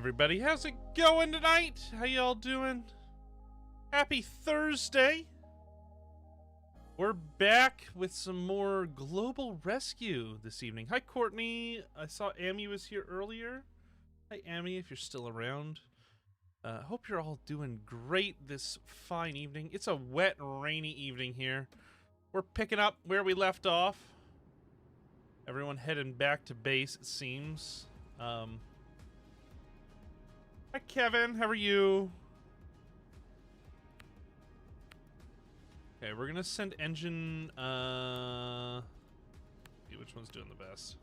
everybody. How's it going tonight? How y'all doing? Happy Thursday. We're back with some more Global Rescue this evening. Hi, Courtney. I saw Amy was here earlier. Hi, Amy, if you're still around. Hope you're all doing great this fine evening. It's a wet, rainy evening here. We're picking up where we left off. Everyone heading back to base, it seems. Hi, Kevin. How are you? Okay, we're gonna send engine. See which one's doing the best.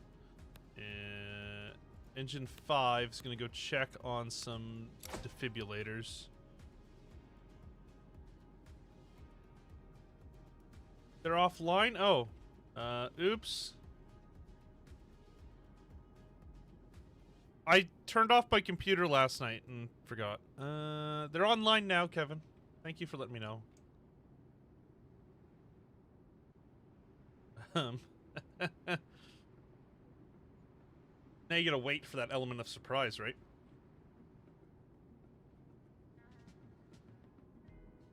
Engine 5 is gonna go check on some defibrillators. They're offline. Oh, oops. I turned off my computer last night and forgot. They're online now, Kevin. Thank you for letting me know. Now you gotta wait for that element of surprise, right?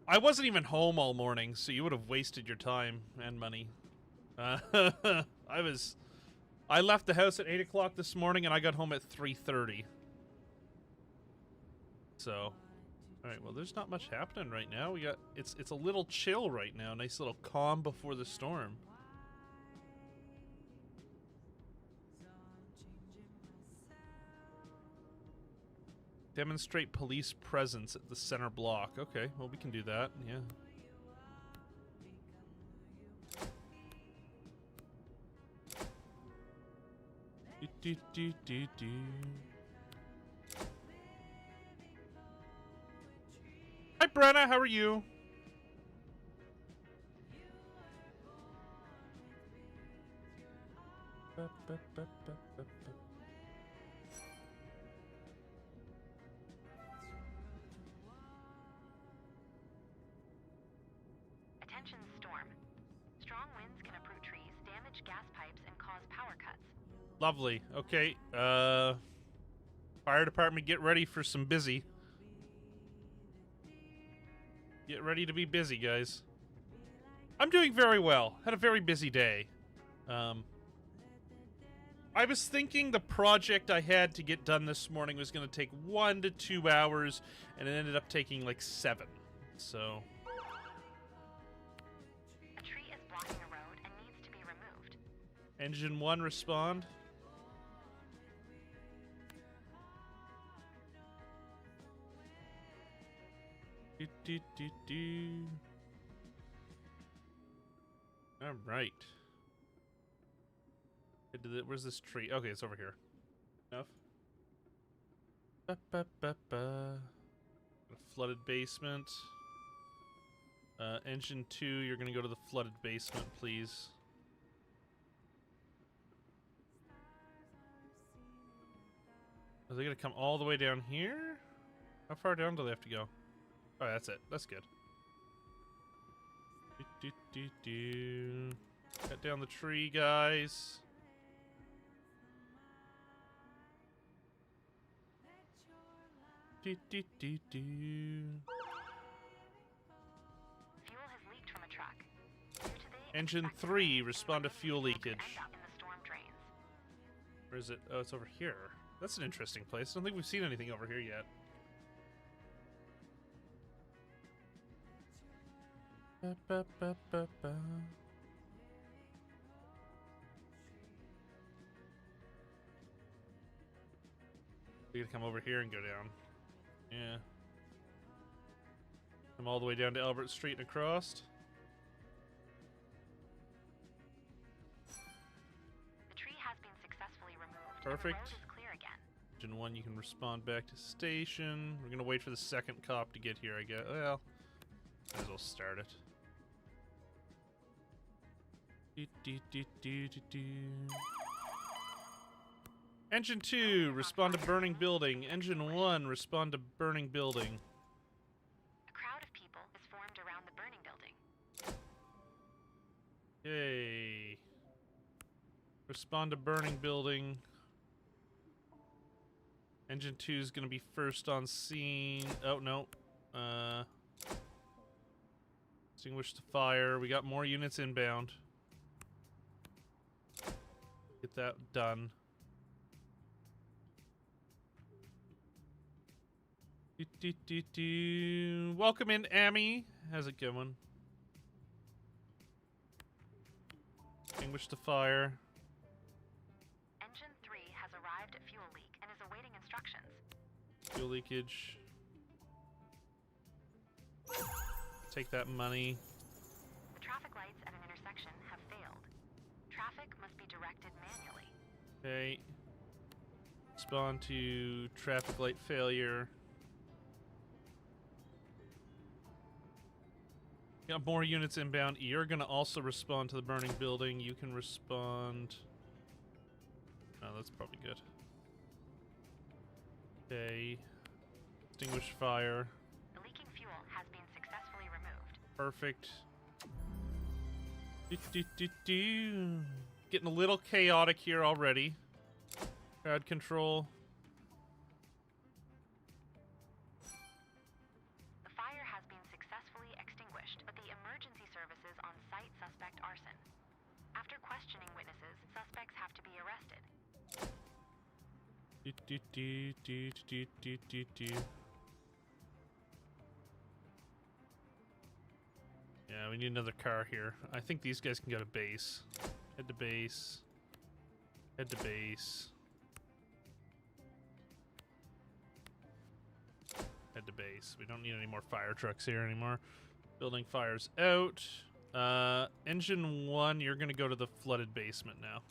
I wasn't even home all morning, so you would have wasted your time and money. I left the house at 8 o'clock this morning, and I got home at 3:30. So, alright, well, there's not much happening right now. It's a little chill right now. Nice little calm before the storm. Demonstrate police presence at the center block. Okay, well, we can do that, yeah. Hi, Brenna, how are you? Attention storm. Strong winds can uproot trees, damage gas pipes, and cause power cuts. Lovely. Okay. Fire department, get ready for some busy. Get ready to be busy, guys. I'm doing very well. Had a very busy day. I was thinking the project I had to get done this morning was going to take 1 to 2 hours, and it ended up taking like 7. So... A tree is blocking a road and needs to be removed. Engine 1, respond. All right. Where's this tree? Okay, it's over here. Enough. A flooded basement. Engine 2, you're gonna go to the flooded basement, please. Are they gonna come all the way down here? How far down do they have to go? Oh, that's it. That's good. Cut down the tree, guys. Fuel has leaked from a truck. Due to the Engine expected 3, rain, respond to fuel people could leakage. end up in the storm drains. Where is it? Oh, it's over here. That's an interesting place. I don't think we've seen anything over here yet. We're gonna come over here and go down. Yeah. Come all the way down to Albert Street and across. The tree has been successfully removed. Perfect. And the road is clear again. Engine 1, you can respond back to station. We're gonna wait for the second cop to get here, I guess. Well, might as well start it. Engine 2, respond to burning building. Engine 1, respond to burning building. A crowd of people is formed around the burning building. Yay. Respond to burning building. Engine 2 is going to be first on scene. Oh, no. Extinguish the fire. We got more units inbound. Get that done. Welcome in, Amy. How's it going? Extinguish the fire. Engine 3 has arrived at fuel leak and is awaiting instructions. Fuel leakage. Take that money. The traffic lights at an intersection have failed. Traffic must be directed manually. Okay. Respond to traffic light failure. Got more units inbound. You're gonna also respond to the burning building. You can respond. Oh, that's probably good. Okay. Extinguish fire. The leaking fuel has been successfully removed. Perfect. Getting a little chaotic here already. Crowd control. The fire has been successfully extinguished, but the emergency services on site suspect arson. After questioning witnesses, suspects have to be arrested. Yeah, we need another car here. I think these guys can go to base. Head to base. Head to base. Head to base. We don't need any more fire trucks here anymore. Building fires out. Engine 1, you're gonna go to the flooded basement now.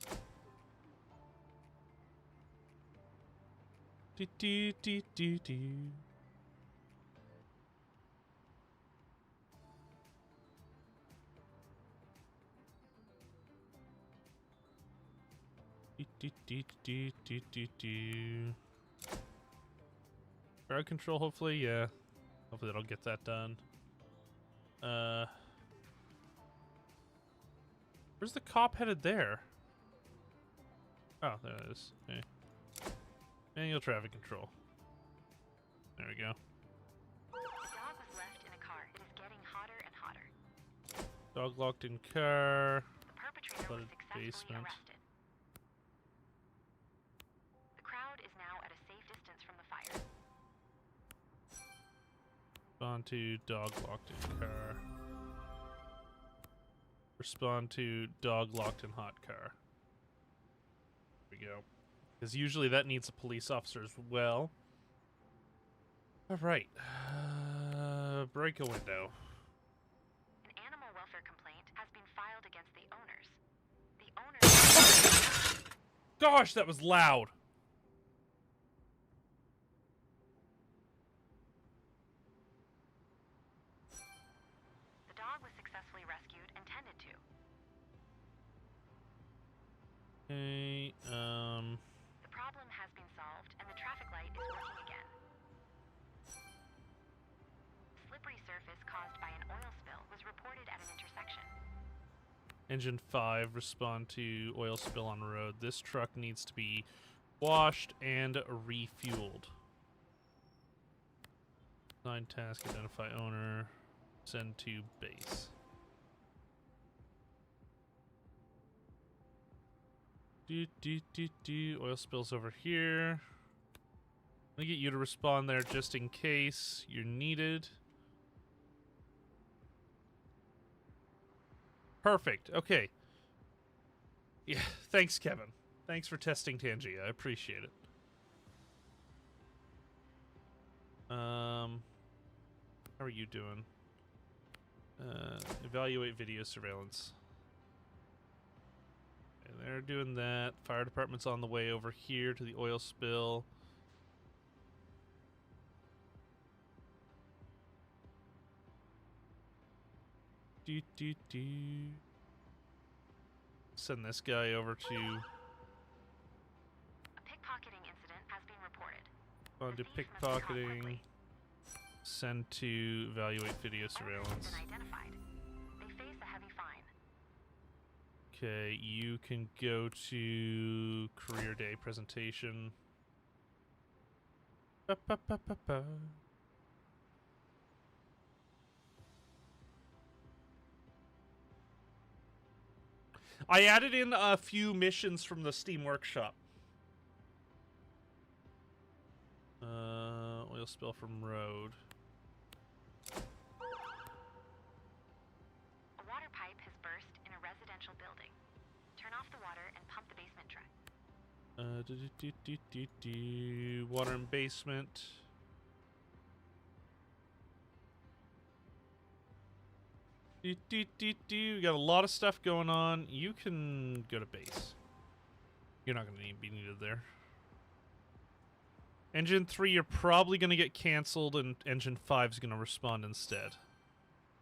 Crowd control, hopefully, yeah. Hopefully that'll get that done. Where's the cop headed there? Oh, there it is. Okay. Manual traffic control. There we go. The dog was left in a car. It is getting hotter and hotter. Dog locked in car. The perpetrator was Flooded successfully basement. arrested. The crowd is now at a safe distance from the fire. Respond to dog locked in car. Respond to dog locked in hot car. There we go. Because usually that needs a police officer as well. Alright. Break a window. An animal welfare complaint has been filed against the owners. The owners... Gosh, that was loud! The dog was successfully rescued and tended to. Okay, The problem has been solved and the traffic light is working again. Slippery surface caused by an oil spill was reported at an intersection. Engine 5, respond to oil spill on road. This truck needs to be washed and refueled. Assign task, identify owner, send to base. Oil spills over here. I'm gonna get you to respond there just in case you're needed. Perfect. Okay. Yeah, thanks, Kevin. Thanks for testing Tangia. I appreciate it. How are you doing? Evaluate video surveillance. Okay, they're doing that. Fire department's on the way over here to the oil spill. Send this guy over to... A pickpocketing incident has been reported. On to The thief must be caught pickpocketing. quickly. Send to evaluate video Owners have surveillance. been identified. They face a heavy fine. Okay, you can go to career day presentation. Ba, ba, ba, ba, ba. I added in a few missions from the Steam Workshop. Oil spill from road. A water pipe has burst in a residential building. Turn off the water and pump the basement truck. Water in basement. We got a lot of stuff going on. You can go to base. You're not going to be needed there. Engine 3, you're probably going to get canceled, and Engine 5 is going to respond instead.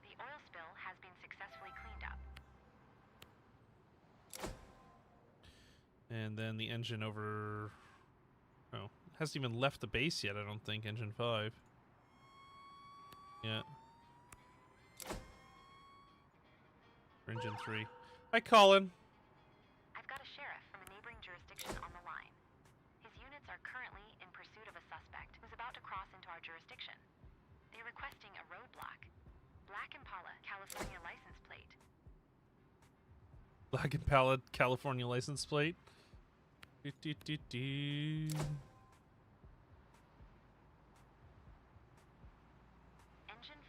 The oil spill has been successfully cleaned up. And then the engine over... Oh, hasn't even left the base yet, I don't think, Engine 5. Yeah. Engine 3. Hi, Colin. I've got a sheriff from a neighboring jurisdiction on the line. His units are currently in pursuit of a suspect who's about to cross into our jurisdiction. They're requesting a roadblock. Black Impala, California license plate. Black Impala, California license plate. Engine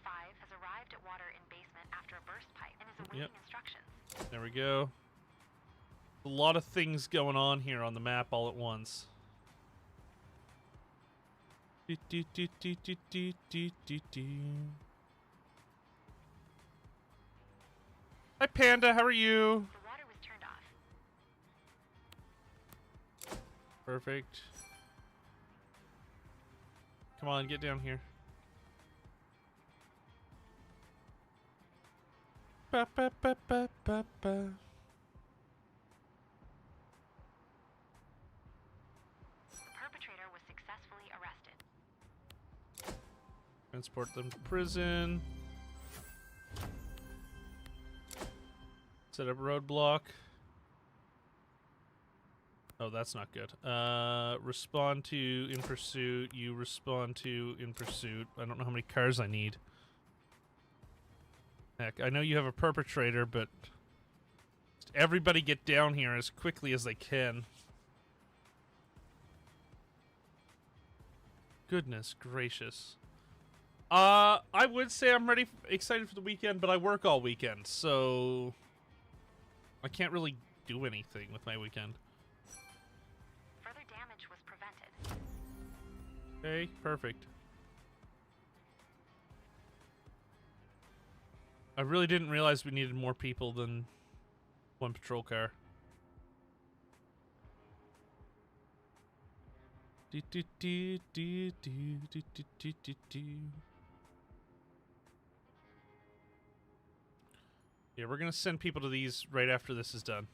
5 has arrived at water in basement after a burst pipe and is awaiting instructions. There we go. A lot of things going on here on the map all at once. Hi, Panda. How are you? The water was turned off. Perfect. Come on, get down here. Ba, ba, ba, ba, ba, ba. The perpetrator was successfully arrested. Transport them to prison. Set up roadblock. Oh, that's not good. Respond to in pursuit. You respond to in pursuit. I don't know how many cars I need. Heck, I know you have a perpetrator, but just everybody get down here as quickly as they can. Goodness gracious. I would say I'm ready, excited for the weekend, but I work all weekend, so I can't really do anything with my weekend. Further damage was prevented. Okay, perfect. I really didn't realize we needed more people than one patrol car. Yeah, we're gonna send people to these right after this is done.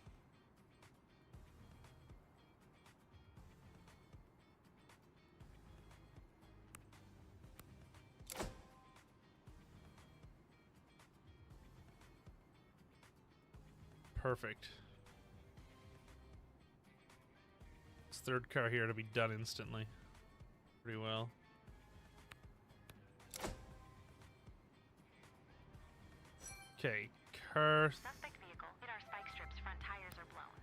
Perfect. This third car here to be done instantly. Pretty well. Okay, car. Suspect vehicle hit our spike strips. Front tires are blown.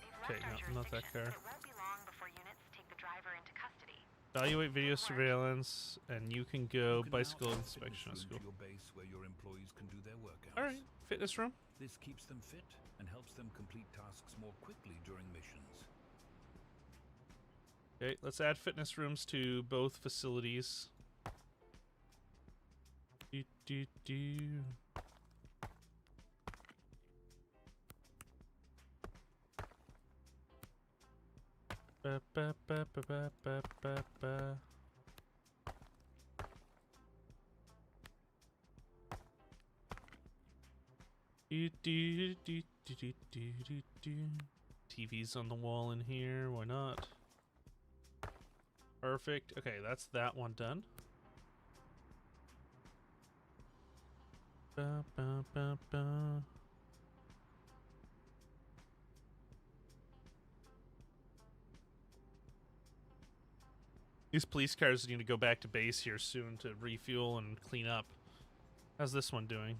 They've Okay, left our no, not that jurisdiction, car. but it won't be long before units take the driver into custody. Evaluate video surveillance, and you can go You can bicycle now add inspection fitness school. room to your base where your employees can do their workouts. All right, fitness room. This keeps them fit and helps them complete tasks more quickly during missions. Okay, let's add fitness rooms to both facilities. Do. Ba, ba, ba, ba, ba, ba, ba, ba. TV's on the wall in here, why not? Perfect. Okay, that's that one done. Ba, ba, ba, ba. These police cars need to go back to base here soon to refuel and clean up. How's this one doing?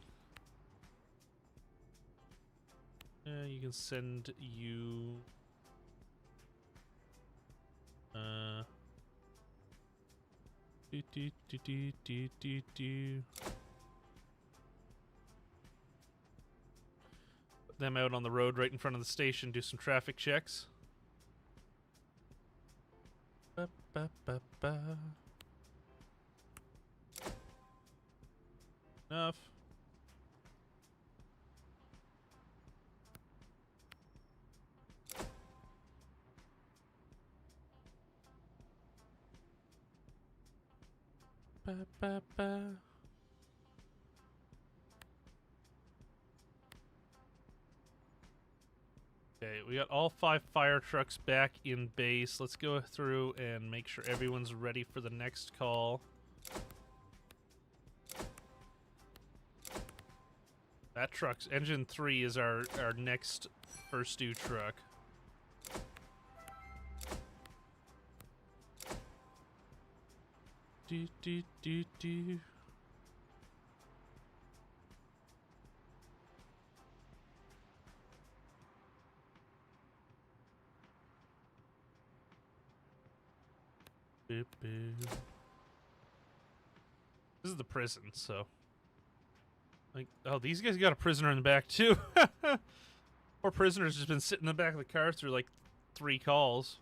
You can send you... Put them out on the road right in front of the station, do some traffic checks. Ba, ba, ba, ba. Enough. Ba, ba, ba. Okay, we got all 5 fire trucks back in base. Let's go through and make sure everyone's ready for the next call. That truck's engine 3 is our next first due truck. Do do do do. Boop, boop. This is the prison, so like, oh, these guys got a prisoner in the back too. Poor prisoner's just been sitting in the back of the car through like 3 calls.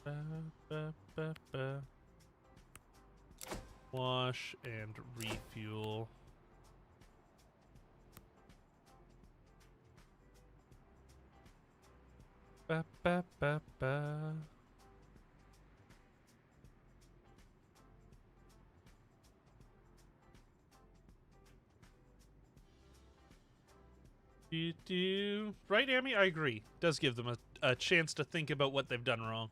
Ba, ba, ba, ba. Wash and refuel. Ba, ba, ba, ba. Right, Amy? I agree. Does give them a chance to think about what they've done wrong.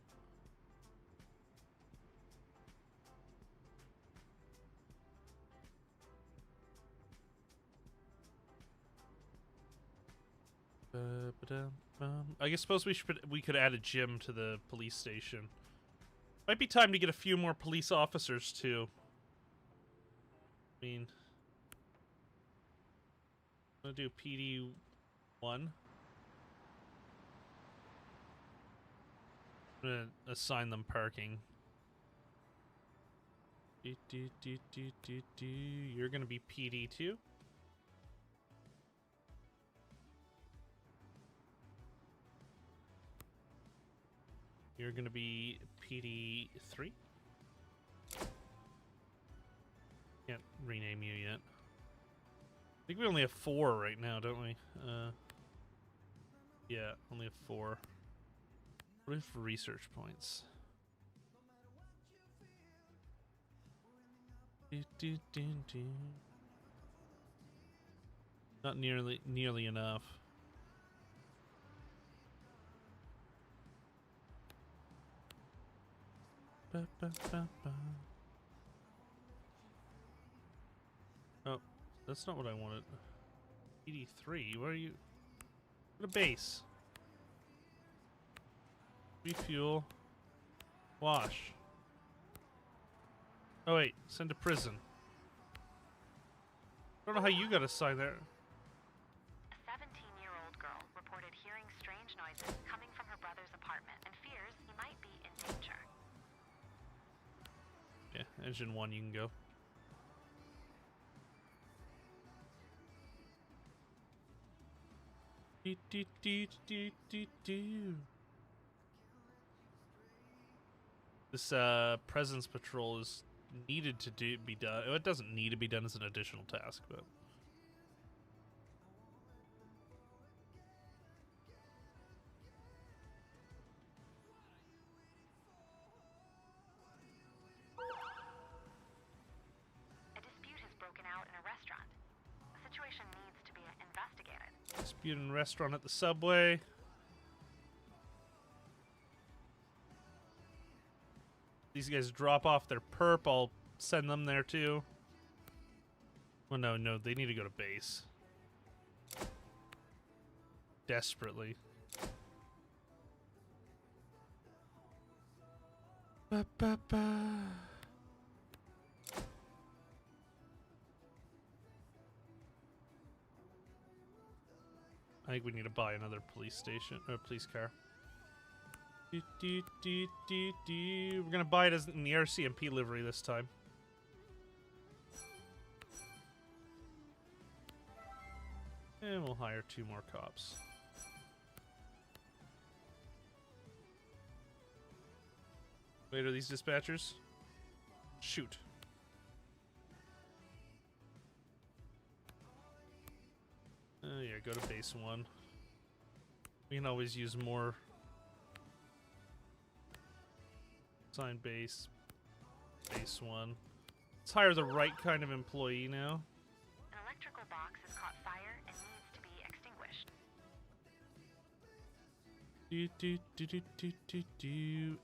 I guess suppose we could add a gym to the police station. Might be time to get a few more police officers too. I mean, I'm gonna do PD 1. I'm gonna assign them parking. You're gonna be PD 2. You're gonna be PD 3. Can't rename you yet. I think we only have 4 right now, don't we? Yeah, only have 4. What if research points? Not nearly enough. Ba, ba, ba, ba. Oh, that's not what I wanted. PD3, where are you? Go to base. Refuel. Wash. Oh wait, send to prison. I don't know how you got assigned there. A 17-year-old girl reported hearing strange noises coming from her brother's apartment and fears he might be in danger. Yeah, engine 1, you can go. This presence patrol is needed to be done. It doesn't need to be done as an additional task, but A dispute has broken out in a restaurant. The situation needs to be investigated. dispute in restaurant at the subway. These guys drop off their perp. I'll send them there too. Well, no, they need to go to base. desperately. Ba, ba, ba. I think we need to buy another police station or police car. We're gonna buy it as in the RCMP livery this time. And we'll hire 2 more cops. Wait, are these dispatchers? Shoot. Yeah, go to base 1. We can always use more. Sign base. Base 1. Let's hire the right kind of employee now. An electrical box has caught fire and needs to be extinguished.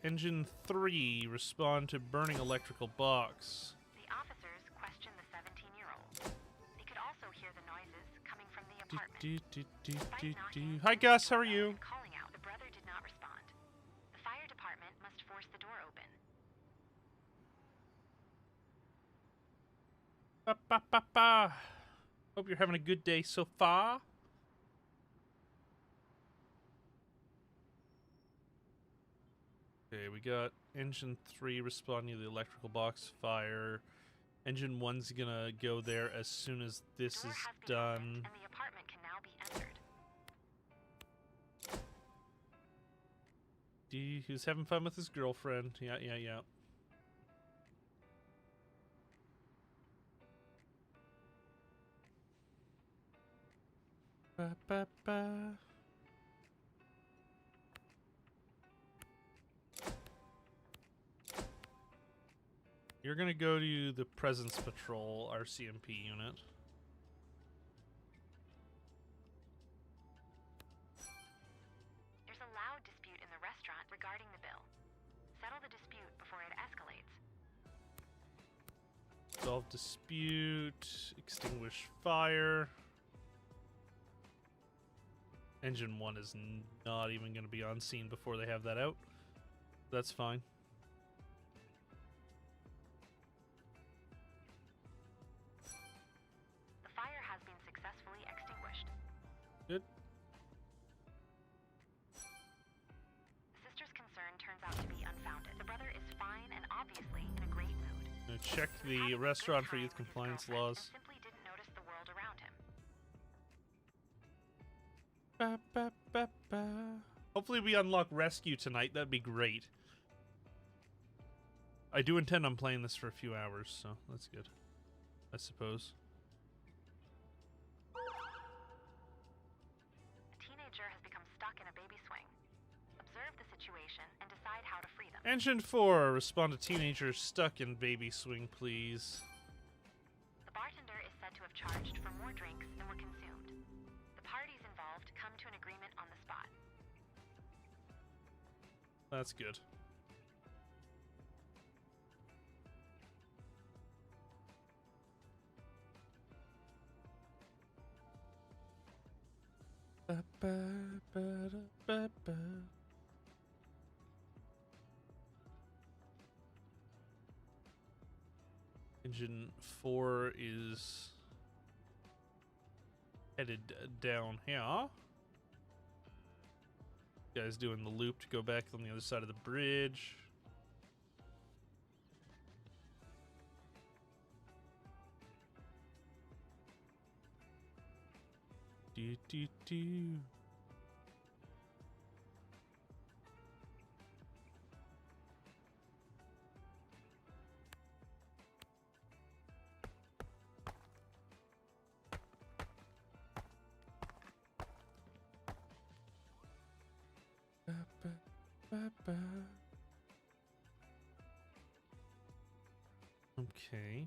Engine 3, respond to burning electrical box. The officers question the 17-year-old. They could also hear the noises coming from the apartment. Hi Gus, how are you? Calling out, the brother did not respond. The fire department must force the door open. Ba, ba, ba, ba. Hope you're having a good day so far. Okay, we got engine 3 responding to the electrical box fire. Engine 1's gonna go there as soon as this is done. And the apartment can now be entered. D, who's having fun with his girlfriend. Yeah. Ba, ba, ba. You're gonna go to the Presence Patrol RCMP unit. There's a loud dispute in the restaurant regarding the bill. Settle the dispute before it escalates. Resolve dispute. Extinguish fire. Engine 1 is not even going to be on scene before they have that out. That's fine. The fire has been successfully extinguished. Good. The sister's concern turns out to be unfounded. The brother is fine and obviously in a great mood. Now check He the had a good restaurant for time youth with his compliance girlfriend laws. and simply didn't notice the world around him. Ba, ba, ba, ba. Hopefully we unlock rescue tonight. That'd be great. I do intend on playing this for a few hours, so that's good, I suppose. A teenager has become stuck in a baby swing. Observe the situation and decide how to free them. Engine 4, respond to teenager stuck in baby swing, please. The bartender is said to have charged for more drinks than were consumed. The parties involved come to an agreement on the spot. That's good. Ba, ba, ba, da, ba, ba. Engine 4 is headed down here. Guys doing the loop to go back on the other side of the bridge. Do do do. Ba, ba, ba, ba. Okay.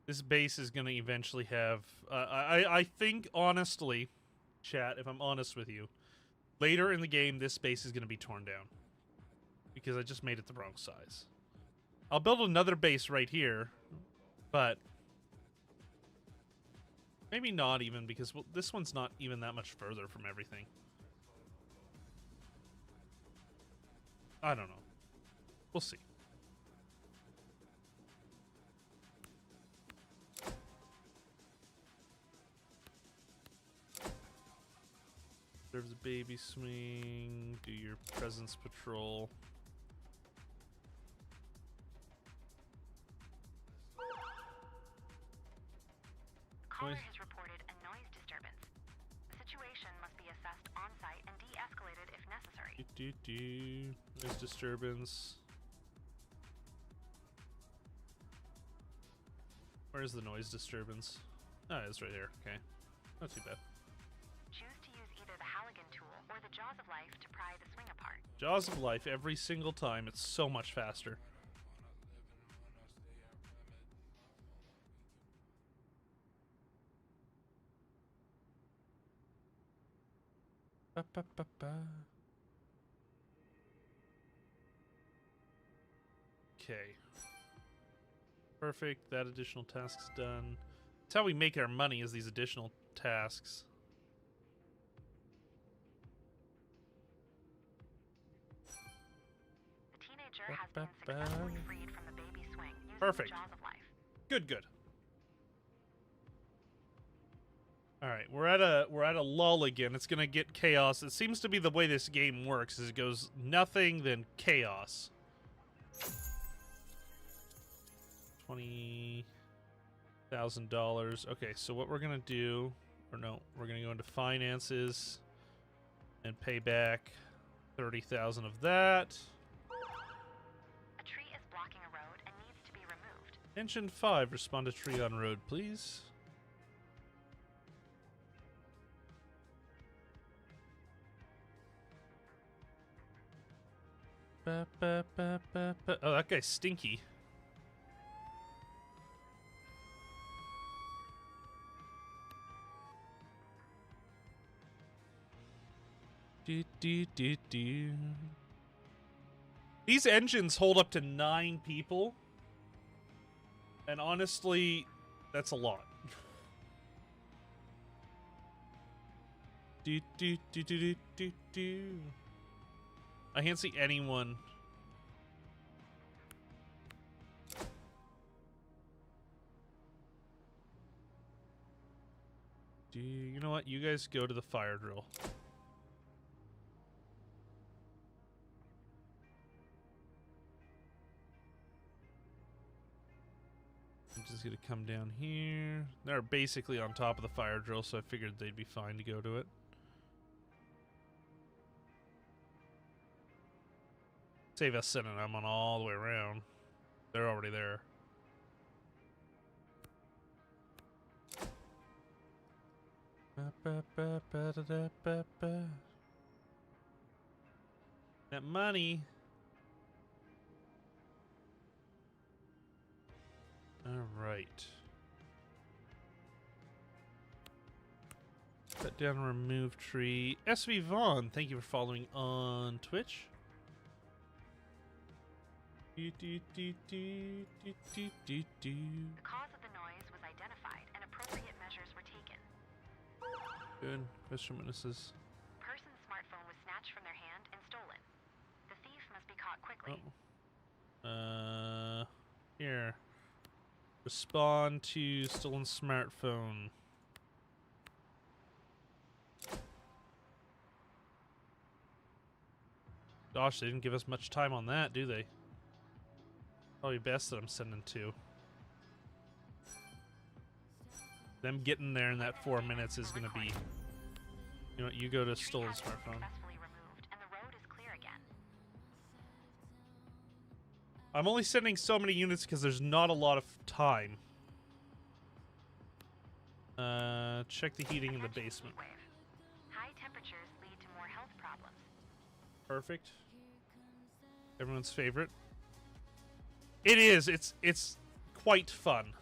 This base is going to eventually have... I think, honestly, chat, if I'm honest with you, later in the game, this base is going to be torn down. because I just made it the wrong size. I'll build another base right here, but maybe not even, because this one's not even that much further from everything. I don't know. We'll see. There's a baby swing. Do your presence patrol. Caller has reported a noise disturbance. The situation must be assessed on-site and de-escalated if necessary. Noise disturbance. Where's the noise disturbance? Oh, it's right there. Okay. Not too bad. Choose to use either the Halligan tool or the Jaws of Life to pry the swing apart. Jaws of Life every single time. It's so much faster. Ba, ba, ba, ba. Okay. Perfect. That additional task's done. That's how we make our money, is these additional tasks. The teenager has been successfully freed from the baby swing using Perfect. the Jaws of Life. Good, good. All right, we're at a lull again. It's gonna get chaos. It seems to be the way this game works. Is it goes nothing, then chaos. $20,000. Okay, so what we're gonna do, or no, we're gonna go into finances and pay back 30,000 of that. A tree is blocking a road and needs to be removed. Engine 5, respond to tree on road, please. Ba, ba, ba, ba, ba. Oh, that guy's stinky. Do, do, do, do. These engines hold up to 9 people. And honestly, that's a lot. Do, do, do, do, do, do, do. I can't see anyone. You know what? You guys go to the fire drill. I'm just gonna come down here. They're basically on top of the fire drill, so I figured they'd be fine to go to it. Save us sending them on all the way around. They're already there. That money. All right. Cut down, remove tree. SV Vaughn, thank you for following on Twitch. The cause of the noise was identified and appropriate measures were taken. Good. Question witnesses. Person's smartphone was snatched from their hand and stolen. The thief must be caught quickly. Oh. Here. Respond to stolen smartphone. Gosh, they didn't give us much time on that, do they? Probably best that I'm sending 2. Them getting there in that 4 minutes is gonna be. You know what? You go to stolen smartphone. Successfully removed, and the road is clear again. I'm only sending so many units because there's not a lot of time. Check the heating in the basement. Heat wave. High temperatures lead to more health problems. Perfect. Everyone's favorite. It is. It's quite fun.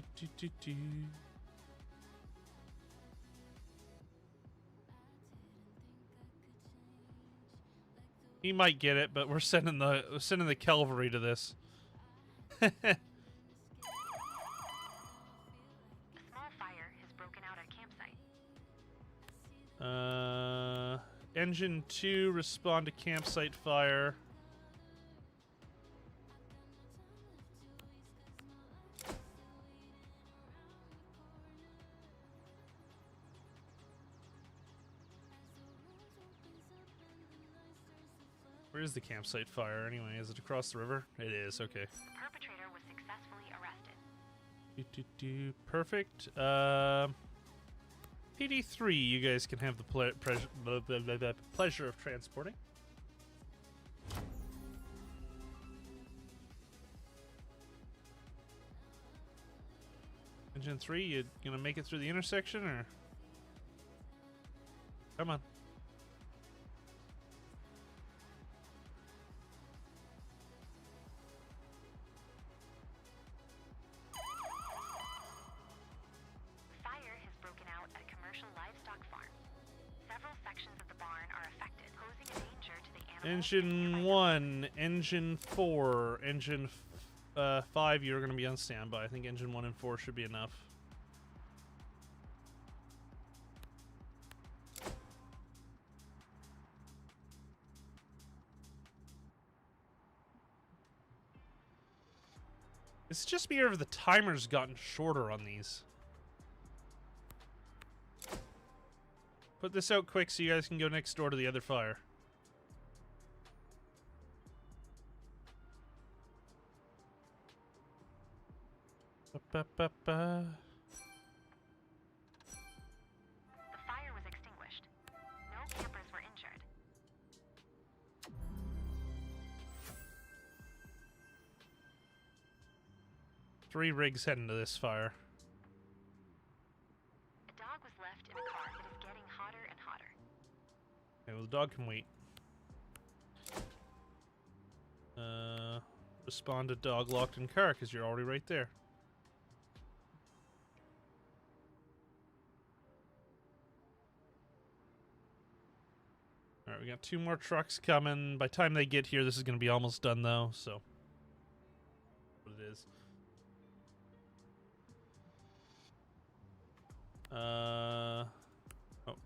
Do, do, do, do. He might get it, but we're sending the cavalry to this. A small fire has broken out at campsite. Engine 2, respond to campsite fire. Where is the campsite fire anyway? Is it across the river? It is, okay. The perpetrator was successfully arrested. Perfect. PD3, you guys can have the pleasure of transporting. Engine 3, you gonna make it through the intersection, or? Come on. Fire has broken out at a commercial livestock farm. Several sections of the barn are affected, posing a danger to the animals. Engine 1, Engine 4, Engine 5, you're going to be on standby. I think Engine 1 and 4 should be enough. It's just me, or have the timer's gotten shorter on these? Put this out quick so you guys can go next door to the other fire. Ba-ba-ba-ba. The fire was extinguished. No campers were injured. Three rigs heading to this fire. A dog was left in a car. It is getting hotter and hotter. Okay, well, the dog can wait. Respond to dog locked in car, because you're already right there. Alright, we got 2 more trucks coming. By the time they get here, this is going to be almost done, though, so. What it is. Oh,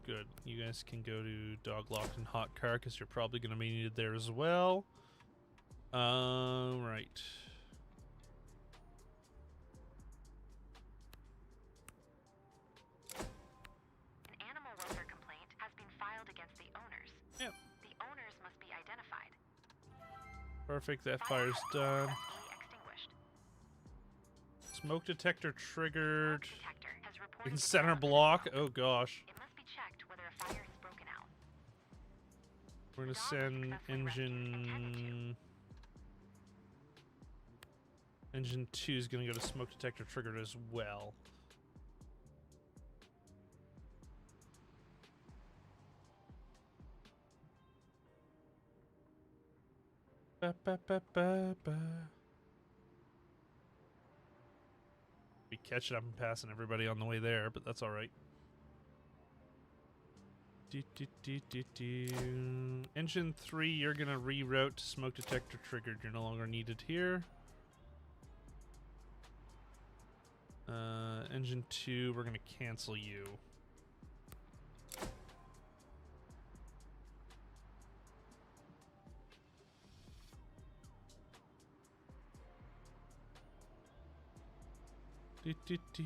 good. You guys can go to dog locked and hot car, because you're probably going to be needed there as well. Right. An animal welfare complaint has been filed against the owners. Yep. The owners must be identified. Perfect. That fire's done. Successfully extinguished. Smoke detector triggered. Smoke detector has reported In the center development of block. smoke. Oh, gosh. It must be checked whether a fire has broken out. We're going to Dog send successfully rescued and tended engine... Engine 2 is going to go to smoke detector triggered as well. Ba, ba, ba, ba, ba. Be catching up and passing everybody on the way there, but that's all right. Do, do, do, do, do. Engine 3, you're going to reroute to smoke detector triggered. You're no longer needed here. Engine 2, we're going to cancel you. Do, do, do.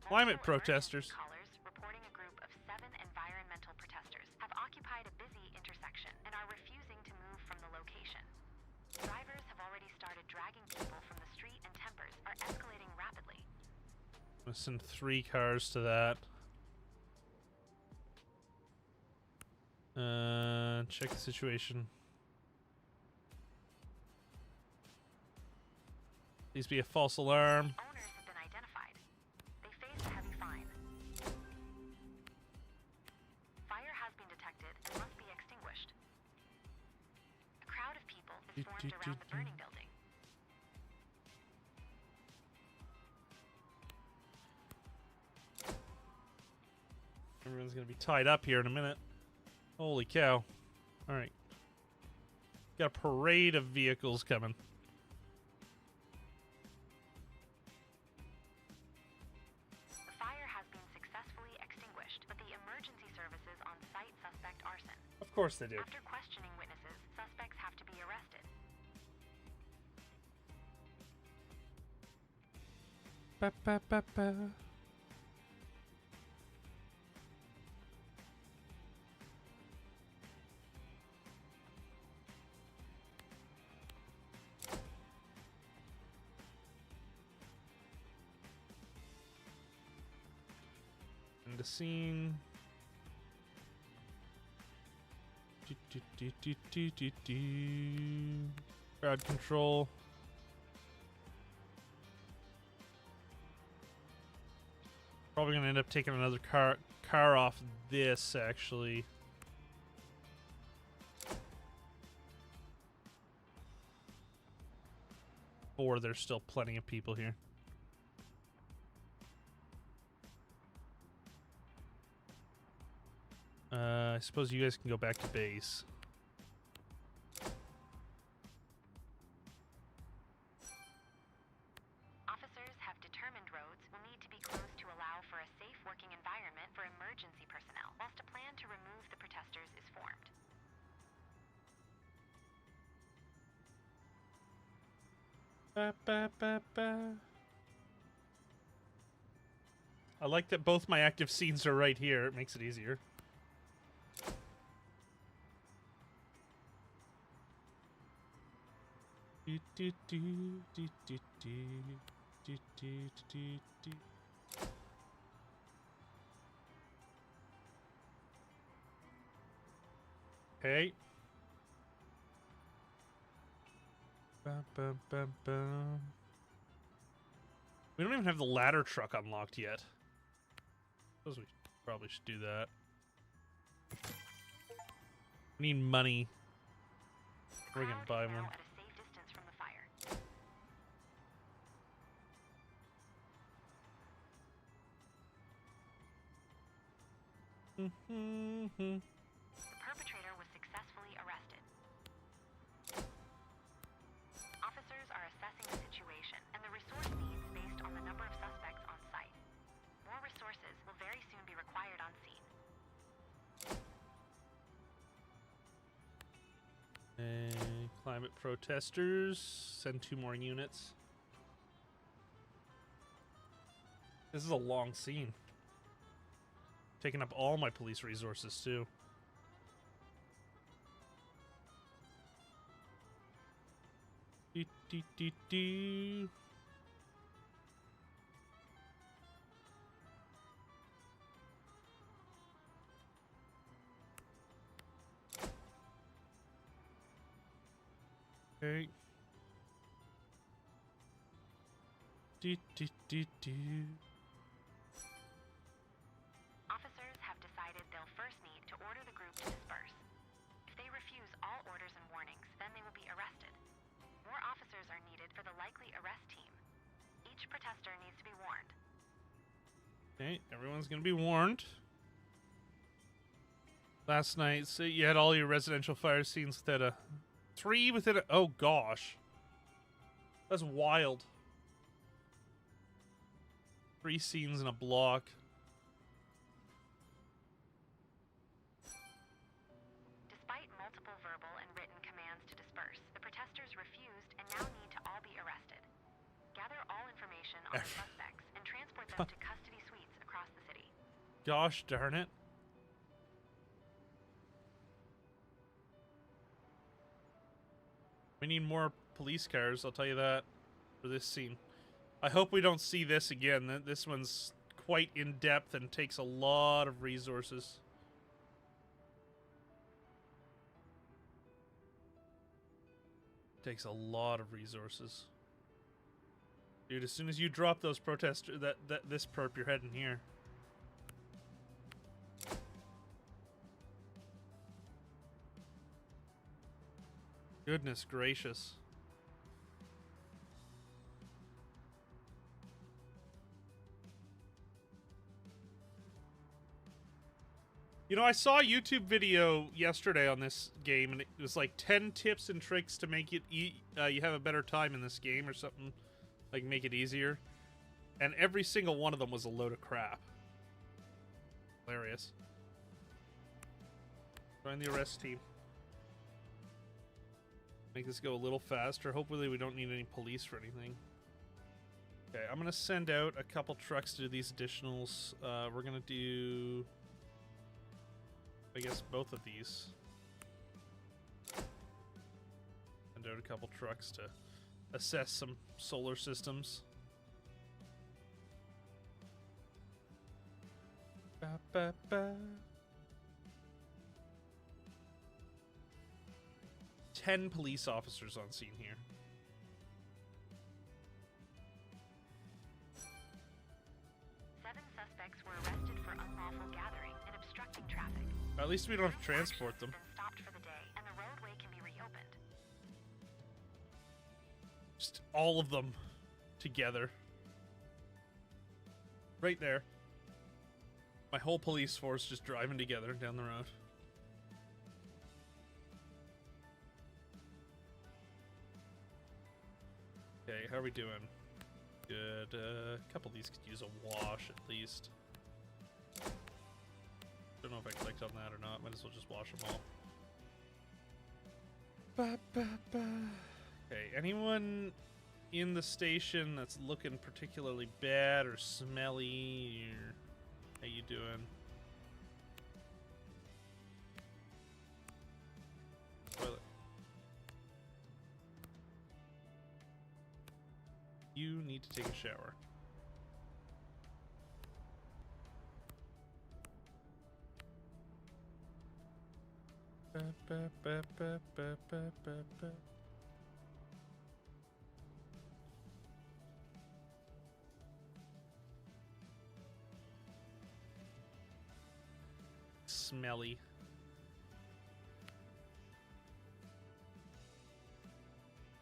Climate Multiple protesters. emergency callers reporting a group of 7 environmental protesters have occupied a busy intersection and are refusing to move from the location. Drivers have already started dragging people from the street and tempers are escalating rapidly. I'm gonna send 3 cars to that. Check the situation. Please be a false alarm. Owners have been identified. They face a heavy fine. Fire has been detected and must be extinguished. has formed around the burning building. Everyone's gonna be tied up here in a minute. Holy cow. Alright. Got a parade of vehicles coming. The fire has been successfully extinguished, but the emergency services on site suspect arson. Of course they do. After questioning witnesses, suspects have to be arrested. Ba, ba, ba, ba. The scene. Crowd control. Probably gonna end up taking another car off this actually. Or there's still plenty of people here. I suppose you guys can go back to base. Officers have determined roads will need to be closed to allow for a safe working environment for emergency personnel, whilst a plan to remove the protesters is formed. Ba, ba, ba, ba. I like that both my active scenes are right here. It makes it easier. Do, do, do, do, do, do, do, do, do, do. Okay. Bum, bum, bum, bum. We don't even have the ladder truck unlocked yet. Suppose we probably should do that. We need money. We're gonna buy one. At a safe distance from the fire. The perpetrator was successfully arrested. Officers are assessing the situation and the resource needs based on the number of suspects on site. More resources will very soon be required on scene. Climate protesters. Send 2 more units. This is a long scene. Taking up all my police resources, too. Do, do, do, do. Okay. Do, do, do, do. Officers have decided they'll first need to order the group to disperse. If they refuse all orders and warnings, then they will be arrested. More officers are needed for the likely arrest team. Each protester needs to be warned. Okay, everyone's gonna be warned. Last night, so you had all your residential fire scenes within a 3 within a. Oh gosh, that's wild. 3 scenes in a block. Despite multiple verbal and written commands to disperse, the protesters refused and now need to all be arrested. Gather all information on the suspects and transport them to custody suites across the city. Gosh darn it. We need more police cars, I'll tell you that, for this scene. I hope we don't see this again. This one's quite in-depth and takes a lot of resources. Takes a lot of resources. Dude, as soon as you drop those protesters, this perp, you're heading here. Goodness gracious. You know, I saw a YouTube video yesterday on this game, and it was like 10 tips and tricks to make it you have a better time in this game or something, like make it easier. And every single one of them was a load of crap. Hilarious. Join the arrest team. Make this go a little faster. Hopefully we don't need any police for anything. Okay, I'm gonna send out a couple trucks to do these additionals. We're gonna do, I guess, both of these. Send out a couple trucks to assess some solar systems. Ba, ba, ba. 10 police officers on scene here. Seven suspects were arrested for unlawful gathering and obstructing traffic. At least we don't have to transport them. Been stopped for the day, and the roadway can be reopened. Just all of them together. Right there. My whole police force just driving together down the road. Okay, how are we doing? Good. A couple of these could use a wash at least. Don't know if I clicked on that or not. Might as well just wash them all. Ba, ba, ba. Okay, anyone in the station that's looking particularly bad or smelly? Or how you doing? Toilet. You need to take a shower. Ba, ba, ba, ba, ba, ba, ba, ba. Smelly.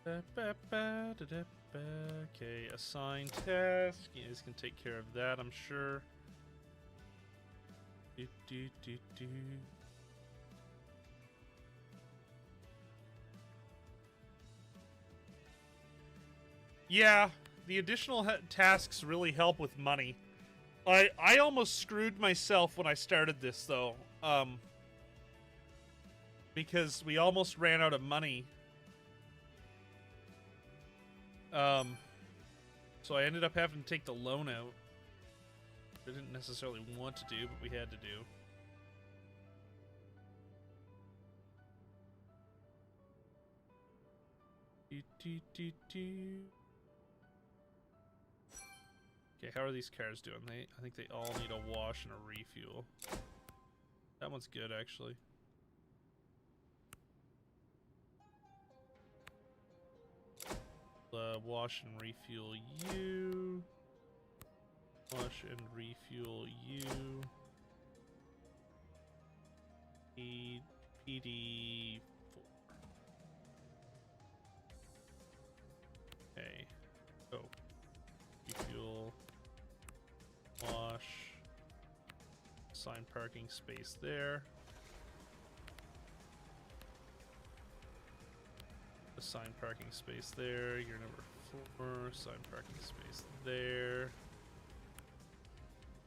Ba, ba, ba, da, da, ba. Okay, assign task. You guys can take care of that, I'm sure. Do, do, do, do. Yeah, the additional tasks really help with money. I almost screwed myself when I started this, though. Because we almost ran out of money. So I ended up having to take the loan out. I didn't necessarily want to do, but we had to do. Do, do, do, do. Okay, how are these cars doing? I think they all need a wash and a refuel. That one's good, actually. Wash and refuel you. Wash and refuel you. PD4. Okay. Oh. Refuel. Wash. Assign parking space there. Assign parking space there. You're number 4. Assign parking space there.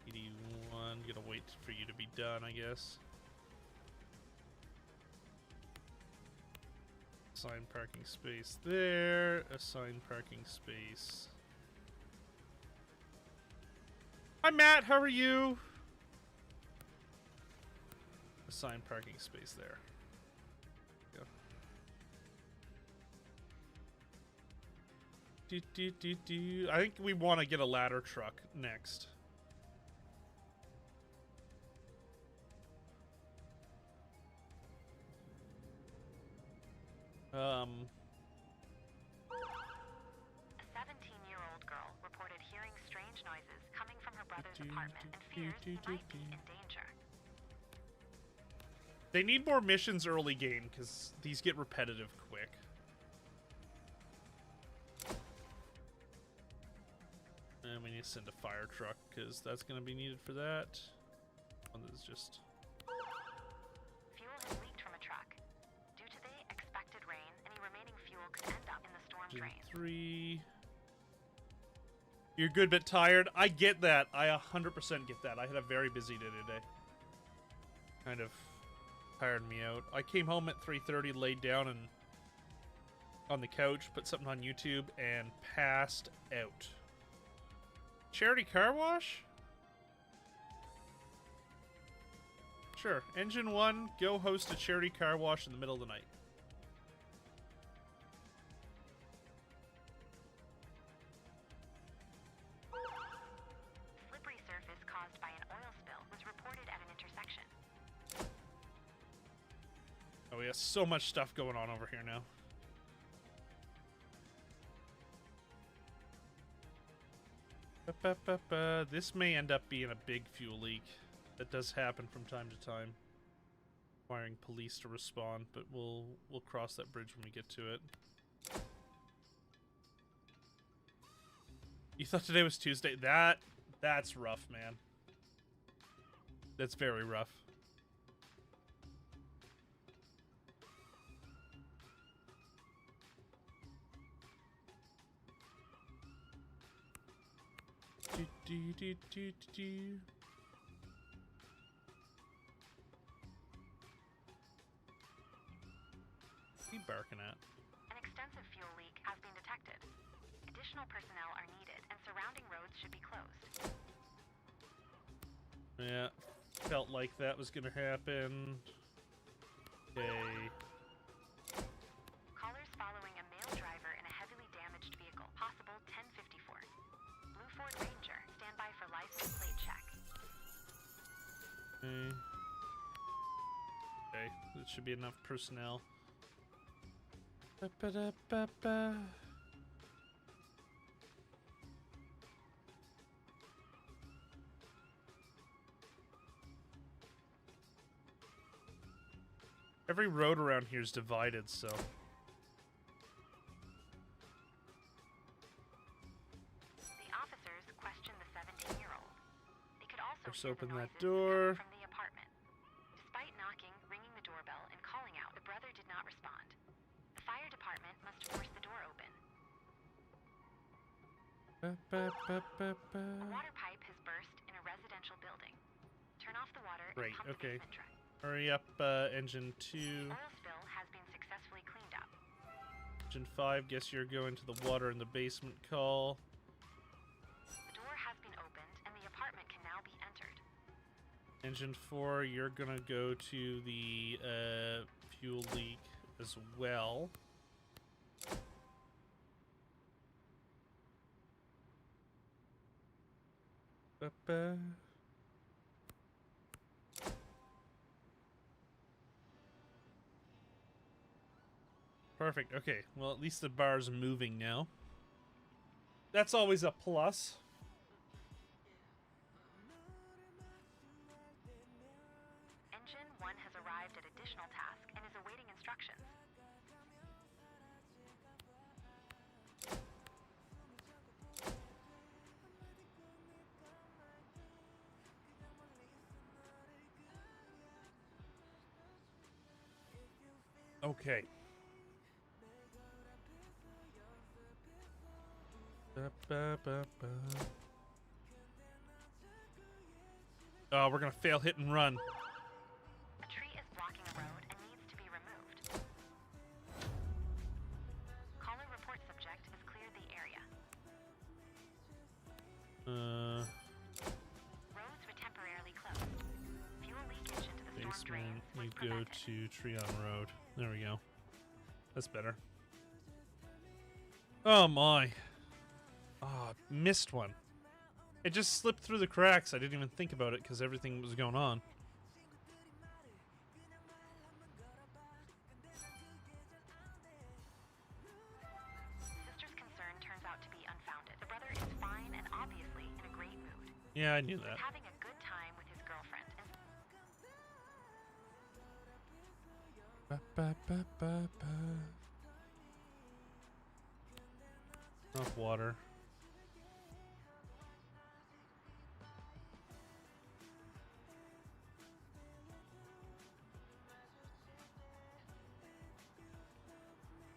PD1. Gonna wait for you to be done, I guess. Assign parking space there. Assign parking space. Hi, Matt. How are you? Assign parking space there. Go. I think we want to get a ladder truck next. A 17-year-old girl reported hearing strange noises coming from her brother's apartment and fears he might be in danger. They need more missions early game, because these get repetitive quick. And we need to send a fire truck, because that's going to be needed for that. One that's just... Fuel has leaked from a truck. Due to the expected rain, any remaining fuel could end up in the storm drain. 3. You're a good bit tired. I get that. I 100% get that. I had a very busy day today. Kind of tired me out. I came home at 3:30, laid down and on the couch, put something on YouTube, and passed out. Charity car wash? Sure. Engine 1, go host a charity car wash in the middle of the night. Slippery surface caused by an oil spill was reported at an intersection. Oh, we have so much stuff going on over here now. This may end up being a big fuel leak. That does happen from time to time. Requiring police to respond, but we'll cross that bridge when we get to it. You thought today was Tuesday? That's rough, man. That's very rough. Keep barking at. An extensive fuel leak has been detected. Additional personnel are needed, and surrounding roads should be closed. Yeah, felt like that was gonna happen. Okay. Callers following a male driver in a heavily damaged vehicle. Possible 1054. Blue Ford Ranger. Stand by for license plate check. Okay. Okay, that should be enough personnel. Ba-ba-da-ba-ba. Every road around here is divided, so... The officers questioned the 17-year-old. They could also Let's hear open the that noises door. coming from the apartment. Despite knocking, ringing the doorbell, and calling out, the brother did not respond. The fire department must force the door open. Ba-ba-ba-ba-ba. A water pipe has burst in a residential building. Turn off the water Right, and pump okay. the basement truck. Hurry up, Engine 2. Oil spill has been successfully cleaned up. Engine 5, guess you're going to the water in the basement call. The door has been opened, and the apartment can now be entered. Engine 4, you're gonna go to the fuel leak as well. Ba-ba. Perfect. Okay. Well, at least the bar's moving now. That's always a plus. Engine 1 has arrived at additional task and is awaiting instructions. Okay. Ba-ba-ba-ba. Oh, we're gonna fail hit and run. A tree is blocking a road and needs to be removed. Caller report subject has cleared the area. Roads were temporarily closed. Fuel leakage into the storm Basement, drains was you go prevented. to Treon Road. There we go. That's better. Oh my. Oh, missed one. It just slipped through the cracks. I didn't even think about it because everything was going on. Sister's concern turns out to be unfounded. The brother is fine and obviously in a great mood. Yeah, I knew He's that. having a good time with his girlfriend. And ba, ba, ba, ba. Enough water.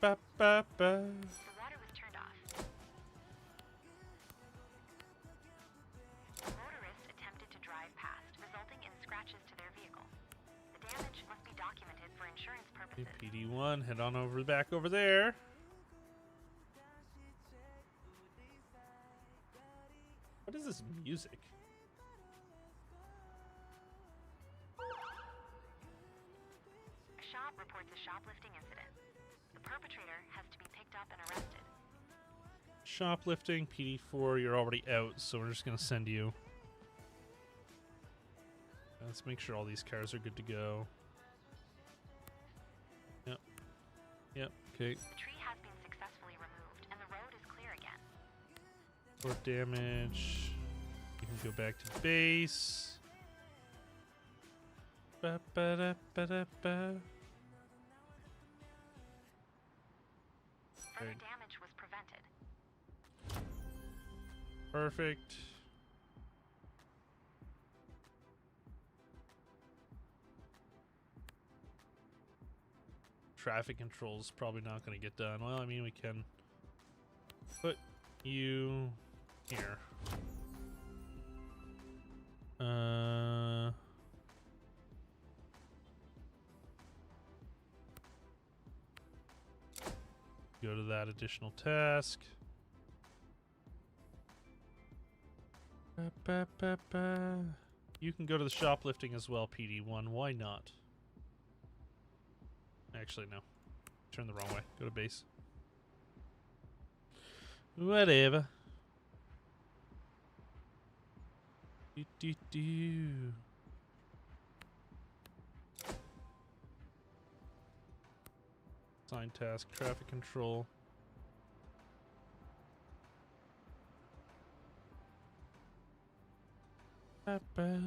Ba, ba, ba. The water was turned off. A motorist attempted to drive past, resulting in scratches to their vehicle. The damage must be documented for insurance purposes. PD1, head on over back over there. What is this music? A shop reports a shoplifting incident. The perpetrator has to be picked up and arrested. Shoplifting, PD4, you're already out, so we're just gonna send you. Let's make sure all these cars are good to go. Yep. Yep, okay. The tree has been successfully removed, and the road is clear again. Report damage. You can go back to base. Ba, ba, da, ba, da, ba. Further Right. damage was prevented. Perfect. Traffic control's probably not going to get done. Well, I mean, we can put you here. Go to that additional task. Ba, ba, ba, ba. You can go to the shoplifting as well, PD1. Why not? Actually, no. Turn the wrong way. Go to base. Whatever. Do, do, do. Assign task, traffic control. Ba, ba.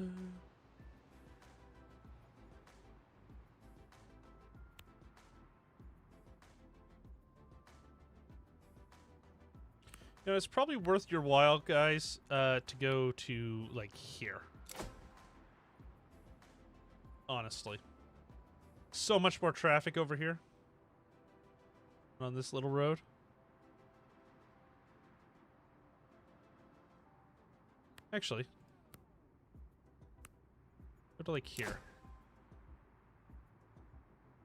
You know, it's probably worth your while, guys, to go to, like, here. Honestly. So much more traffic over here. On this little road. Actually. Go to, like, here.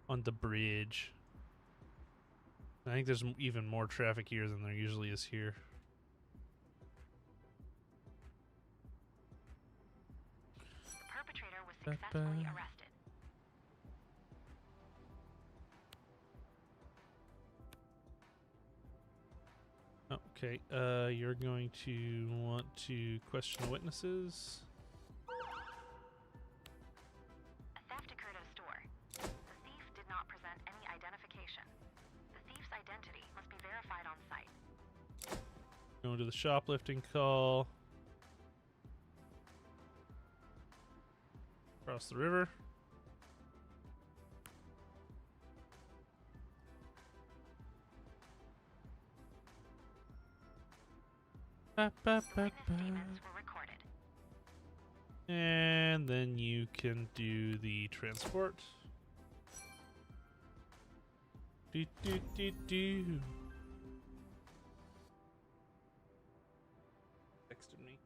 On the bridge. I think there's even more traffic here than there usually is here. The perpetrator was successfully arrested. Okay, you're going to want to question the witnesses. A theft occurred at a store. The thief did not present any identification. The thief's identity must be verified on site. Going to the shoplifting call. Across the river. Ba, ba, ba, Witness ba. statements were recorded. And then you can do the transport. Do, do, do, do. Texted me.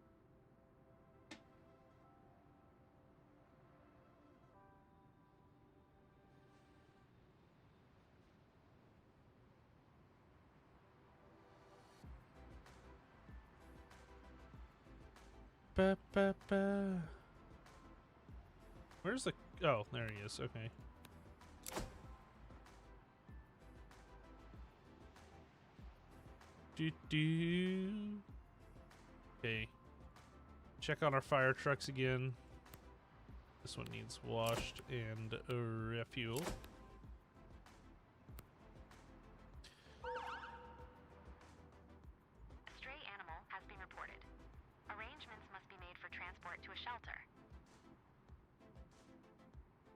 Ba, ba, ba. Where's the... Oh, there he is. Okay. Do, do. Okay. Check on our fire trucks again. This one needs washed and refueled. A stray animal has been reported. Arrangements must be made for transport to a shelter.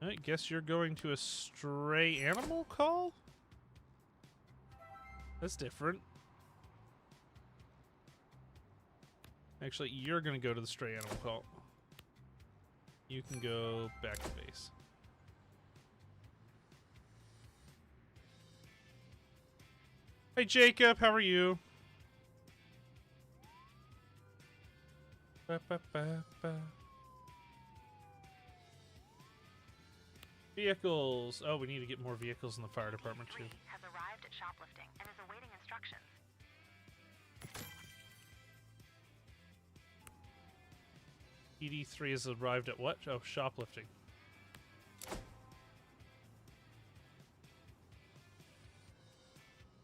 I guess you're going to a stray animal call? That's different. Actually, you're going to go to the stray animal call. You can go back to base. Hey, Jacob, how are you? Ba, ba, ba, ba. Vehicles. Oh, we need to get more vehicles in the fire department, too. Has arrived at shoplifting and is awaiting instructions. ED3 has arrived at what? Oh, shoplifting.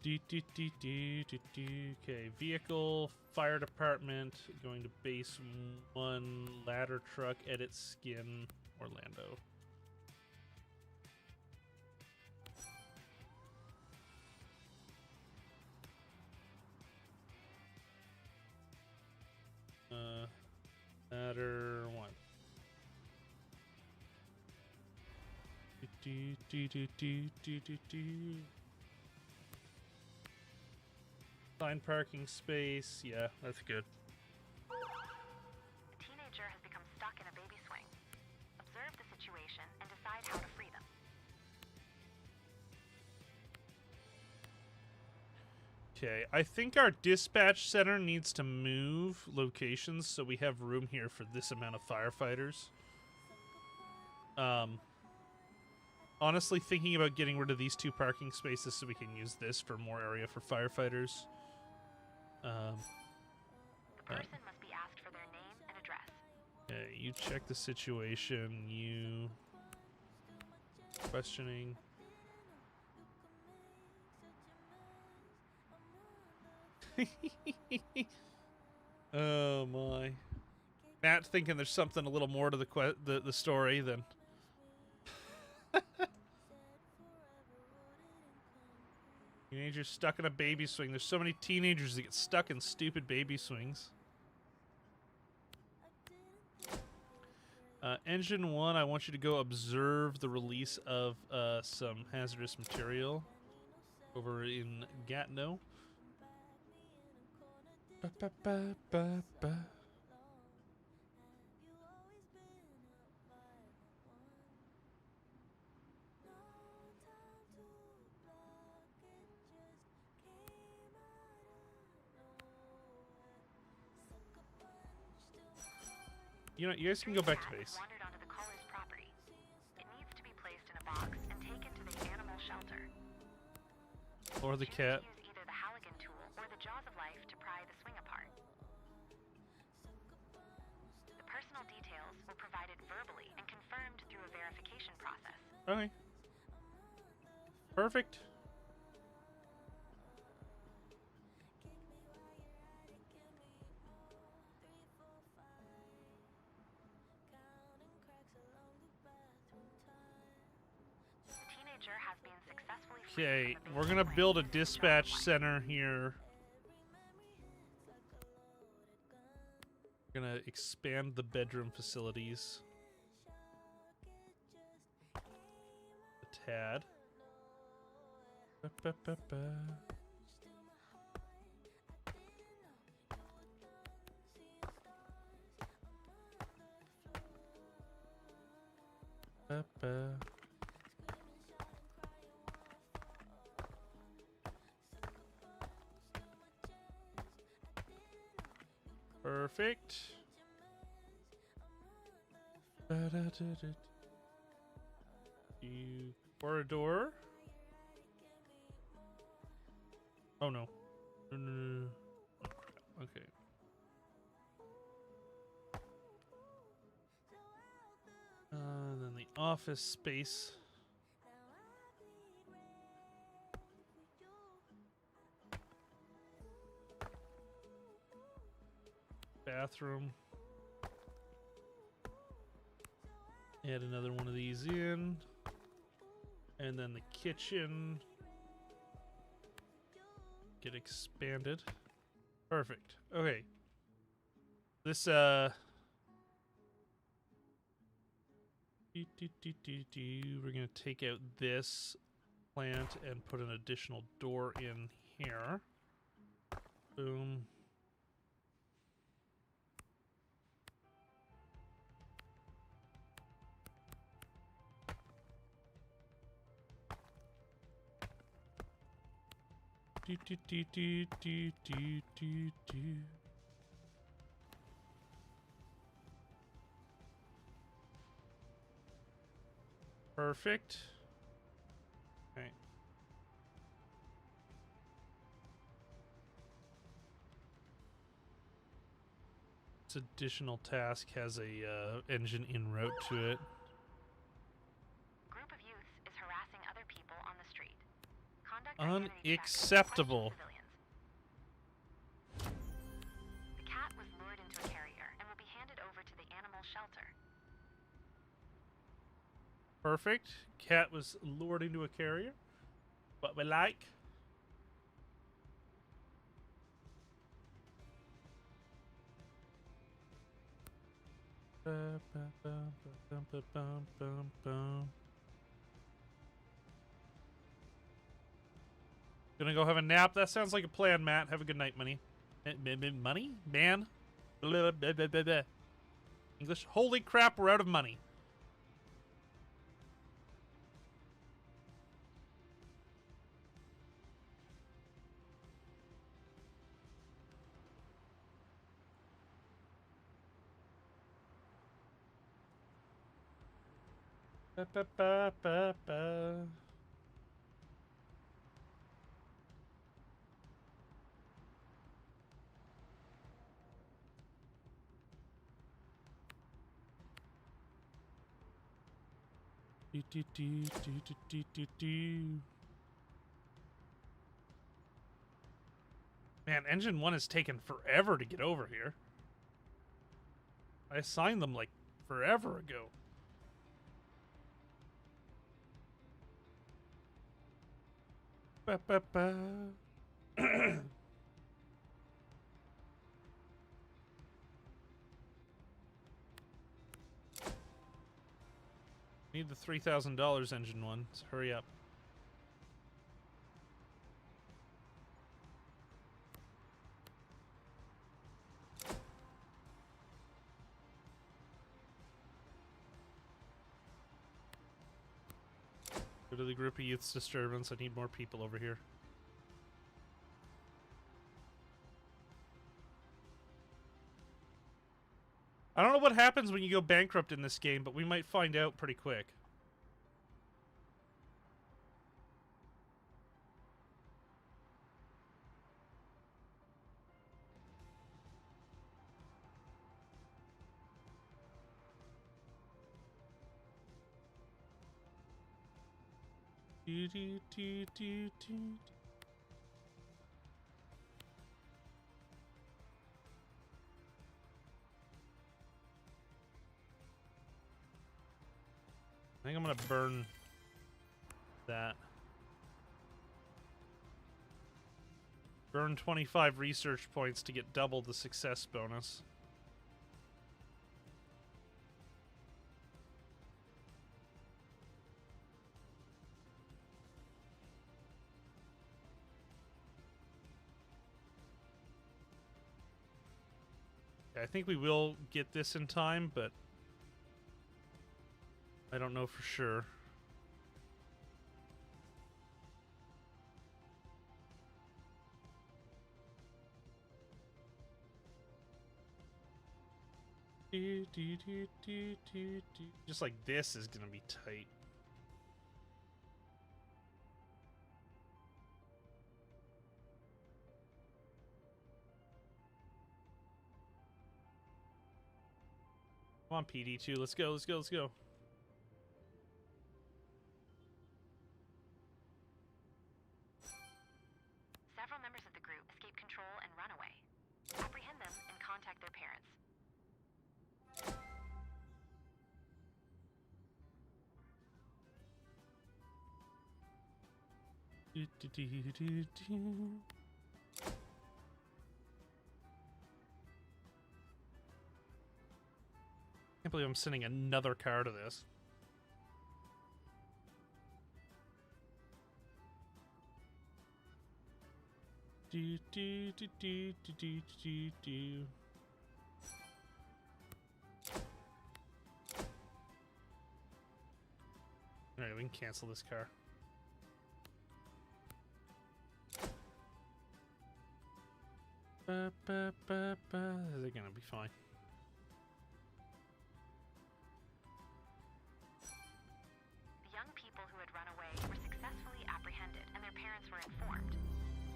Okay, vehicle, fire department, going to base 1, ladder truck, edit skin, Orlando. Ladder 1. Find parking space. Yeah, that's good. A teenager has become stuck in a baby swing. Observe the situation and decide how to free them. Okay, I think our dispatch center needs to move locations so we have room here for this amount of firefighters. Honestly, thinking about getting rid of these 2 parking spaces so we can use this for more area for firefighters. The person must be asked for their name and address. Okay, you check the situation. You questioning. Oh my! Matt thinking there's something a little more to the story than. Teenagers stuck in a baby swing. There's so many teenagers that get stuck in stupid baby swings. Engine 1, I want you to go observe the release of some hazardous material over in Gatineau. Ba, ba, ba, ba, ba. You know, you guys can go back to base. Wandered onto the caller's property. It needs to be placed in a box and taken to the animal shelter. Or the cat. Use either the Halligan tool or the jaws of life to pry the swing apart. The personal details were provided verbally and confirmed through a verification process. Okay. Perfect. Has been successfully freed Okay, from the we're baby gonna swing build a using the jaws of dispatch life. center here. We're gonna expand the bedroom facilities a tad. Ba, ba, ba, ba. Ba, ba. Perfect. You corridor. Oh no. No, no, no, no. Oh, crap. Okay. Then the office space. Bathroom. Add another one of these in. And then the kitchen. Get expanded. Perfect. Okay. This, We're gonna take out this plant and put an additional door in here. Boom. Perfect. Okay. This additional task has a engine en route to it. Group of youths is harassing other people on the street. Conduct identity checks. Unacceptable. Question civilians. The cat was lured into a carrier and will be handed over to the animal shelter. Perfect. Cat was lured into a carrier. What we like. Gonna go have a nap. That sounds like a plan, Matt. Have a good night, money. Money? Man? Blah, blah, blah, blah, blah. English? Holy crap, we're out of money. Ba, ba, ba, ba, ba. Do, do, do, do, do, do, do, do. Man, Engine 1 has taken forever to get over here. I assigned them, like, forever ago. Ba, ba, ba. Need the $3,000, Engine 1. So hurry up. Go to the group of youth's disturbance. I need more people over here. I don't know what happens when you go bankrupt in this game, but we might find out pretty quick. Do, do, do, do, do. I think I'm gonna burn that. Burn 25 research points to get double the success bonus. I think we will get this in time, but I don't know for sure. Just like this is gonna be tight. Come on, PD2. Let's go, let's go, let's go. Several members of the group escape control and run away. Apprehend them and contact their parents. Can't believe I'm sending another car to this. Do do do do do do do do. Alright, we can cancel this car. They're gonna be fine. The young people who had run away were successfully apprehended, and their parents were informed.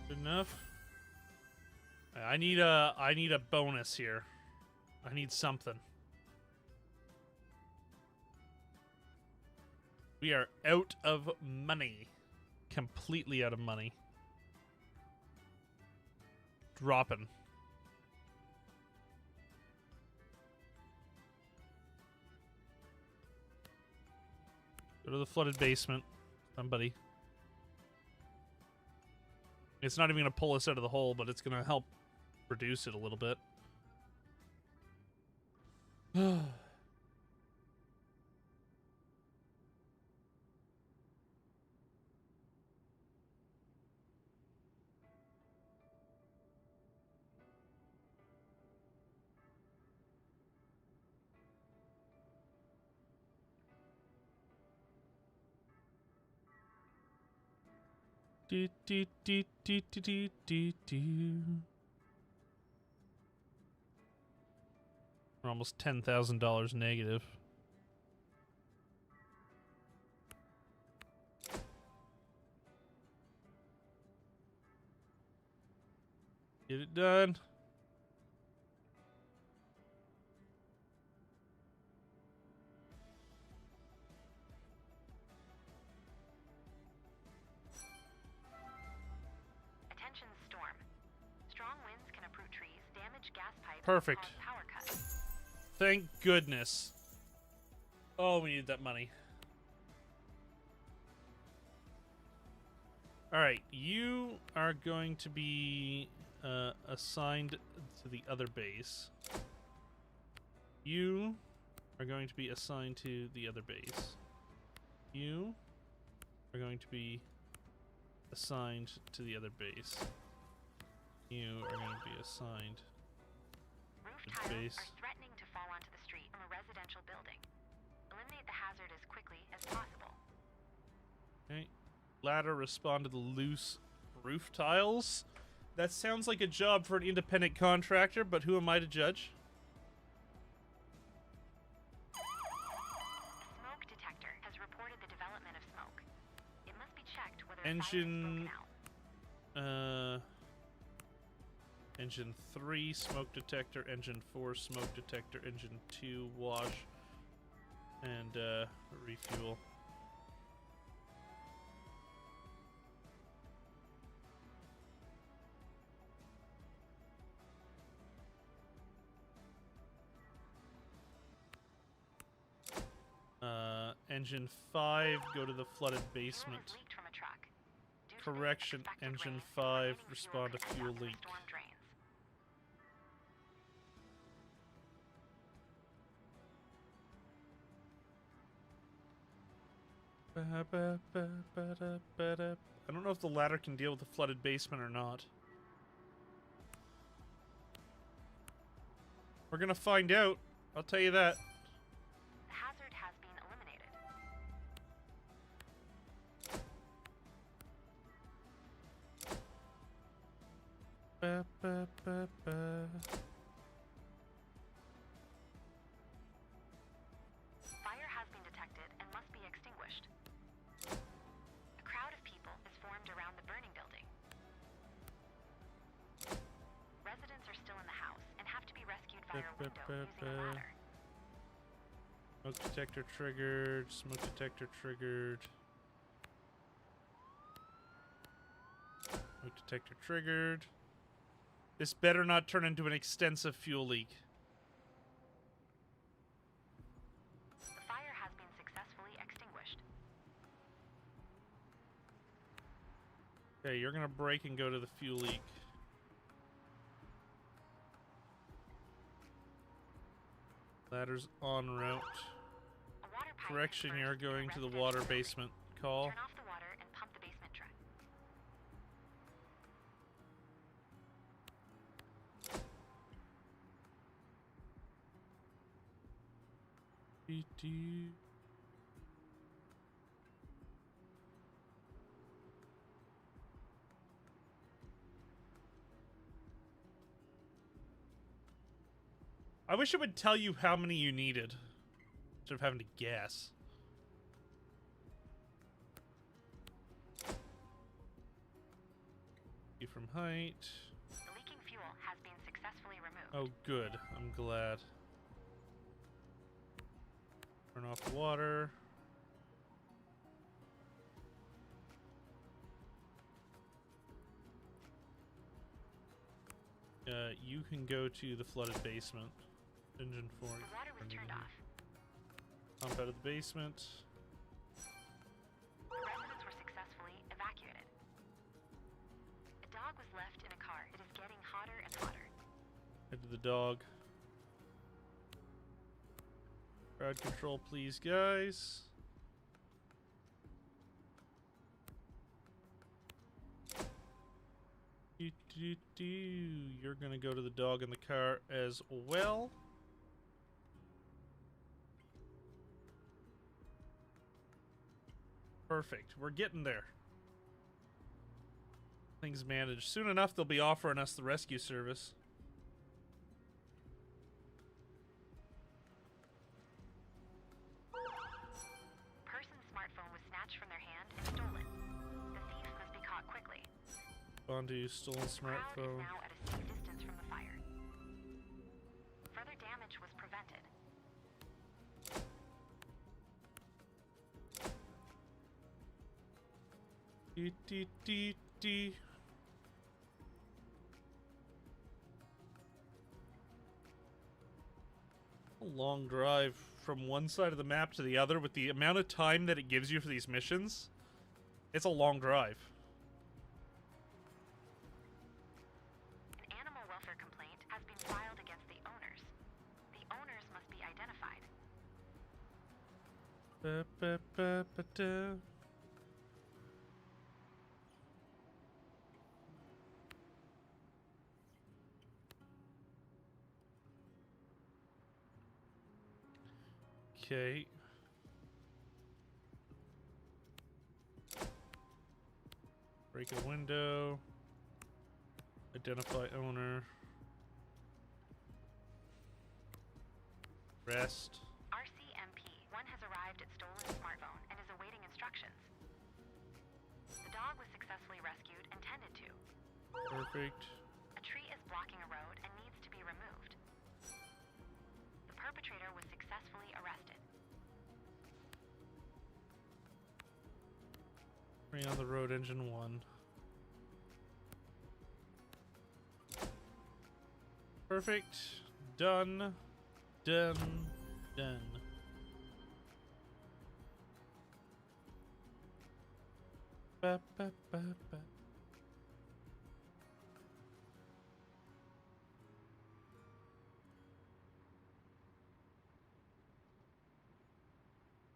Good enough. I need a bonus here. I need something. We are out of money. Completely out of money. Dropping. Go to the flooded basement. Somebody. It's not even going to pull us out of the hole, but it's going to help reduce it a little bit. Do, do, do, do, do, do, do, do. We're almost $10,000 negative. Get it done. Attention storm. Strong winds can uproot trees, damage gas pipes, Perfect. and cause power cuts. Thank goodness. Oh, we need that money. Alright, you are going to be assigned to the other base. You are going to be assigned to the other base. You are going to be assigned to the other base. You are going to be assigned Roof to the tiles base. are threatening to fall onto the street from a residential building. Eliminate the hazard as quickly as possible. Okay. Ladder, respond to the loose roof tiles. That sounds like a job for an independent contractor, but who am I to judge? A smoke detector has reported the development of smoke. It must be checked whether a fire has Engine, broken out. Engine 3 smoke detector, engine 4 smoke detector, engine 2 wash, and refuel. Engine 5, go to the flooded Fuel basement. has leaked from a truck. Due to this Correction, expected engine rain, 5, remaining respond to could end fuel up in the leak. storm drains. I don't know if the ladder can deal with the flooded basement or not. We're gonna find out. I'll tell you that. The hazard has been eliminated. Fire has been detected and must be extinguished. A crowd of people is formed around the burning building. Residents are still in the house and have to be rescued via a window using a ladder. Smoke detector triggered. Smoke detector triggered. Smoke detector triggered. This better not turn into an extensive fuel leak. The fire has been successfully extinguished. Okay, you're gonna break and go to the fuel leak. Ladder's en route. A water pipe Correction, has you're burst in a going to the residential water building. basement. Call. Turn off the water and pump the basement truck. Doo-doo. I wish it would tell you how many you needed instead of having to guess. From height. The leaking fuel has been successfully removed. Oh, good. I'm glad. Turn off the water. You can go to the flooded basement. Engine 4. The water was turned off. Pump out of the basement. The residents were successfully evacuated. A dog was left in a car. It is getting hotter and hotter. Head to the dog. Crowd control, please, guys. You're gonna go to the dog in the car as well. Perfect. We're getting there. Things managed. Soon enough, they'll be offering us the rescue service. Person's smartphone was snatched from their hand and stolen. The thief must be caught quickly. Bondu, stolen The crowd smartphone. is now at a safe distance from the fire. Further damage was prevented. Dee. A long drive from one side of the map to the other with the amount of time that it gives you for these missions. It's a long drive. An animal welfare complaint has been filed against the owners. The owners must be identified. Ba-ba-ba-ba-da. Okay. Break a window. Identify owner. Rest. RCMP-1 has arrived at stolen smartphone and is awaiting instructions. The dog was successfully rescued and tended to. Perfect. A tree is blocking a road and needs to be removed. The perpetrator was successfully arrested. Free on the road, engine 1. Perfect. Done. Done. Done. Ba, ba, ba, ba.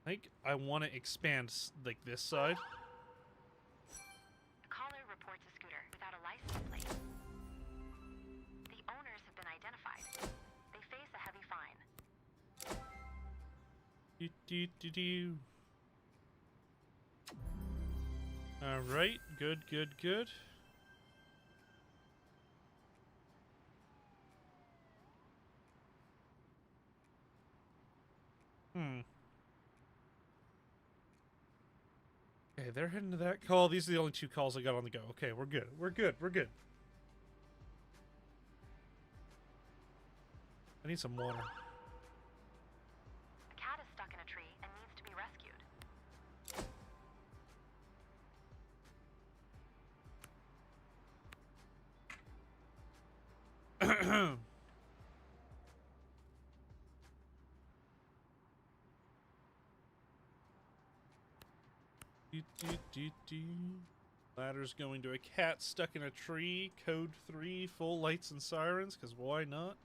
I think I want to expand like this side. A caller reports a scooter without a license plate. The owners have been identified. They face a heavy fine. Do. All right, good. Okay, they're heading to that call. These are the only 2 calls I got on the go. Okay, we're good. I need some water. A cat is stuck in a tree and needs to be rescued. Ladder's going to a cat stuck in a tree. Code 3, full lights and sirens, because why not?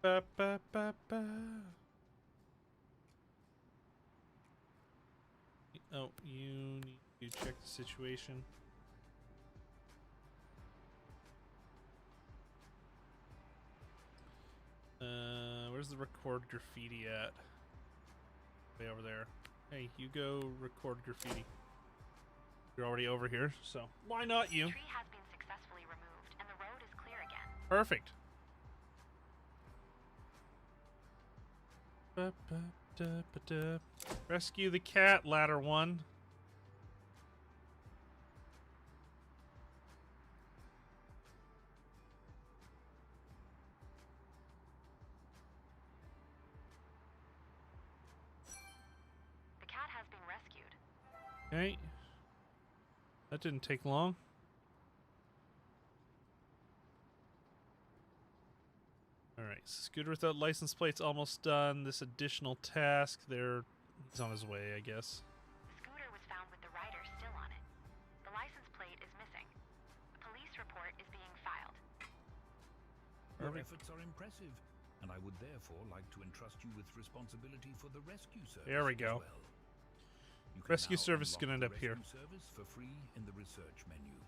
Ba, ba, ba, ba. Oh, you need to check the situation. Where's the record graffiti at? Way over there. Hey, you go record graffiti. You're already over here, so why not you? The tree has been successfully removed, and the road is clear again. Perfect. Rescue the cat, ladder 1. The cat has been rescued. Okay. That didn't take long. Alright, scooter without license plates almost done. This additional task, he's on his way, I guess. The scooter was found with the rider still on it. The license plate is missing. A police report is being filed. Your efforts are impressive, and I would therefore like to entrust you with responsibility for the rescue service. There we go. As well. You can Rescue now service is unlock gonna end the up here. rescue service for free in the research menu.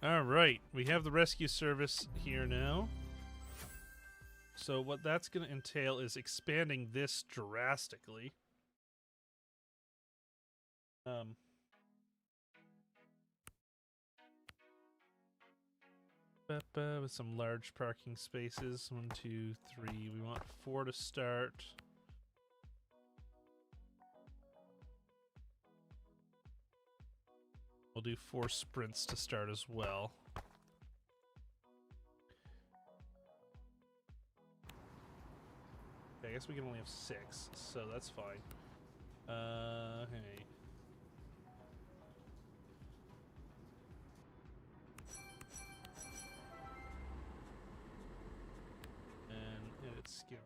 Alright, we have the rescue service here now. So what that's going to entail is expanding this drastically. With some large parking spaces. 1, 2, 3. We want 4 to start. We'll do 4 sprints to start as well. Okay, I guess we can only have 6, so that's fine. Hey. And edit skin.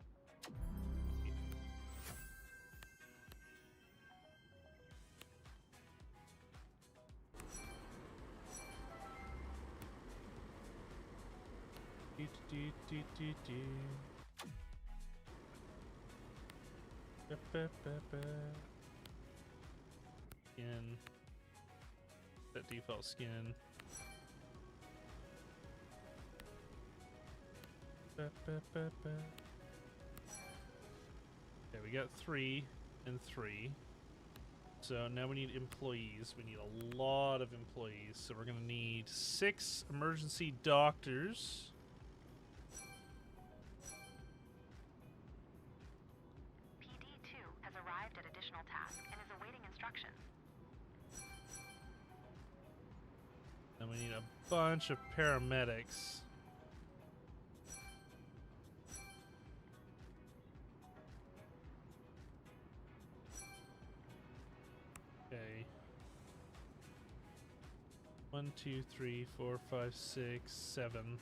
Skin. That default skin. Okay, we got 3 and 3. So now we need employees. We need a lot of employees. So we're going to need 6 emergency doctors. PD2 has arrived at additional task and is awaiting instructions. Then we need a bunch of paramedics. Okay. 1, 2, 3, 4, 5, 6, 7.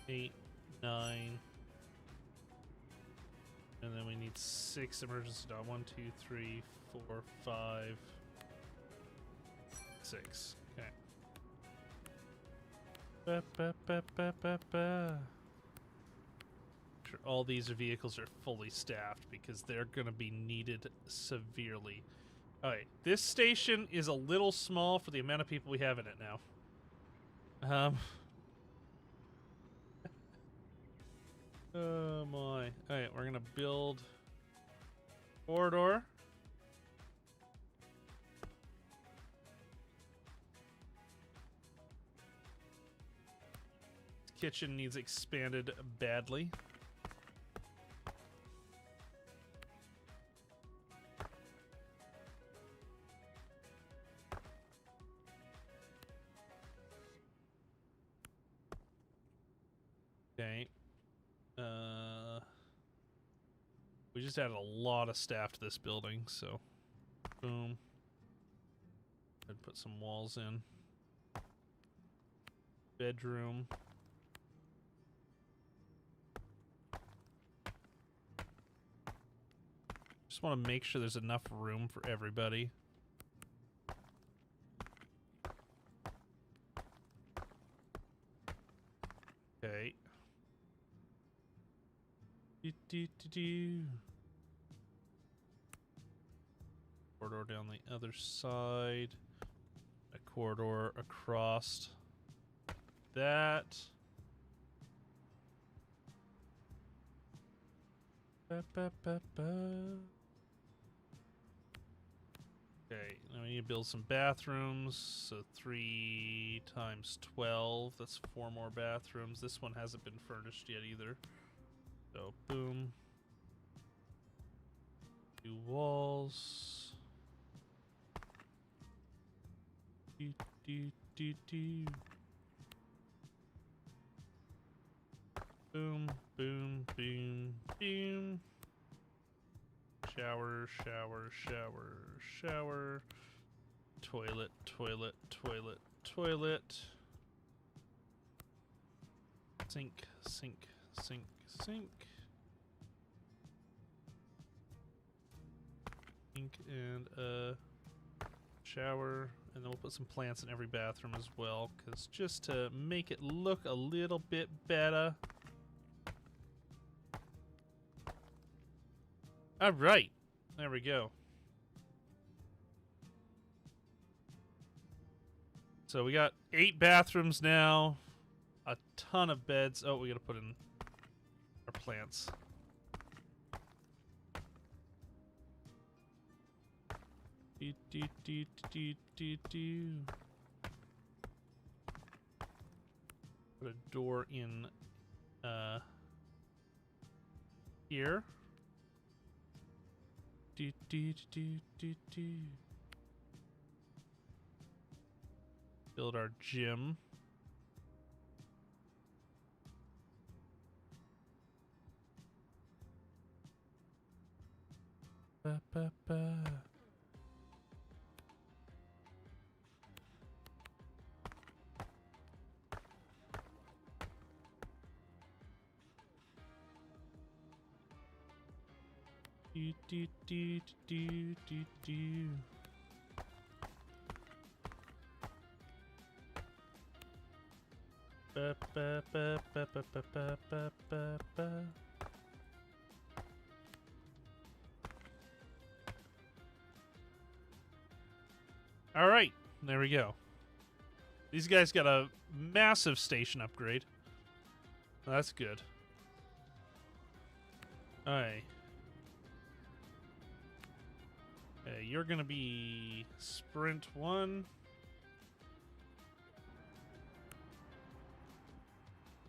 8, 9. And then we need 6 emergency dogs. 1, 2, 3, 4, 5, 6. Okay. Sure, all these vehicles are fully staffed because they're going to be needed severely. Alright, this station is a little small for the amount of people we have in it now. Oh my. Alright, we're gonna build corridor. This kitchen needs expanded badly. Okay. We just added a lot of staff to this building, so boom. I'd put some walls in. Bedroom. Just want to make sure there's enough room for everybody. Okay. Corridor down the other side. A corridor across that. Ba, ba, ba, ba. Okay, now we need to build some bathrooms. So 3 times 12. That's 4 more bathrooms. This one hasn't been furnished yet either. So boom. 2 walls. Do, do, do, do. Boom, boom, boom, boom. Shower, shower, shower, shower. Toilet, toilet, toilet, toilet. Sink, sink, sink, sink. Sink and a shower. And then we'll put some plants in every bathroom as well, because just to make it look a little bit better. All right, there we go. So we got 8 bathrooms now, a ton of beds. Oh, we gotta put in our plants. Do, do, do, do, do, do. Put a door in here. Do, do, do, do, do. Build our gym. Ba, ba, ba. Do, do, do, do, do, do. Ba, ba, ba, ba, ba, ba, ba, ba, ba, ba. All right, there we go. These guys got a massive station upgrade. That's good. All right. Okay, you're gonna be sprint 1.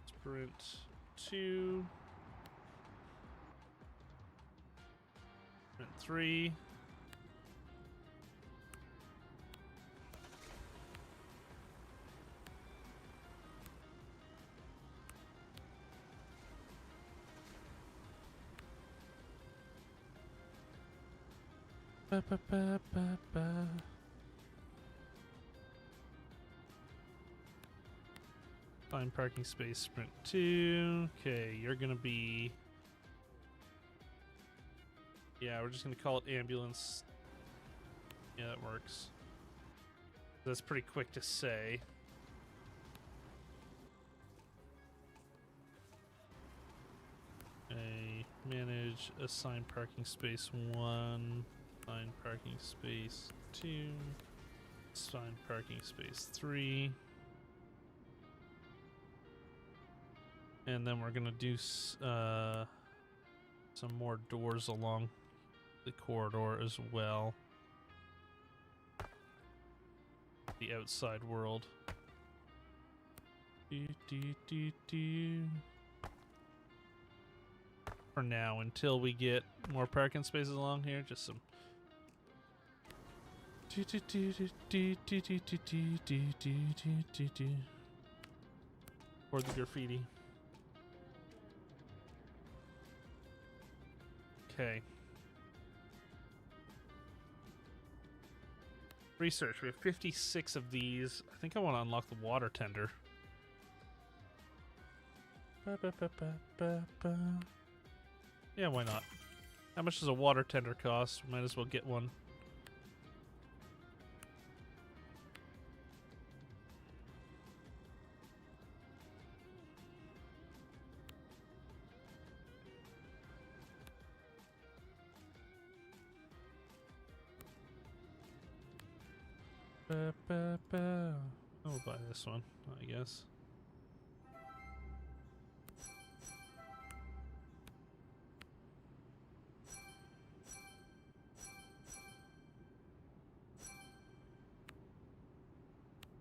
Sprint 2. Sprint 3. Ba, ba, ba, ba, ba. Find parking space, sprint 2. Okay, you're gonna be... Yeah, we're just gonna call it ambulance. Yeah, that works. That's pretty quick to say. Okay, manage assign parking space 1. Assign parking space 2. Assign parking space 3. And then we're gonna do some more doors along the corridor as well. The outside world. Do, do, do, do. For now, until we get more parking spaces along here, just some. Do, do, do, do, do, do, do, do, do, do, do, do. Or the graffiti. Okay. Research. We have 56 of these. I think I want to unlock the water tender. Ba, ba, ba, ba, ba, ba. Yeah, why not? How much does a water tender cost? Might as well get one. I'll buy this one, I guess.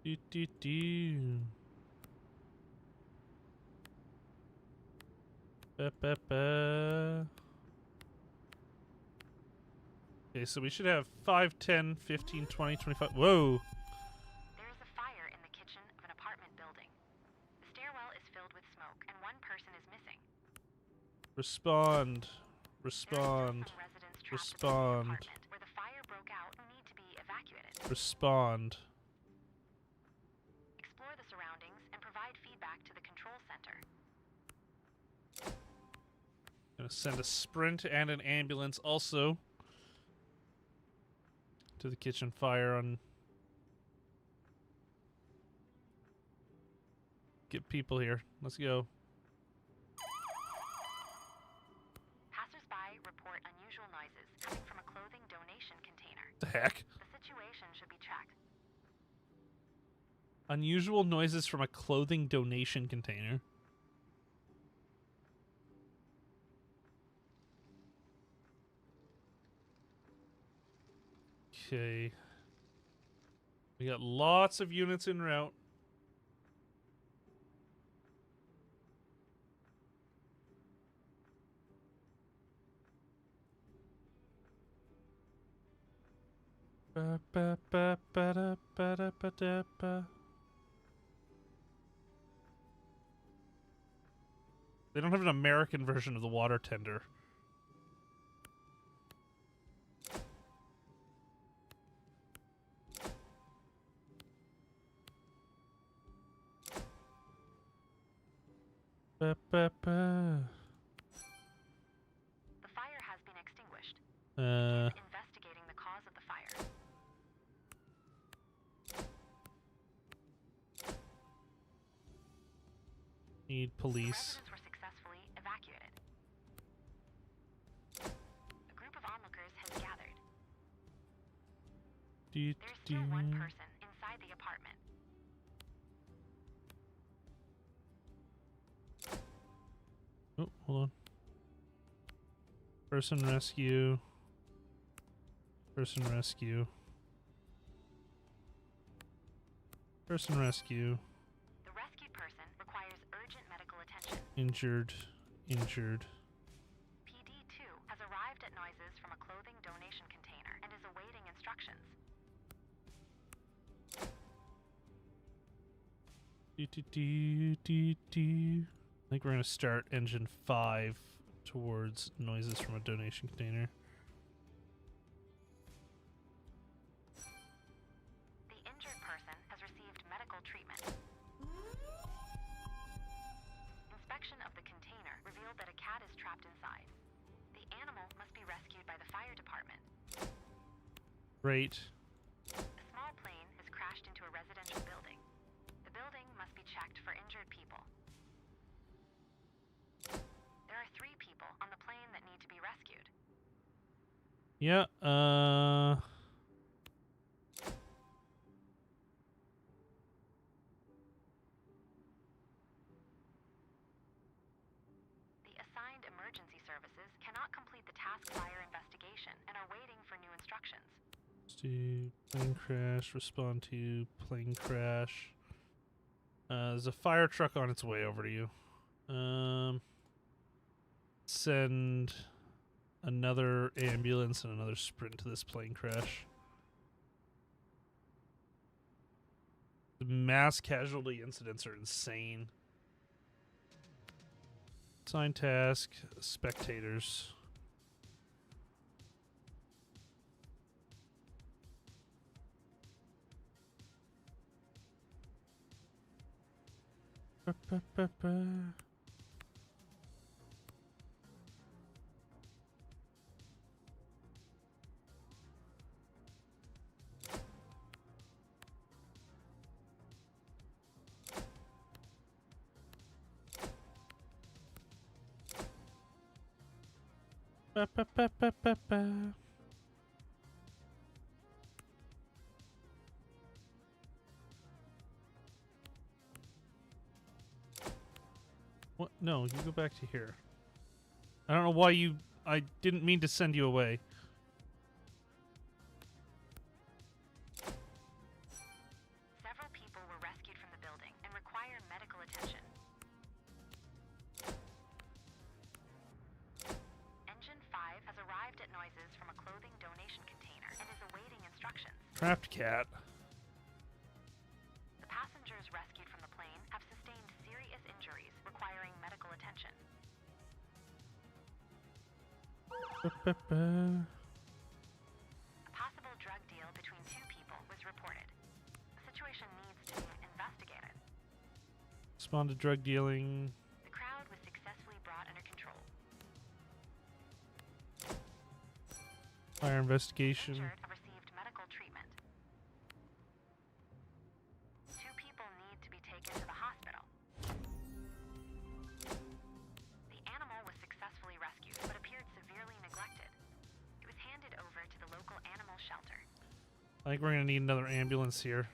Do do do. Okay, so we should have 5, 10, 15, 20, 25. Whoa! There is a fire in the kitchen of an apartment building. The stairwell is filled with smoke, and one person is missing. Respond. There are Respond. still some residents trapped Respond. within the apartment where the fire broke out and need to be evacuated. Respond. Explore the surroundings and provide feedback to the control center. Gonna send a sprint and an ambulance also to the kitchen fire on. Get people here. Let's go. Passers-by report unusual noises coming from a clothing donation container. The heck? The situation should be checked. Unusual noises from a clothing donation container. Okay. We got lots of units en route. Ba, ba, ba, ba, da, ba, da, ba, da, ba. They don't have an American version of the water tender. Ba, ba, ba. The fire has been extinguished. Uh, Investigating the cause of the fire. need The police. residents were successfully evacuated. A group of onlookers has gathered. Do, There's do. still one person inside the apartment. Oh, hold on. Person rescue. Person rescue. Person rescue. The rescued person requires urgent medical attention. Injured. Injured. PD2 has arrived at noises from a clothing donation container and is awaiting instructions. Do, do, do, do, do. I think we're gonna start engine 5 towards noises from a donation container. The injured person has received medical treatment. Inspection of the container revealed that a cat is trapped inside. The animal must be rescued by the fire department. Great. A small plane has crashed into a residential building. The building must be checked for injured people. There are 3 people on the plane that need to be rescued. Yeah, The assigned emergency services cannot complete the task fire investigation and are waiting for new instructions. let's do plane crash, respond to plane crash. There's a fire truck on its way over to you. Send another ambulance and another sprint to this plane crash. The mass casualty incidents are insane. Assign task, spectators. Ba, ba, ba, ba. Ba, ba, ba, ba, ba, ba. No, you go back to here. I don't know why you... I didn't mean to send you away. Several people were rescued from the building and require medical attention. Engine 5 has arrived at noises from a clothing donation container and is awaiting instructions. Trapped cat. The passengers rescued from the plane have sustained serious injuries requiring medical attention. Ba, ba, ba. A possible drug deal between two people was reported. The situation needs to be investigated. Respond to drug dealing. The crowd was successfully brought under control. Fire investigation. Injured have received medical treatment. Two people need to be taken to the hospital. The animal was successfully rescued, but appeared severely neglected. It was handed over to the local animal shelter. I think we're gonna need another ambulance here.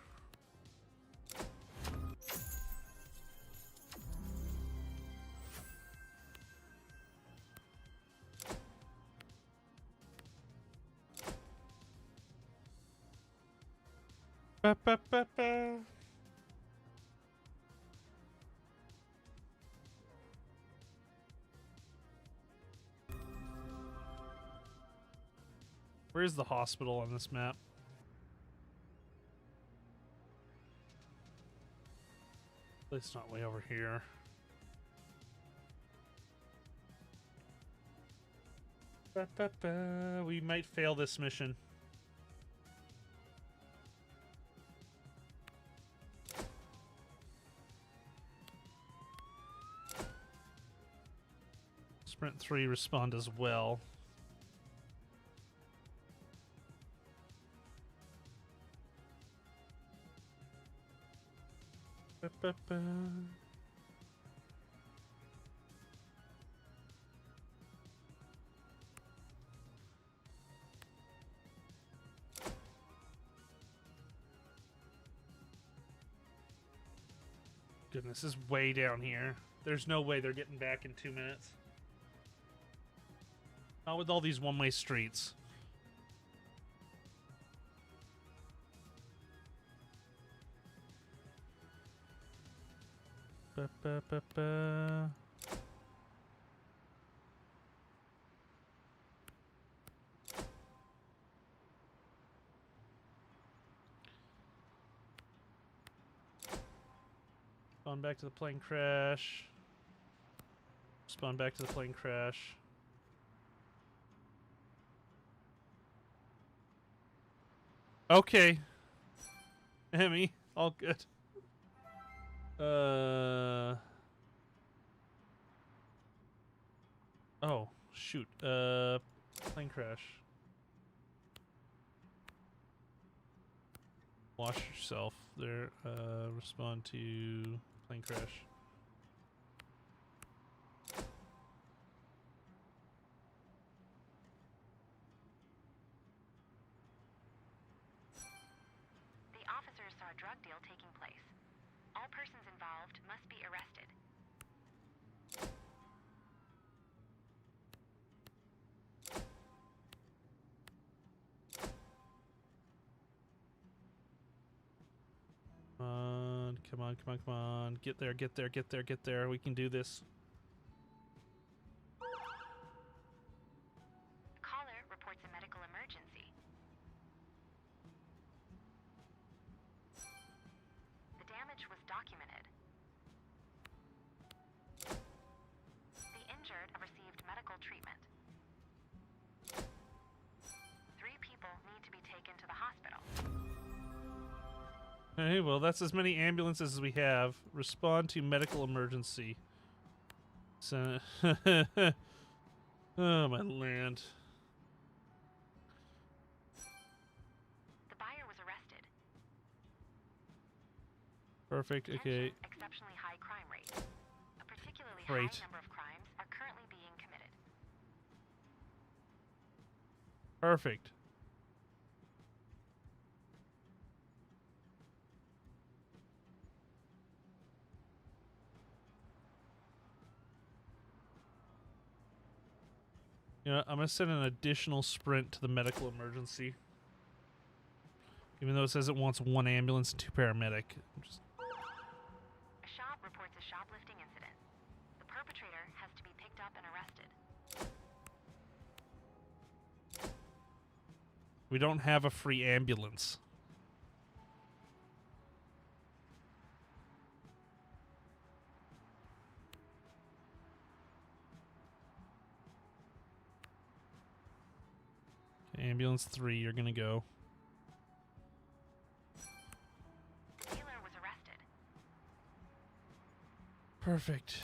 Ba, ba, ba, ba. Where's the hospital on this map? It's not way over here. Ba, ba, ba. We might fail this mission. Sprint 3 respond as well. Ba, ba, ba. Goodness, this is way down here. There's no way they're getting back in 2 minutes. Not with all these one-way streets. Ba, ba, ba, ba. Spawn back to the plane crash. Spawn back to the plane crash. Okay. Emmy, all good. Oh, shoot. Plane crash. Wash yourself there. Respond to plane crash. The officers saw a drug deal taking place. All persons involved must be arrested. Come on, come on, come on. Get there, get there, get there, get there. We can do this. Caller reports a medical emergency. The damage was documented. The injured have received medical treatment. 3 people need to be taken to the hospital. Hey, well, that's as many ambulances as we have. Respond to medical emergency. So, oh, my land. The buyer was arrested. Perfect, okay. Attention, exceptionally high crime rate. A particularly Great. high number of crimes are currently being committed. Perfect. You know, I'm gonna send an additional sprint to the medical emergency. Even though it says it wants 1 ambulance and 2 paramedic. Just... A shop reports a shoplifting incident. The perpetrator has to be picked up and arrested. We don't have a free ambulance. Okay, ambulance 3, you're gonna go. The dealer was arrested. Perfect.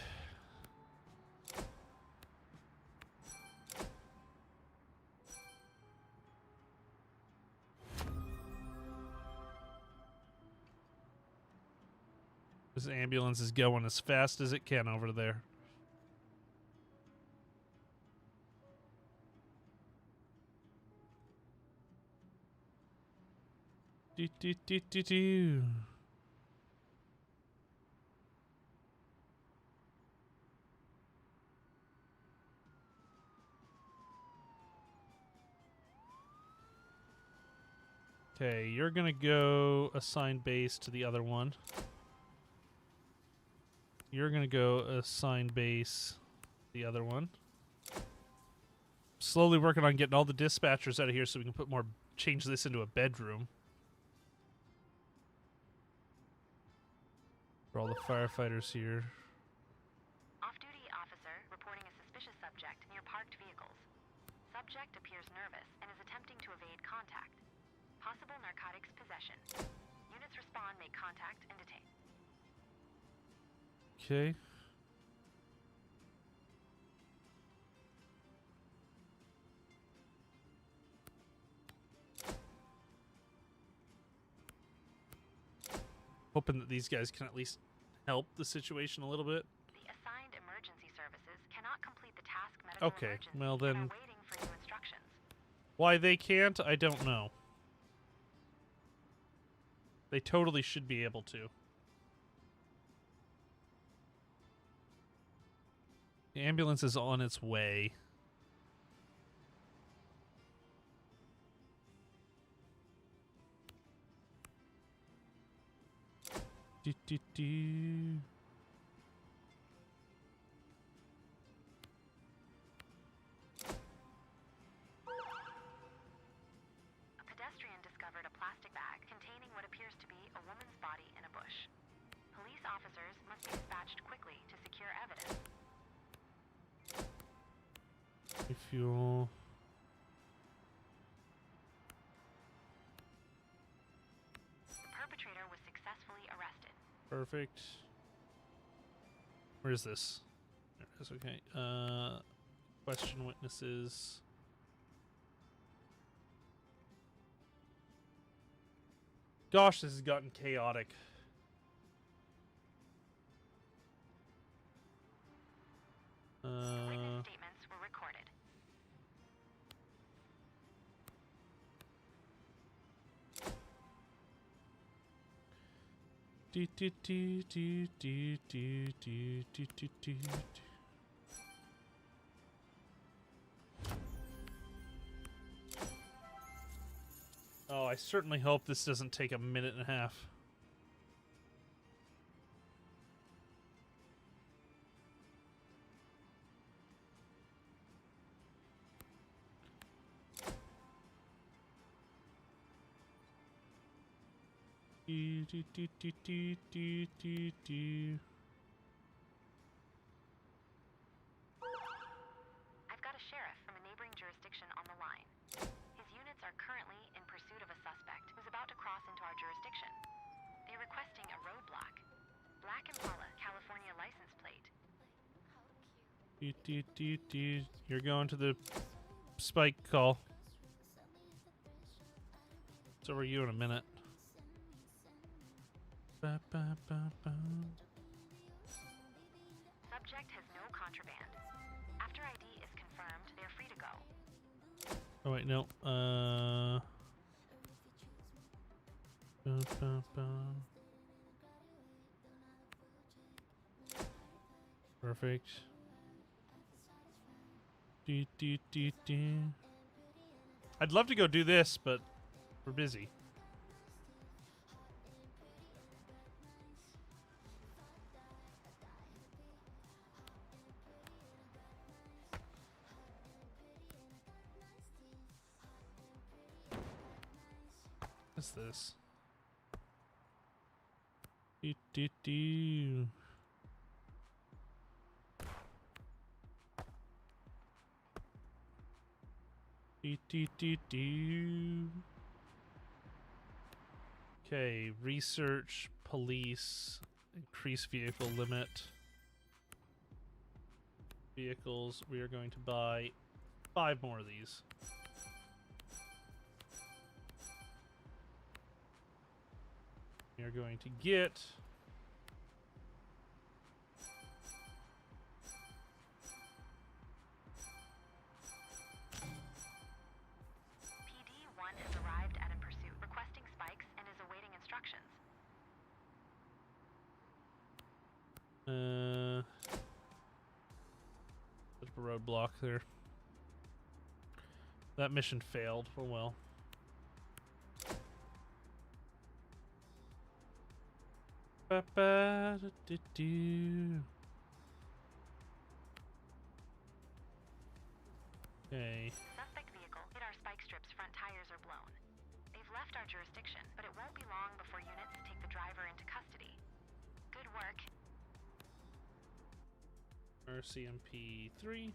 This ambulance is going as fast as it can over there. Do, do, do, do, do. Okay, you're gonna go assign base to the other one. You're gonna go assign base the other one. Slowly working on getting all the dispatchers out of here so we can put more, change this into a bedroom. For all the firefighters here. Off-duty officer reporting a suspicious subject near parked vehicles. Subject appears nervous and is attempting to evade contact. Possible narcotics possession. Units respond, make contact, and detain. Okay. Hoping that these guys can at least help the situation a little bit. The assigned emergency services cannot complete the task medical Okay, emergency well and then... are waiting for new instructions. Why they can't, I don't know. They totally should be able to. The ambulance is on its way. Do, do, do. A pedestrian discovered a plastic bag containing what appears to be a woman's body in a bush. Police officers must be dispatched quickly to secure evidence. Refuel. The perpetrator was successfully arrested. Perfect. Where is this? There it is, okay. Question witnesses. Gosh, this has gotten chaotic. Witness statements were recorded. Do, do, do, do, do, do, do, do, do, do. Oh, I certainly hope this doesn't take a minute and a half. Do, do, do, do, do, do, do, do. I've got a sheriff from a neighboring jurisdiction on the line. His units are currently in pursuit of a suspect who's about to cross into our jurisdiction. They're requesting a roadblock. Black Impala, California license plate. Do, do, do, do. You're going to the spike call. It's over you in a minute. Ba, ba, ba, ba. Subject has no contraband. After ID is confirmed, they're free to go. Oh wait, no. Ba, ba, ba. Perfect. I'd love to go do this, but we're busy. What's this? Okay, research, police, increase vehicle limit. Vehicles, we are going to buy 5 more of these. We are going to get PD-1 has arrived at in pursuit, requesting spikes and is awaiting instructions. There's a roadblock there. That mission failed. Oh well. Okay. Suspect vehicle hit our spike strips. Front tires are blown. They've left our jurisdiction, but it won't be long before units take the driver into custody. Good work. RCMP 3.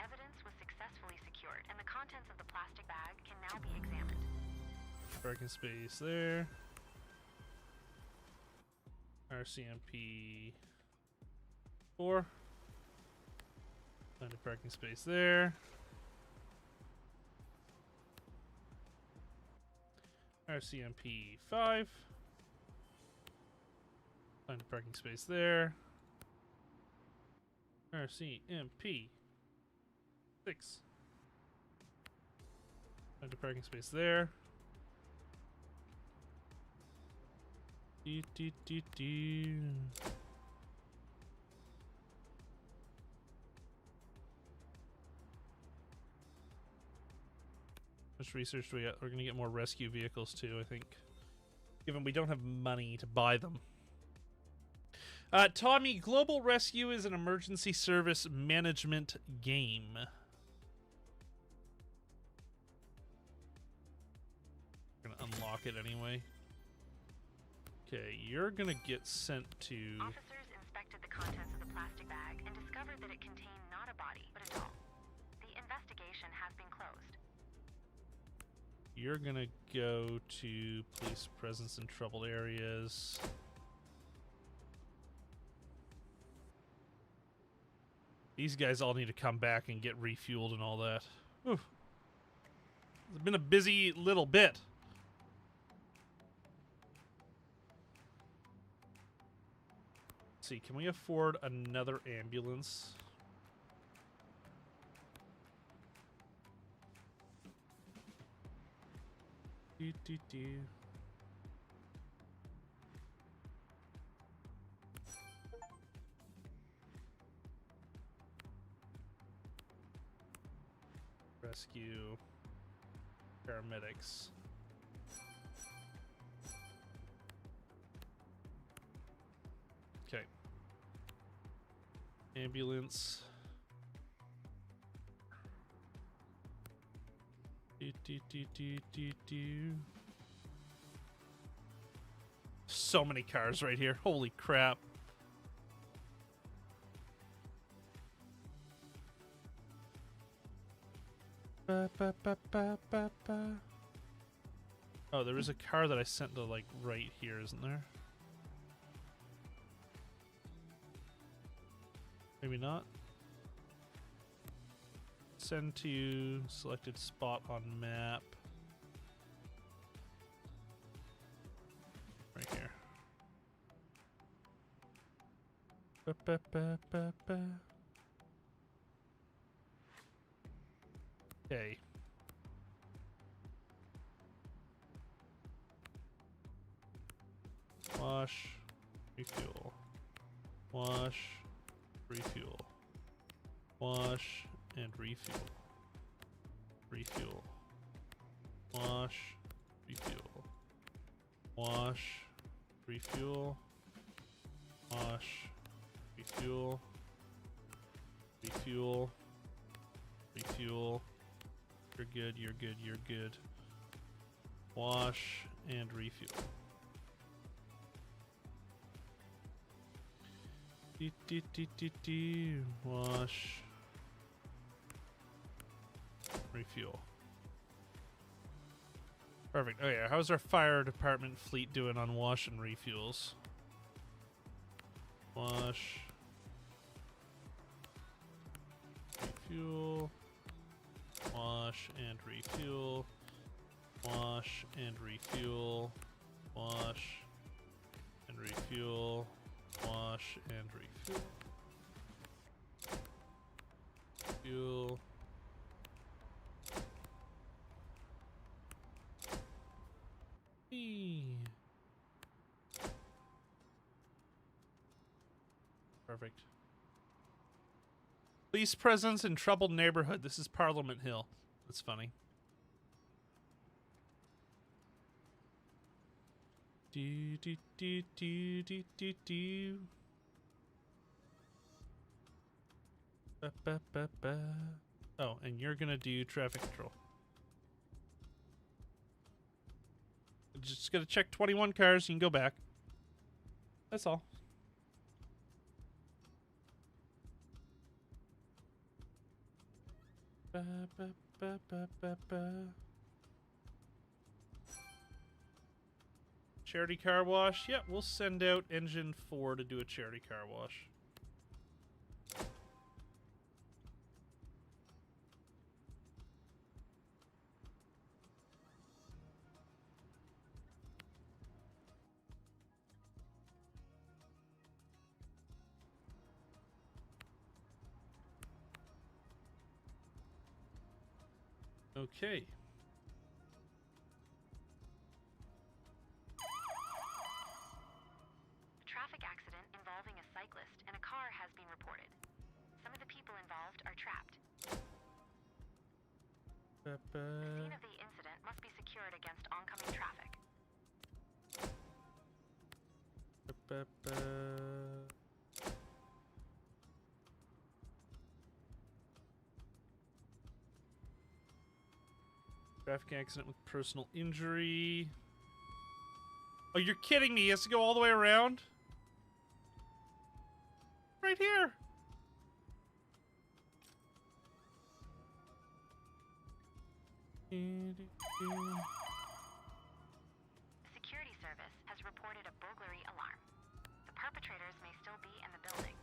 Evidence was successfully secured, and the contents of the plastic bag can now be examined. Parking space there. RCMP 4. Find a parking space there. RCMP 5. Find a parking space there. RCMP 6. Find a parking space there. Much research do we got? We're gonna get more rescue vehicles too, I think. Given we don't have money to buy them. Tommy, Global Rescue is an emergency service management game. We're gonna unlock it anyway. Okay, you're gonna get sent to... Officers inspected the contents of the plastic bag and discovered that it contained not a body, but a doll. The investigation has been closed. You're gonna go to police presence in troubled areas. These guys all need to come back and get refueled and all that. Whew. It's been a busy little bit. Let's see, can we afford another ambulance? Do. Rescue. Paramedics. Okay. Ambulance. Do. So many cars right here. Holy crap. Oh, there is a car that I sent to, like, right here, isn't there? Maybe not. Send to selected spot on map. Right here. Okay. Wash, refuel. Wash, refuel. Wash and refuel. Refuel. Wash. Refuel. Wash. Refuel. Wash. Refuel. Refuel. Refuel. You're good, you're good, you're good. Wash and refuel. Wash. Refuel. Perfect. Oh yeah, how's our fire department fleet doing on wash and refuels? Wash. Refuel. Wash and refuel. Wash and refuel. Wash and refuel. Wash and refuel. Fuel. Perfect. Police presence in troubled neighborhood. This is Parliament Hill. That's funny. Do do do do do do do. Ba, ba, ba, ba. Oh, and you're gonna do traffic control. Just gotta check 21 cars. You can go back. That's all. Ba, ba, ba, ba, ba, ba. Charity car wash. Yeah, we'll send out Engine 4 to do a charity car wash. Okay. A traffic accident involving a cyclist and a car has been reported. Some of the people involved are trapped. The scene of the incident must be secured against oncoming traffic. Traffic accident with personal injury. Oh, you're kidding me. He has to go all the way around? Right here. The security service has reported a burglary alarm. The perpetrators may still be in the building.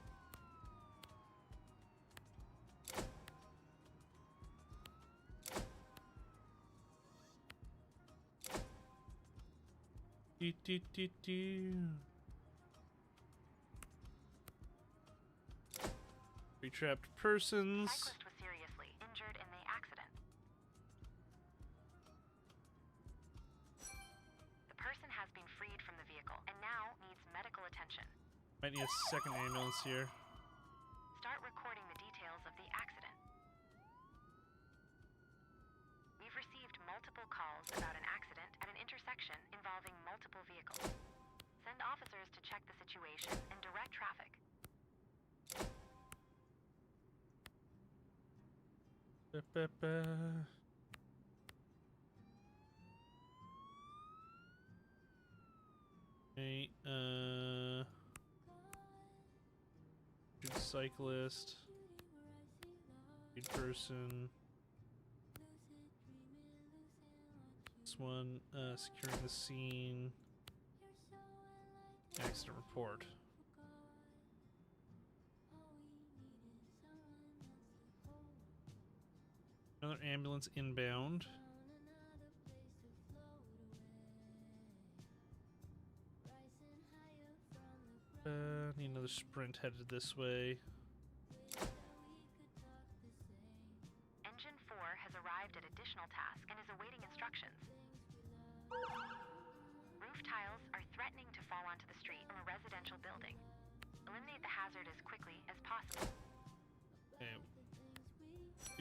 Retrapped persons. The cyclist was seriously injured in the accident. The person has been freed from the vehicle and now needs medical attention. Might need a second ambulance here. Start recording the details of the accident. We've received multiple calls about an accident at an intersection involving multiple vehicles. Send officers to check the situation and direct traffic. Okay, good cyclist. Good person. This one, securing the scene. Accident report. Another ambulance inbound. Need another sprint headed this way. Engine 4 has arrived at additional task and is awaiting instructions. Roof tiles are threatening to fall onto the street from a residential building. Eliminate the hazard as quickly as possible. Okay,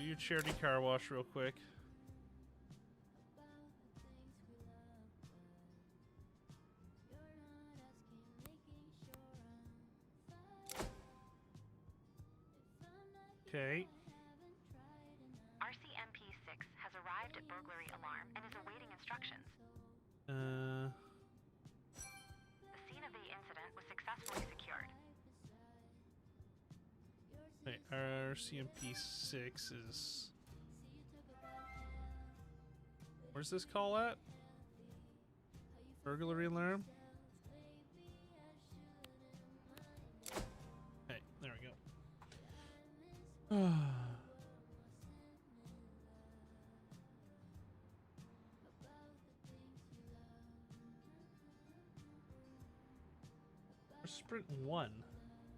Do your charity car wash real quick. Okay. RCMP-6 has arrived at burglary alarm and is awaiting instructions. Uh. The scene of the incident was successfully secured. Wait, RCMP-6 is... Where's this call at? Burglary alarm? Hey, there we go. Sprint 1.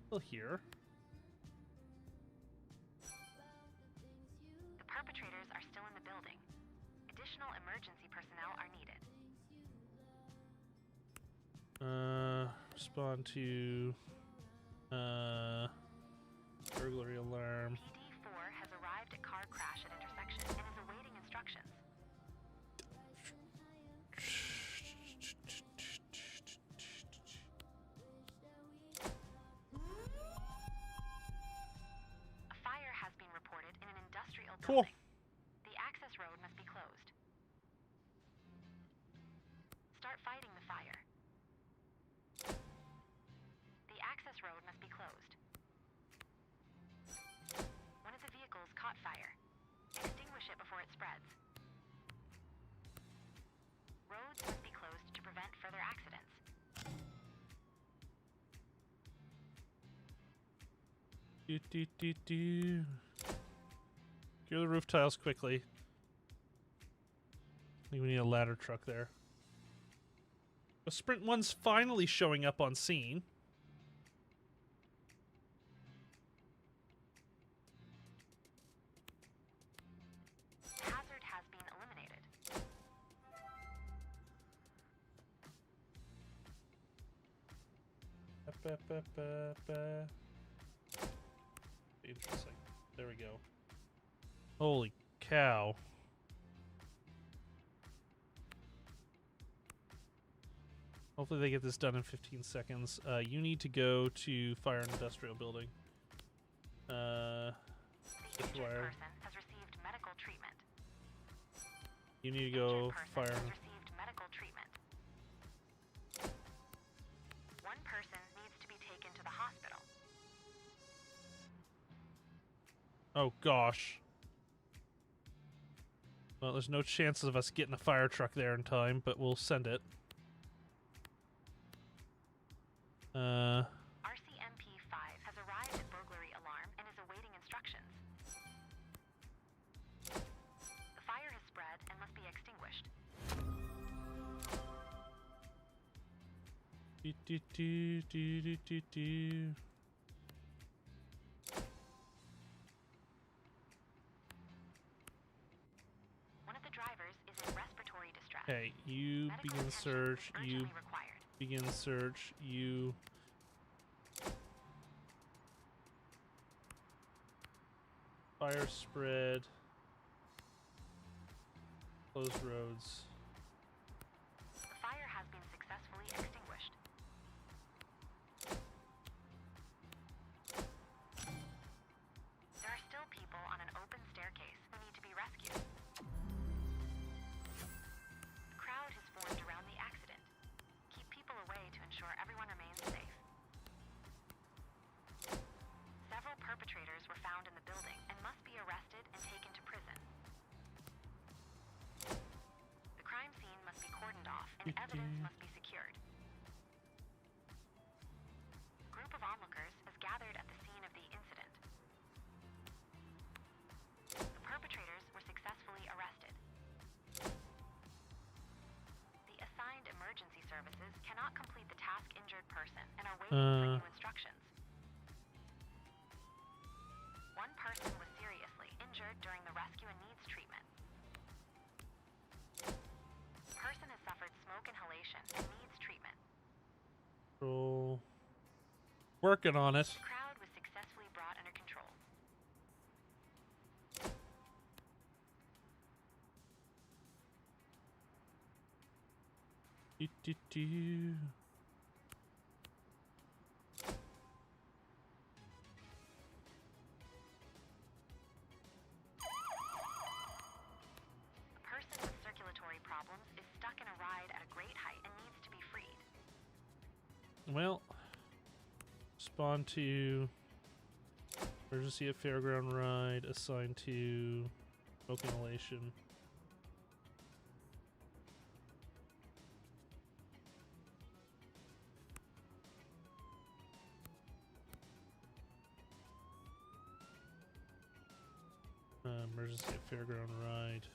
Still here. The perpetrators are still in the building. Additional emergency personnel are needed. Respond to burglary alarm. PD4 has arrived at car crash at intersection and is awaiting instructions. A fire has been reported in an industrial Cool. building. The access road must be closed. Start fighting the fire. The access road must be closed. One of the vehicles caught fire. Extinguish it before it spreads. Roads must be closed to prevent further accidents. Do. Clear the roof tiles quickly. I think we need a ladder truck there. The Sprint 1's finally showing up on scene. Hazard has been eliminated. Interesting. There we go. Holy cow. Hopefully they get this done in 15 seconds. You need to go to fire and industrial building. The Switch injured wire. person has received medical treatment. You need to The go injured person fire. has received medical treatment. One person needs to be taken to the hospital. Oh gosh. Well, there's no chance of us getting a fire truck there in time, but we'll send it. RCMP-5 has arrived at burglary alarm and is awaiting instructions. The fire has spread and must be extinguished. Do. One of the drivers is in respiratory distress. Okay, you Medical begin attention search. is You urgently required. begin search. You. Fire spread. Close roads. The fire has been successfully extinguished. There are still people on an open staircase who need to be rescued. A crowd has formed around the accident. Keep people away to ensure everyone remains safe. Several perpetrators were found in the building and must be arrested and taken to prison. The crime scene must be cordoned off and evidence must be secured. A group of onlookers has gathered at the scene of the incident. The perpetrators were successfully arrested. The assigned emergency services cannot complete the task injured person and are waiting for new instructions. One person was seriously injured during the rescue and needs treatment. The person has suffered smoke inhalation and needs treatment. Roll. Working on it. The crowd was successfully brought under control. Do, do, do. A person with circulatory problems is stuck in a ride at a great height and needs to be freed. Well, respond to emergency at fairground ride, assigned to smoke inhalation. Emergency at fairground ride.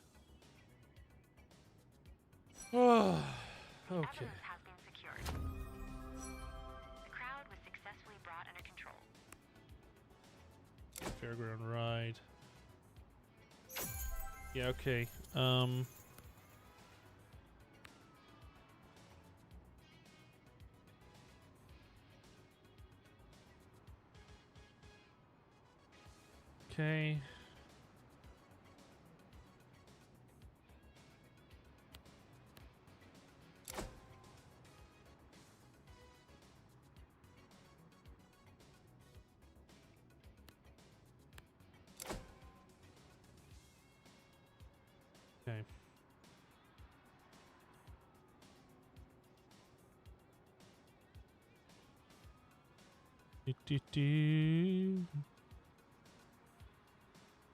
Oh, okay. Evidence has been secured. The crowd was successfully brought under control. Fairground ride. Yeah, okay. Okay. Okay. Do.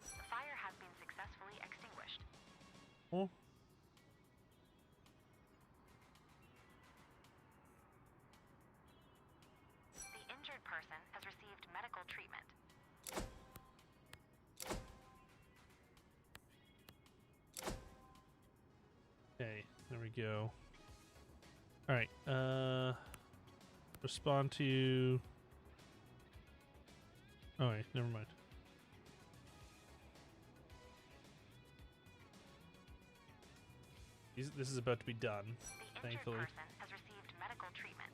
The fire has been successfully extinguished. Oh. The injured person has received medical treatment. Okay, there we go. All right. Respond to. Oh wait, never mind. This is about to be done. The injured Thankfully. person has received medical treatment.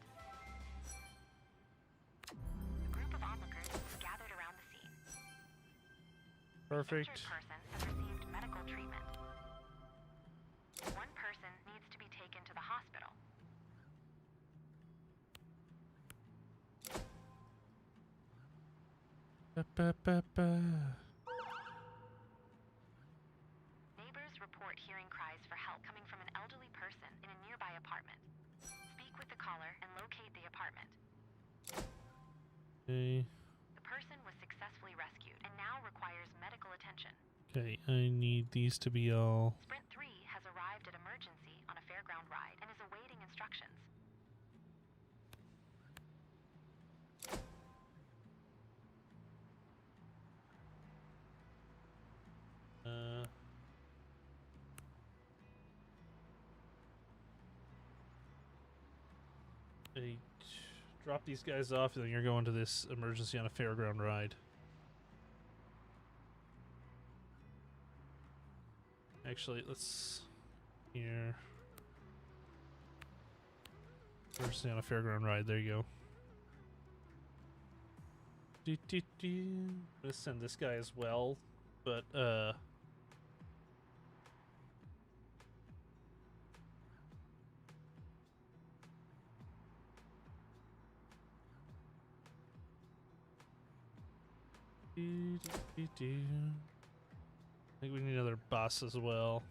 A group of onlookers is gathered around the scene. Perfect. The injured person has received medical treatment. One person needs to be taken to the hospital. Ba-ba-ba-ba. Neighbors report hearing cries for help coming from an elderly person in a nearby apartment. Speak with the caller and locate the apartment. Okay. The person was successfully rescued and now requires medical attention. Okay, I need these to be all. Sprint 3 has arrived at emergency on a fairground ride and is awaiting instructions. Hey, drop these guys off, and then you're going to this emergency on a fairground ride. Actually, let's here. Emergency on a fairground ride. There you go. I'm gonna send this guy as well, but I think we need another bus as well.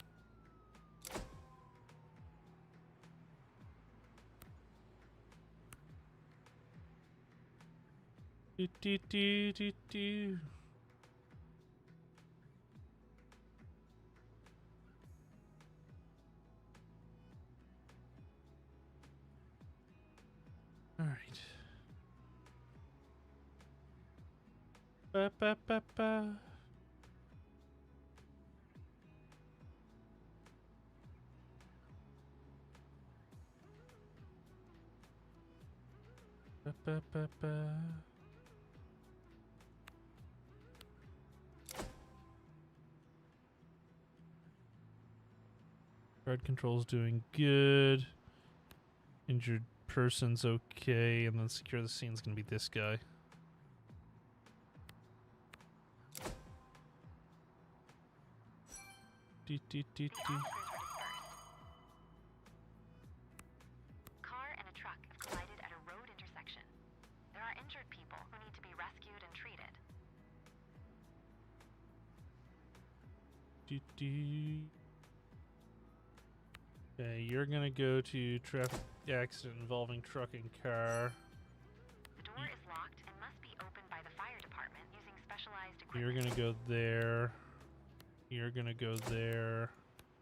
Do. All right. Ba ba ba ba. Ba ba ba ba. Guard control's doing good. Injured person's okay, and then secure the scene's gonna be this guy. The onlookers were dispersed. injured people who need to be rescued and treated. Okay, you're gonna go to traffic accident involving truck and car. The door is locked and must be opened by the fire department using specialized You're equipment. gonna go there. You're gonna go there.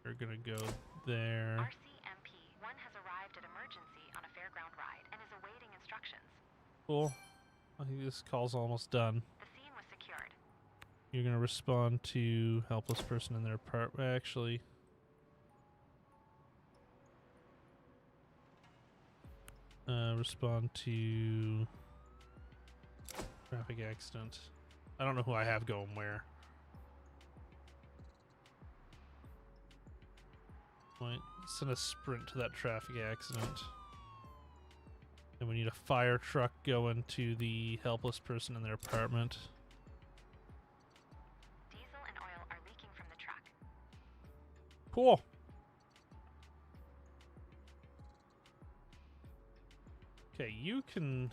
You're gonna go there. RCMP-1 has arrived at emergency on a fairground ride and is awaiting instructions. Cool. I think this call's almost done. The scene was secured. You're gonna respond to helpless person in their apartment. Actually, respond to traffic accident. I don't know who I have going where. Might send a sprint to that traffic accident. And we need a fire truck going to the helpless person in their apartment. Diesel and oil are leaking from the truck. Cool. Okay, you can...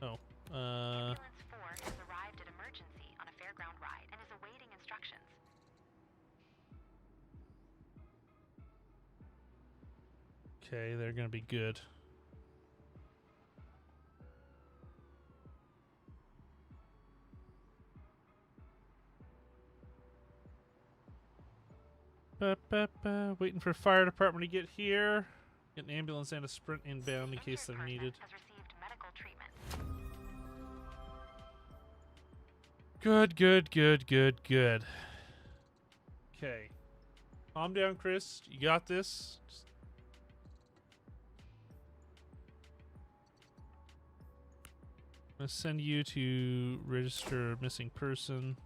Oh, Ambulance 4 has arrived at emergency on a fairground ride and is awaiting instructions. okay, they're gonna be good. Waiting for fire department to get here. Get an ambulance and a sprint inbound in case they're Injured person needed. has received medical treatment. Good, good, good, good, good. Okay. Calm down, Chris. You got this. Just... I'm gonna send you to register a missing person.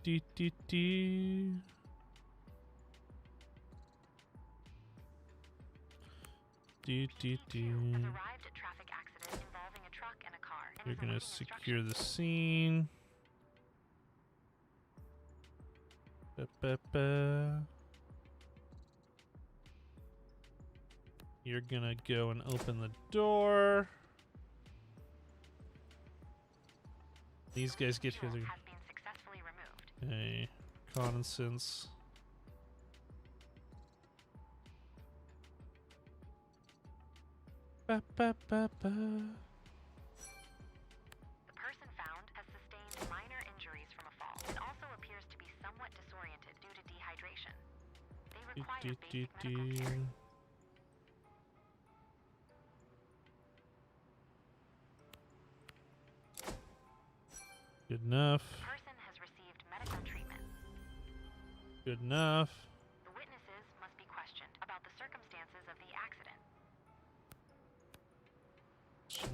Do do do. Do do do. Has arrived at traffic accident involving a truck and a car and You're is gonna awaiting secure instructions. the scene. Ba-ba-ba. You're gonna go and open the door. These guys get here. Fuel has been successfully removed. Okay, common sense. Ba-ba-ba-ba. The person found has sustained minor injuries from a fall and also appears to be somewhat disoriented due to dehydration. They Do, require do, do, basic medical care. do. Good enough. The person has received medical treatment. Good enough. The witnesses must be questioned about the circumstances of the accident.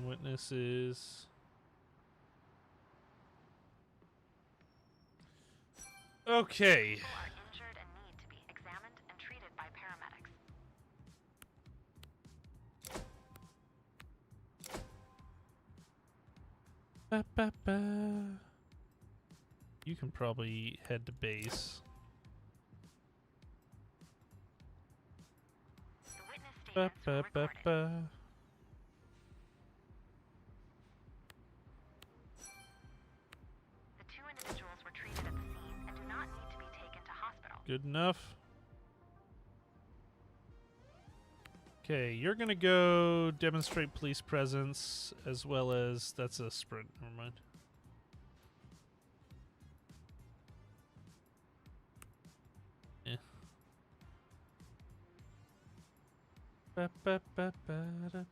Witnesses. Okay. People are injured and need to be examined and treated by paramedics. Ba-ba-ba. You can probably head to base. The witness statements were recorded. Ba-ba-ba-ba. The two individuals were treated at the scene and do not need to be taken to hospital. Good enough. Okay, you're gonna go demonstrate police presence as well as that's a sprint. Never mind. Yeah. Ba-ba-ba-ba-da.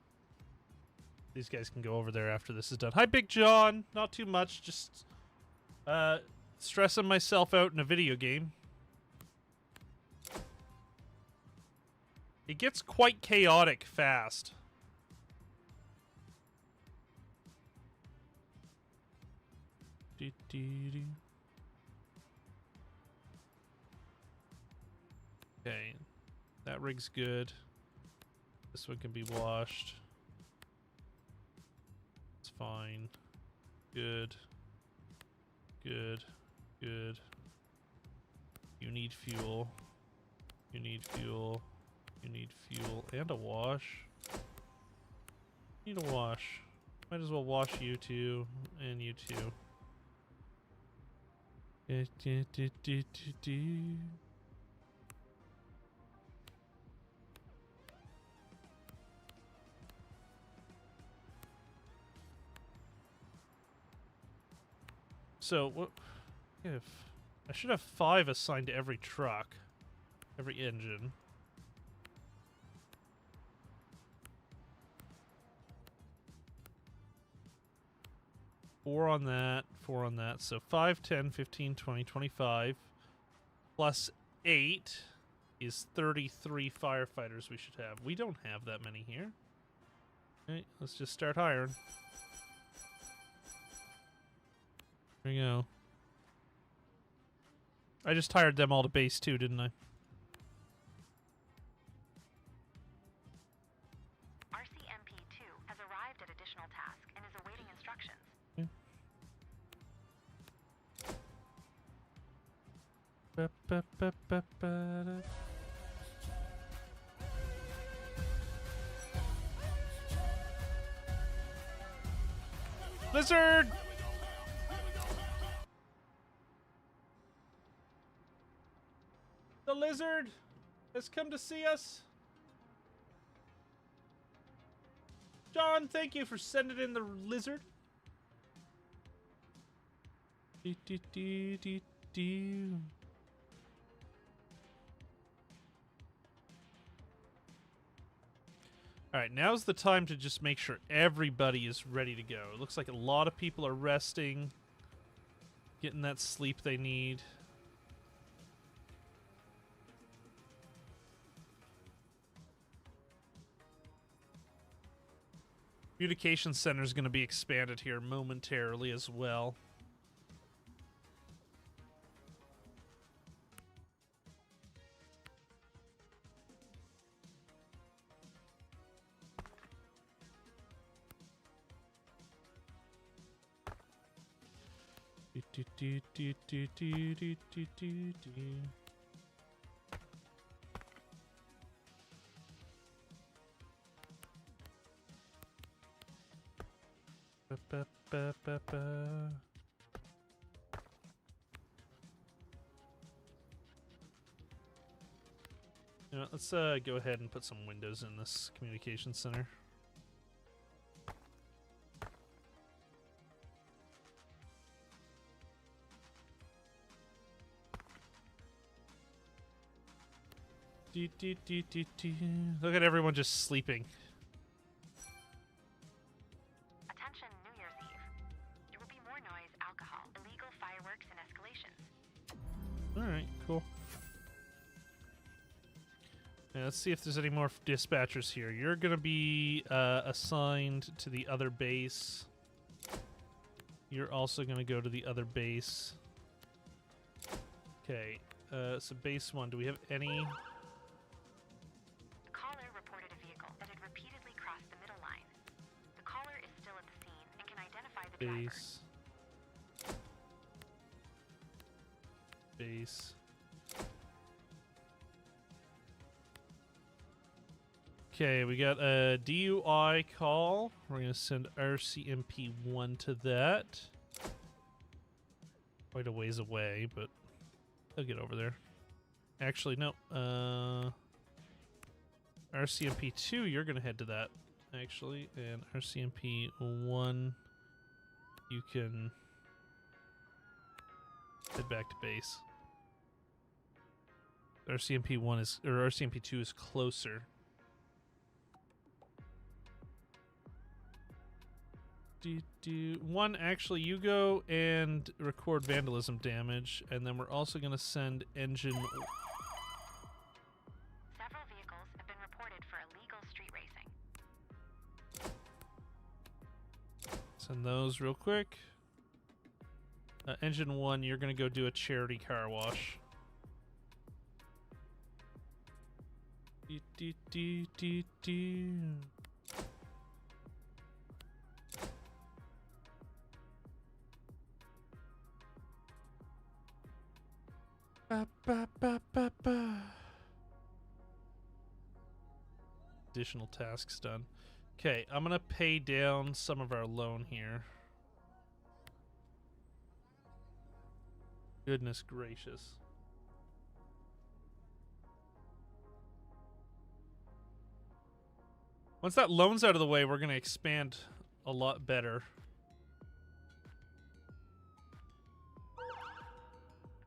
These guys can go over there after this is done. Hi, Big John. Not too much. Just stressing myself out in a video game. It gets quite chaotic fast. Do-do-do. Okay, that rig's good. This one can be washed. It's fine. Good. Good. Good. You need fuel. You need fuel. You need fuel and a wash. Need a wash. Might as well wash you two and you two. So what if I should have 5 assigned to every truck, every engine. Four on that, 4 on that. So 5, 10, 15, 20, 25 plus 8 is 33 firefighters we should have. We don't have that many here. Okay, let's just start hiring. There we go. I just hired them all to base too, didn't I? RCMP-2 has arrived at additional task and is awaiting instructions. Lizard! The lizard has come to see us. John, thank you for sending in the lizard. Alright, now's the time to just make sure everybody is ready to go. It looks like a lot of people are resting, getting that sleep they need. Communication Center is going to be expanded here momentarily as well. You know, let's go ahead and put some windows in this communication center. Look at everyone just sleeping. Attention, New Year's Eve. There will be more noise, alcohol, illegal fireworks, and escalations. Alright, cool. Yeah, let's see if there's any more dispatchers here. You're gonna be assigned to the other base. You're also gonna go to the other base. Okay, so base 1, do we have any... Caller reported a vehicle that had repeatedly crossed the middle line. The caller is still at the scene and can identify the driver. Base. Okay, we got a DUI call. We're going to send RCMP-1 to that. Quite a ways away, but they'll get over there. Actually, no. RCMP-2, you're going to head to that, actually. And RCMP-1, you can head back to base. RCMP-1 is, or RCMP-2 is closer. One, actually, you go and record vandalism damage, and then we're also going to send engine... Several vehicles have been reported for illegal street racing. Send those real quick. Engine 1, you're going to go do a charity car wash. additional tasks done. Okay, I'm gonna pay down some of our loan here. Goodness gracious. Once that loan's out of the way, we're gonna expand a lot better.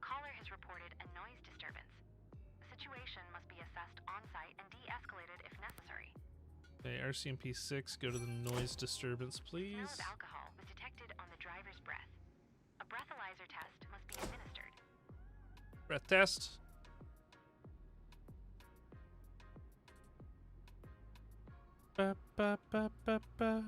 Caller has reported a noise disturbance. The situation must be assessed on-site and de-escalated if necessary. Okay, RCMP 6, go to the noise disturbance, The please. smell of alcohol was detected on the driver's breath. A breathalyzer test must be administered. Breath test. Ba, ba, ba, ba, ba.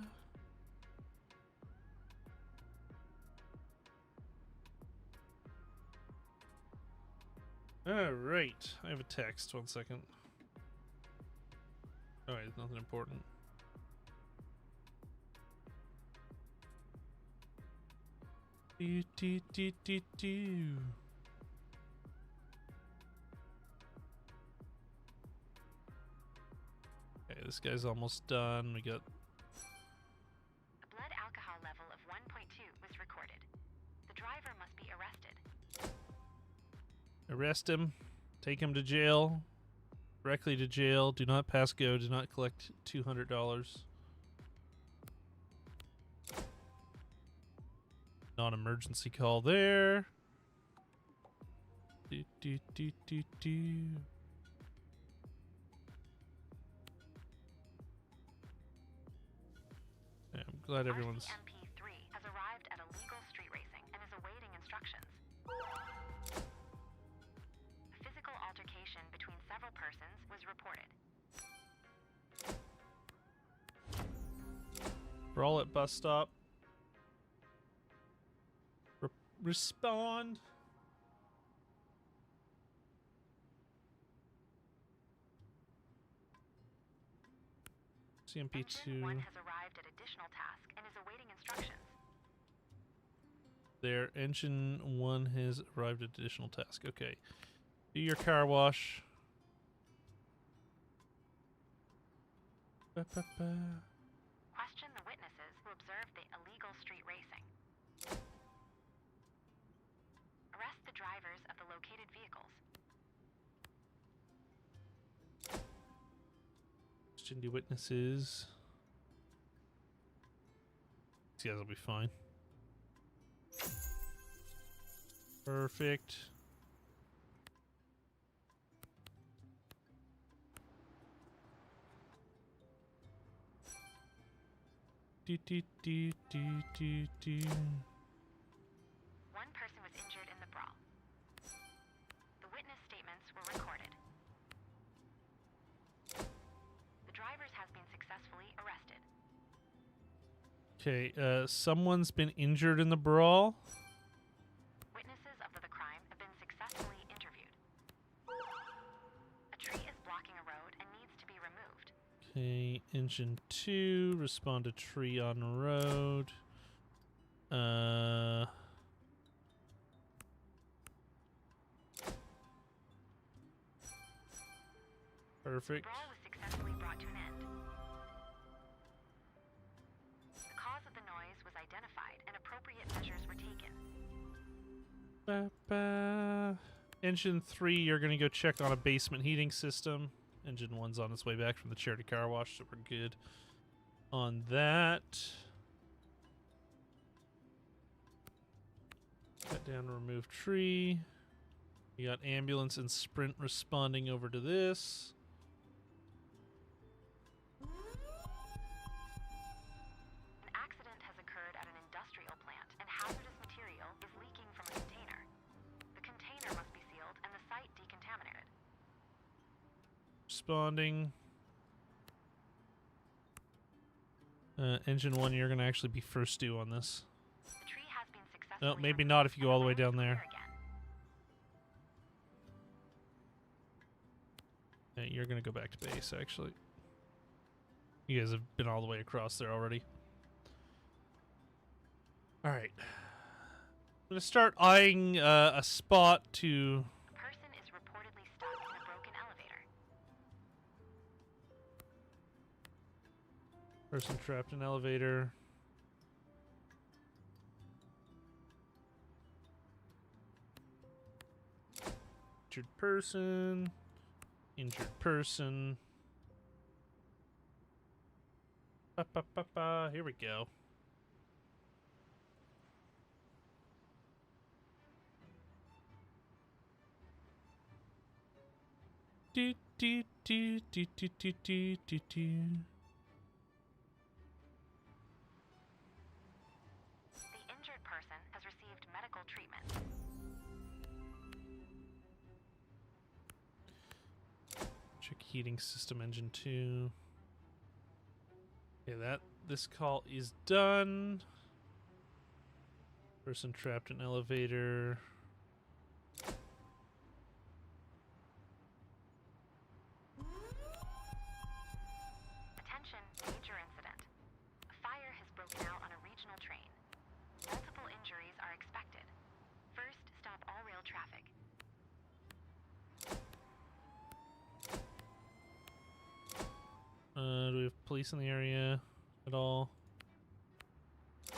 All right, I have a text. 1 second. Oh, wait, nothing important. Do, do, do, do, do. Okay, this guy's almost done. We got A blood alcohol level of 1.2 was recorded. The driver must be arrested. arrest him, take him to jail, directly to jail. Do not pass go. Do not collect $200. Non-emergency call there. Do, do, do, do, do. Yeah, I'm glad everyone's... RCMP-3 has arrived at illegal street racing and is awaiting instructions. A physical altercation between several persons was reported. Brawl at bus stop. Respond. CMP2. Engine 1 has arrived at additional task and is awaiting instructions. There, engine 1 has arrived at additional task. Okay. Do your car wash. Ba, ba, ba. Question the witnesses who observed the illegal street racing. Arrest the drivers of the located vehicles. Question the witnesses. These guys will be fine. Perfect. Do, do, do, do, do, do. One person was injured in the brawl. The witness statements were recorded. The drivers has been successfully arrested. Okay, someone's been injured in the brawl. Witnesses of the crime have been successfully interviewed. A tree is blocking a road and needs to be removed. Okay, engine 2, respond to tree on road. Perfect. The brawl was successfully brought to an end. The cause of the noise was identified and appropriate measures were taken. Ba, ba. Engine 3, you're going to go check on a basement heating system. Engine 1's on its way back from the charity car wash, so we're good on that. Cut down, remove tree. We got ambulance and sprint responding over to this. An accident has occurred at an industrial plant and hazardous material is leaking from a container. The container must be sealed and the site decontaminated. Responding. Engine 1, you're going to actually be first due on this. The tree has been successfully No, maybe removed not if you go and all the way road is down there. clear again. You're going to go back to base, actually. You guys have been all the way across there already. All right. I'm going to start eyeing a spot to... A person is reportedly stuck in a broken elevator. Person trapped in elevator. Injured person. Injured person. Ba, ba, ba, ba. Here we go. Do, do, do, do, do, do, do, do, do. The injured person has received medical treatment. Check heating system engine 2. Okay, this call is done. Person trapped in elevator. Attention, major incident. A fire has broken out on a regional train. Multiple injuries are expected. First, stop all rail traffic. Do we have police in the area at all? The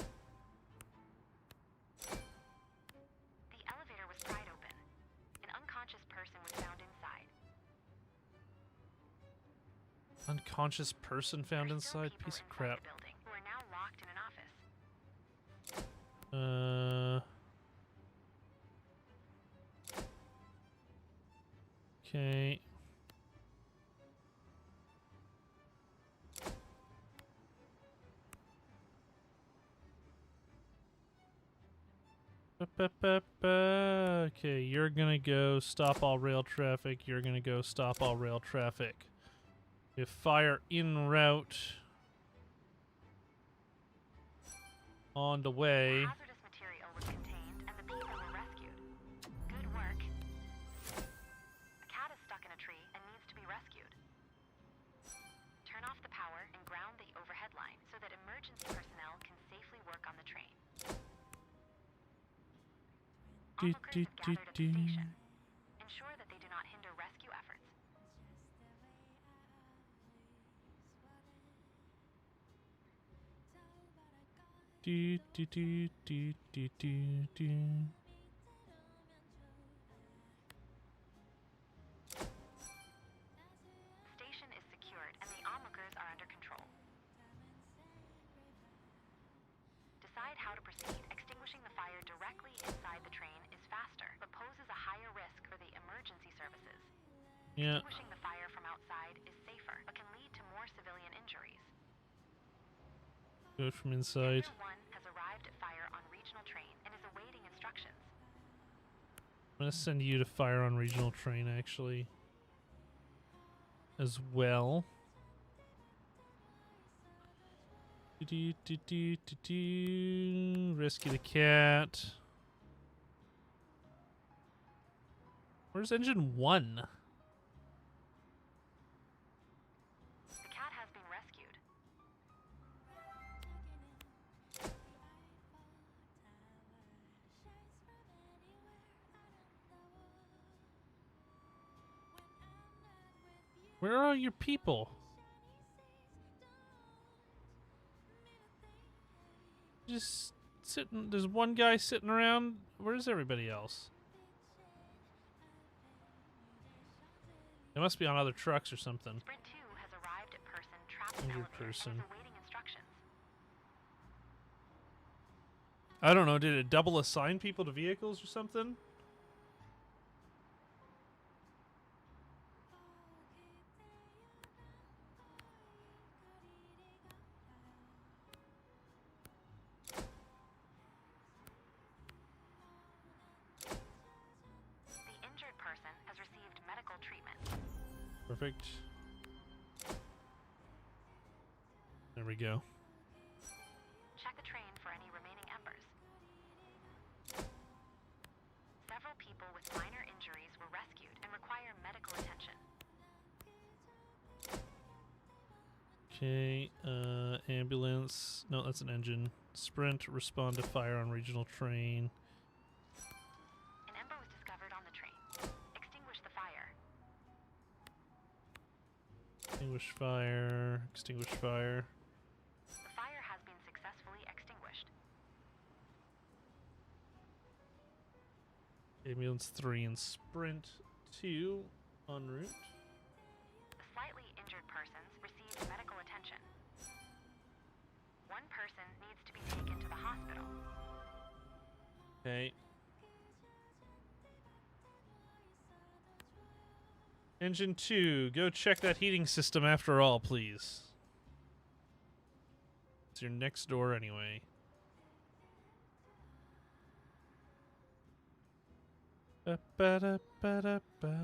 elevator was pried open. An unconscious person was found inside. Unconscious person found There are still inside? people Piece of inside crap. the building who are now locked in an office. Okay. Okay, you're gonna go stop all rail traffic. You're gonna go stop all rail traffic. If fire en route. On the way. Hazardous material was contained and the people were rescued. Good work. A cat is stuck in a tree and needs to be rescued. Turn off the power and ground the overhead line so that emergency personnel can safely work on the train. Onlookers have gathered at the station. Ensure that they do not hinder rescue efforts. Do do do do do do do. Station is secured and the onlookers are under control. Decide how to proceed. Extinguishing the fire directly inside the train is faster, but poses a higher risk for the emergency services. Yeah. Extinguishing the fire from outside is safer, but can lead to more civilian injuries. Go from inside. Tender 1 has arrived at fire on regional train and is awaiting instructions. I'm gonna send you to fire on regional train actually. As well. Do, do, do, do, do. Rescue the cat. Where's engine 1? The cat has been rescued. Where are your people? Just sitting. There's one guy sitting around. Where's everybody else? They must be on other trucks or something. Sprint 2 has arrived at person trapped in Injured elevator person. and is awaiting instructions. I don't know. Did it double assign people to vehicles or something? The injured person has received medical treatment. Perfect. There we go. Check the train for any remaining embers. Several people with minor injuries were rescued and require medical attention. Okay, ambulance. No, that's an engine. Sprint, respond to fire on regional train. An ember was discovered on the train. Extinguish the fire. Extinguish fire. Extinguish fire. Ambulance 3 and Sprint 2 en route. Slightly injured persons received medical attention. One person needs to be taken to the hospital. Okay. Engine 2, go check that heating system after all, please. It's your next door anyway. Ba-ba-da-ba-da-ba.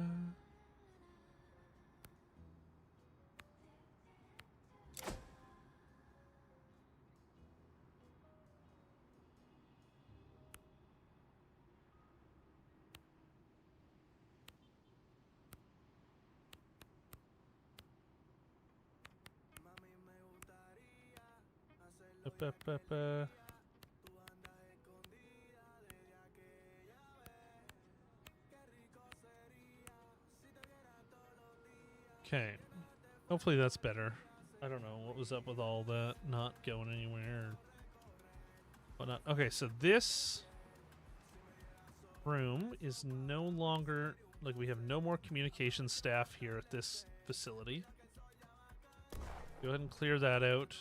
Ba-ba-ba-ba. Okay. Hopefully that's better. I don't know what was up with all that not going anywhere or whatnot. Okay, so this room is no longer, like, we have no more communication staff here at this facility. Go ahead and clear that out.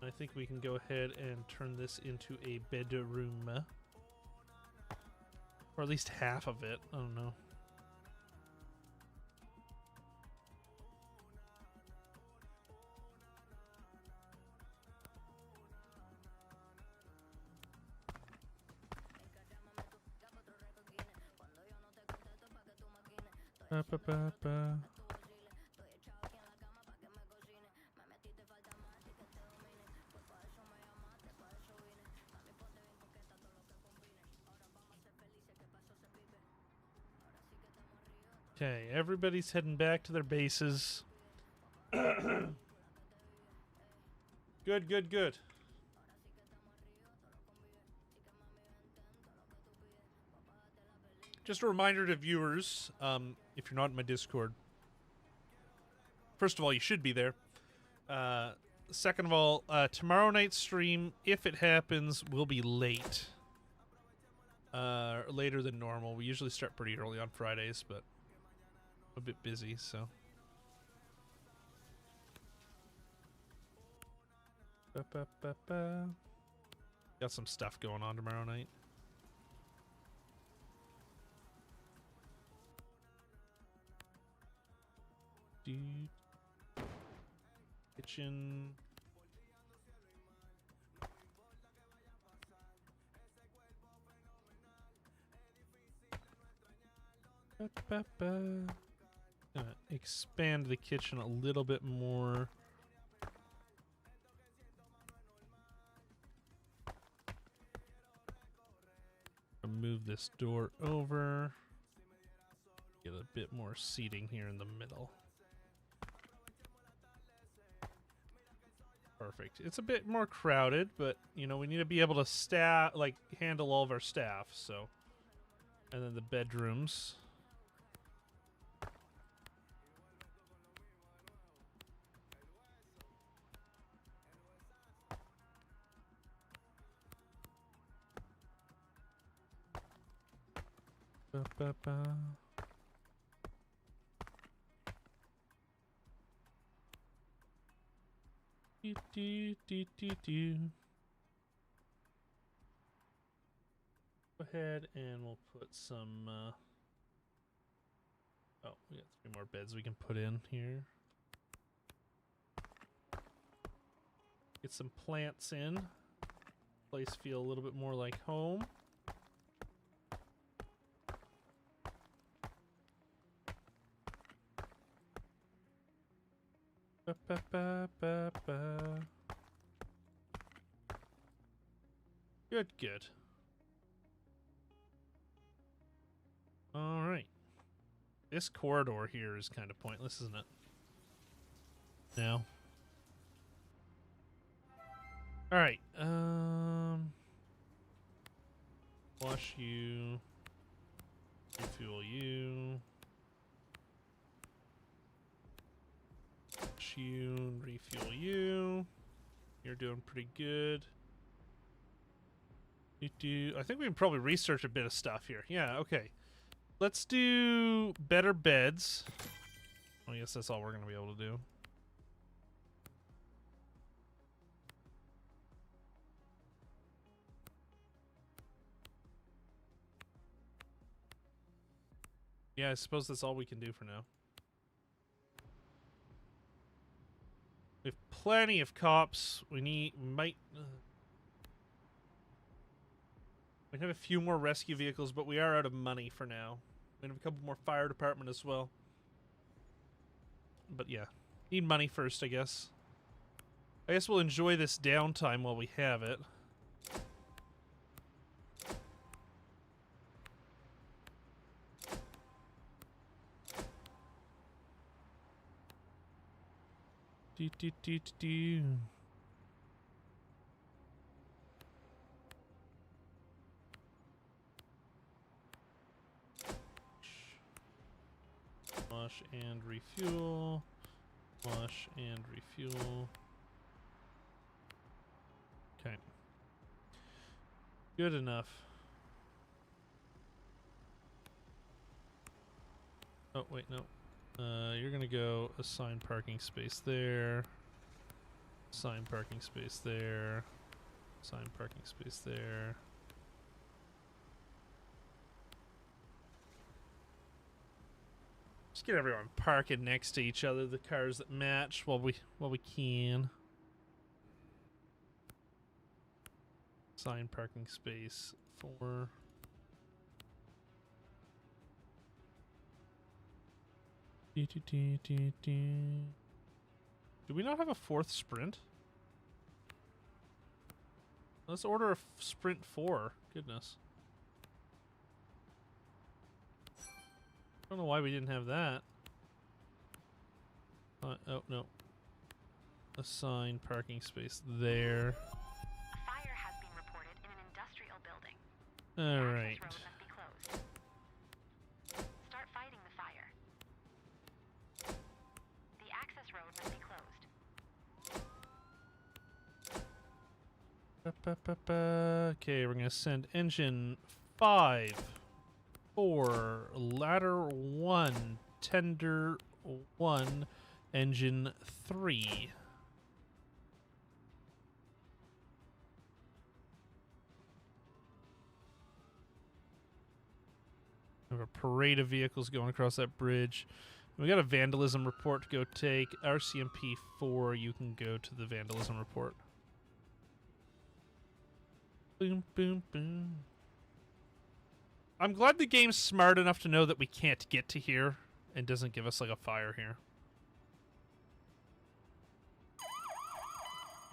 I think we can go ahead and turn this into a bedroom. Or at least half of it. I don't know. Ba-ba-ba-ba. Okay, everybody's heading back to their bases. Good, good, good. Just a reminder to viewers, if you're not in my Discord, first of all, you should be there. Second of all, tomorrow night's stream, if it happens, will be late. Later than normal. We usually start pretty early on Fridays, but I'm a bit busy, so. Ba-ba-ba-ba. Got some stuff going on tomorrow night. Dude. Kitchen. Ba-ba-ba. Expand the kitchen a little bit more. Move this door over. Get a bit more seating here in the middle. Perfect. It's a bit more crowded, but you know, we need to be able to handle all of our staff, so. And then the bedrooms. Ba-ba-ba. Do. Go ahead and we'll put some oh, we got 3 more beds we can put in here. Get some plants in. Place feel a little bit more like home. Ba-ba-ba-ba-ba. Good, good. All right. This corridor here is kind of pointless, isn't it? No. All right. Wash you. Refuel you. Wash you. Refuel you. You're doing pretty good. I think we can probably research a bit of stuff here. Yeah, okay. Let's do better beds. I guess that's all we're going to be able to do. Yeah, I suppose that's all we can do for now. We have plenty of cops. We might have a few more rescue vehicles, but we are out of money for now. We have a couple more fire department as well. But yeah, need money first, I guess. I guess we'll enjoy this downtime while we have it. Do. Wash and refuel. Wash and refuel. Okay. Good enough. Oh, wait, no. You're gonna go assign parking space there. Assign parking space there. Assign parking space there. Just get everyone parking next to each other, the cars that match while we can. Assign parking space for Do we not have a fourth sprint? Let's order a sprint 4. Goodness. I don't know why we didn't have that. Oh, no. Assign parking space there. A fire has been reported in an industrial building. Alright. Access road must be closed. Start fighting the fire. The access road must be closed. Okay, we're gonna send engine 5, 4, ladder 1, tender 1, engine 3. We have a parade of vehicles going across that bridge. We got a vandalism report to go take. RCMP 4, you can go to the vandalism report. Boom, boom, boom. I'm glad the game's smart enough to know that we can't get to here and doesn't give us like a fire here.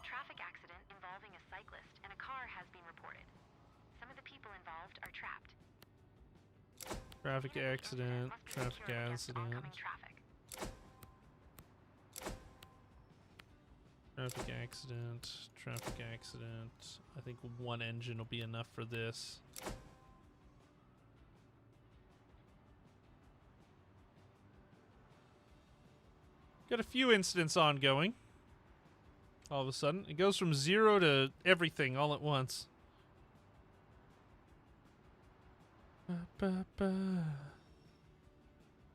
Traffic accident involving a cyclist and a car has been reported. Some of the people involved are trapped. Traffic accident, traffic accident. Traffic accident, traffic accident. I think one engine will be enough for this. Got a few incidents ongoing. All of a sudden. It goes from 0 to everything all at once. Wait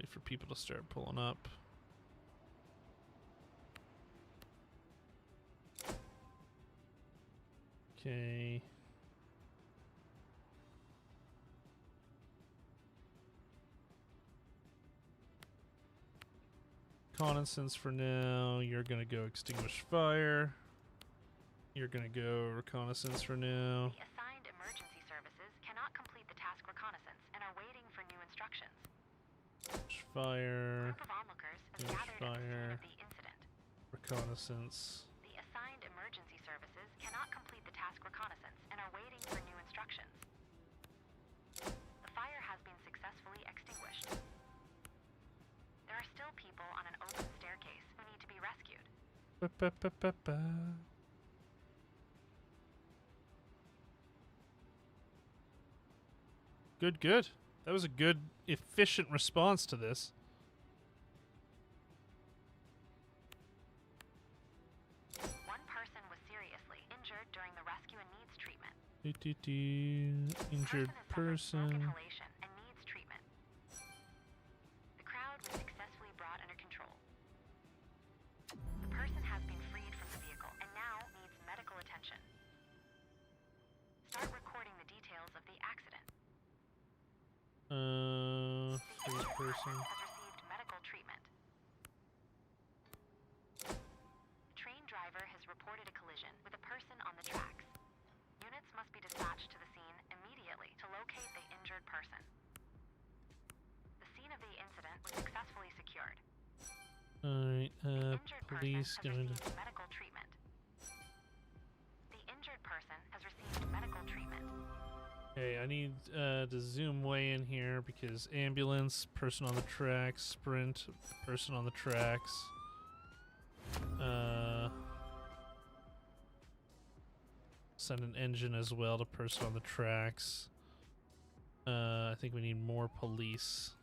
for people to start pulling up. Okay. Reconnaissance for now. You're gonna go extinguish fire. You're gonna go reconnaissance for now. The assigned emergency services cannot complete the task reconnaissance and are waiting for new instructions. Fire. A group of onlookers is gathered at the scene of the incident. Reconnaissance. The assigned emergency services cannot complete the task reconnaissance and are waiting for new instructions. The fire has been successfully extinguished. There are still people on an open staircase who need to be rescued. Good, good. That was a good, efficient response to this. One person was seriously injured during the rescue and needs treatment. Injured person. Inhalation and needs treatment. The crowd was successfully brought under control. The person has been freed from the vehicle and now needs medical attention. Start recording the details of the accident. Free person. Has received medical treatment. The train driver has reported a collision with a person on the tracks. Units must be dispatched to the scene immediately to locate the injured person. The scene of the incident was successfully secured. Alright, The injured police person has going to... received medical treatment. The injured person has received medical treatment. Okay, I need to zoom way in here because ambulance, person on the tracks, sprint, person on the tracks. Send an engine as well to person on the tracks. I think we need more police.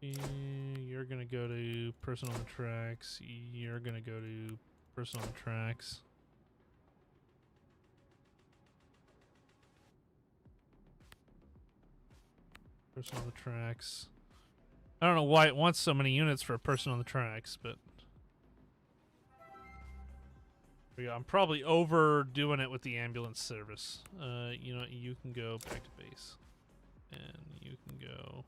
You're gonna go to person on the tracks. You're gonna go to person on the tracks. Person on the tracks. I don't know why it wants so many units for a person on the tracks, but yeah, I'm probably overdoing it with the ambulance service. You know, you can go back to base, and you can go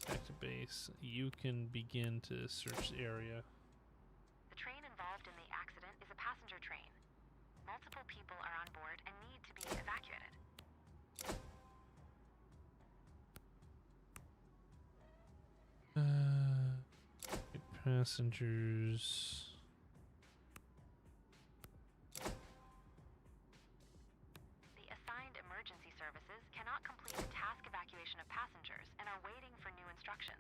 back to base. You can begin to search the area. The train involved in the accident is a passenger train. Multiple people are on board and need to be evacuated. Passengers. The assigned emergency services cannot complete the task evacuation of passengers and are waiting for new instructions.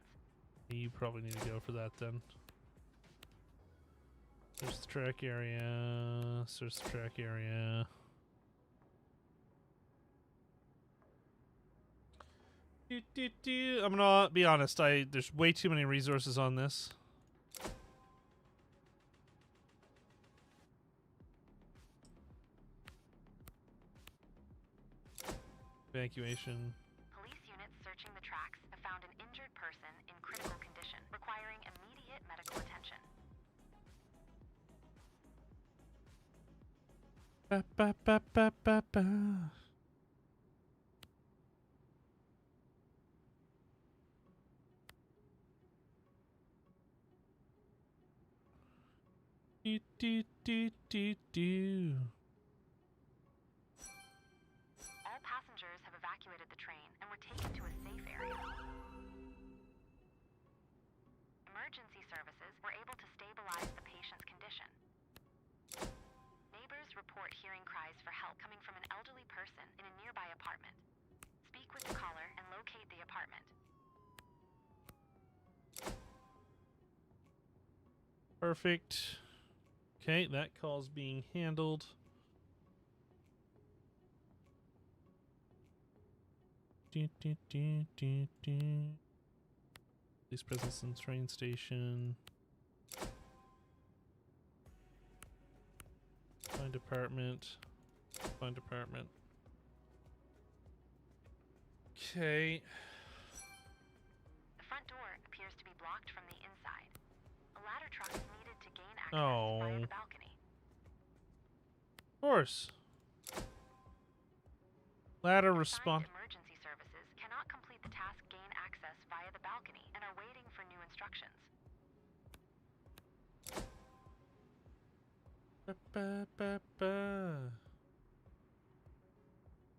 You probably need to go for that then. There's the track area. There's the track area. I'm gonna be honest. There's way too many resources on this. Evacuation. Police units searching the tracks have found an injured person in critical condition, requiring immediate medical attention. Ba ba ba ba ba ba. Do do do do do. All passengers have evacuated the train and were taken to a safe area. Emergency services were able to stabilize the patient's condition. Neighbors report hearing cries for help coming from an elderly person in a nearby apartment. Speak with the caller and locate the apartment. Perfect. Okay, that call's being handled. Do, do, do, do, do. Police presence in train station. Find apartment. Find apartment. Okay. The front door appears to be blocked from the inside. A ladder truck is needed to gain access Oh. via the balcony. Of course. Ladder Assigned response. emergency services cannot complete the task gain access via the balcony and are waiting for new instructions. Ba, ba, ba, ba.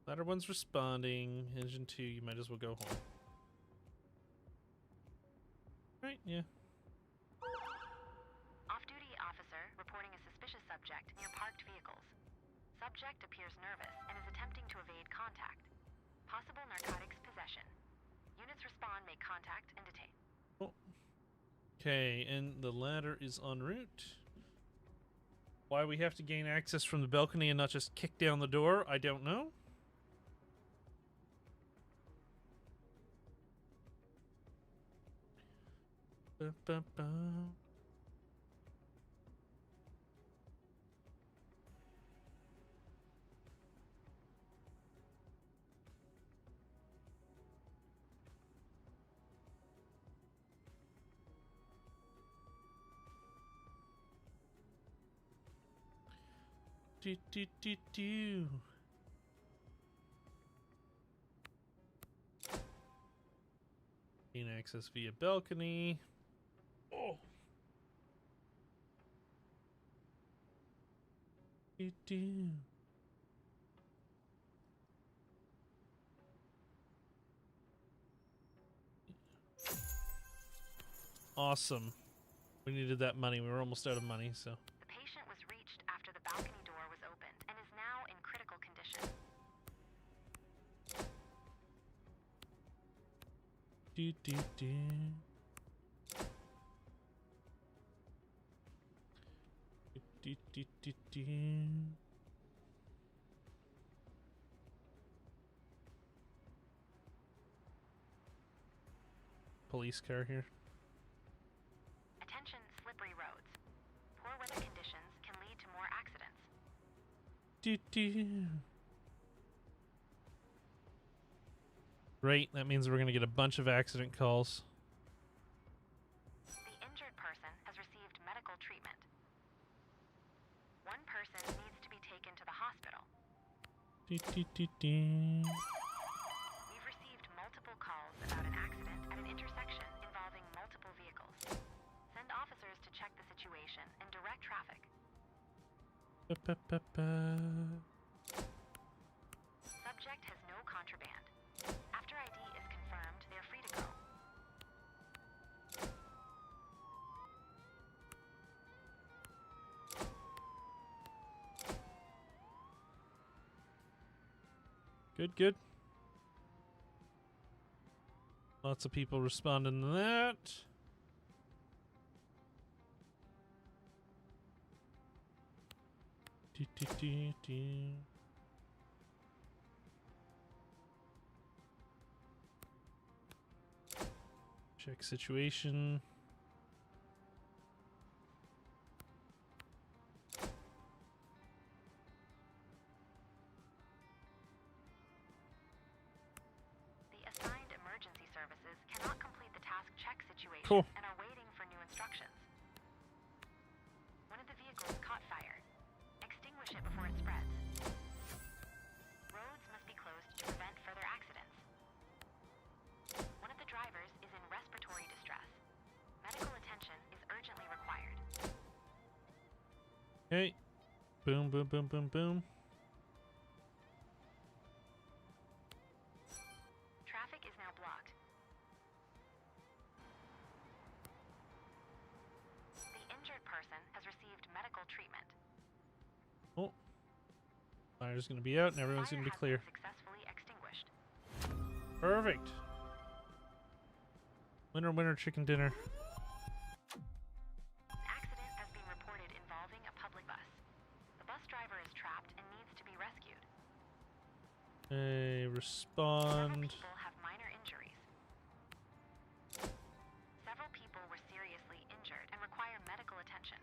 Ladder 1's responding. Engine 2, you might as well go home. Right, yeah. Off-duty officer reporting a suspicious subject near parked vehicles. Subject appears nervous and is attempting to evade contact. Possible narcotics possession. Units respond, make contact, and detain. Okay, and the ladder is en route. Why we have to gain access from the balcony and not just kick down the door, I don't know. Ba-ba-ba. Do, do, do, do. Gain access via balcony. Oh. Do, do. Awesome. We needed that money. We were almost out of money, so. The patient was reached after the balcony door was opened and is now in critical condition. Do, do, do. Do, do, do, do. Police car here. Attention, slippery roads. Poor weather conditions can lead to more accidents. Do, do. Great, that means we're gonna get a bunch of accident calls. The injured person has received medical treatment. One person needs to be taken to the hospital. Do, do, do, do. We've received multiple calls about an accident at an intersection involving multiple vehicles. Send officers to check the situation and direct traffic. Ba, ba, ba, ba. Subject has no contraband. After ID is confirmed, they are free to go. Good, good. Lots of people responding to that. Do, do, do, do. Check situation. The assigned emergency services cannot complete the task check situation Cool. and are waiting for new instructions. One of the vehicles caught fire. Extinguish it before it spreads. Roads must be closed to prevent further accidents. One of the drivers is in respiratory distress. Medical attention is urgently required. Okay. Boom, boom, boom, boom, boom. Traffic is now blocked. The injured person has received medical treatment. Oh. Fire's gonna be out and everyone's Fire gonna be has clear. been successfully extinguished. Perfect. Winner, winner, chicken dinner. An accident has been reported involving a public bus. The bus driver is trapped and needs to be rescued. Hey, Several respond. people have minor injuries. Several people were seriously injured and require medical attention.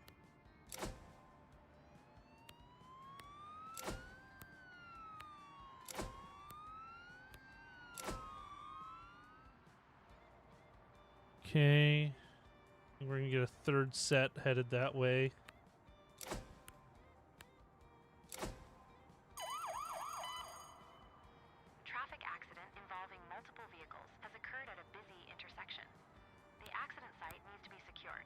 Okay. We're gonna get a third set headed that way. Traffic accident involving multiple vehicles has occurred at a busy intersection. The accident site needs to be secured.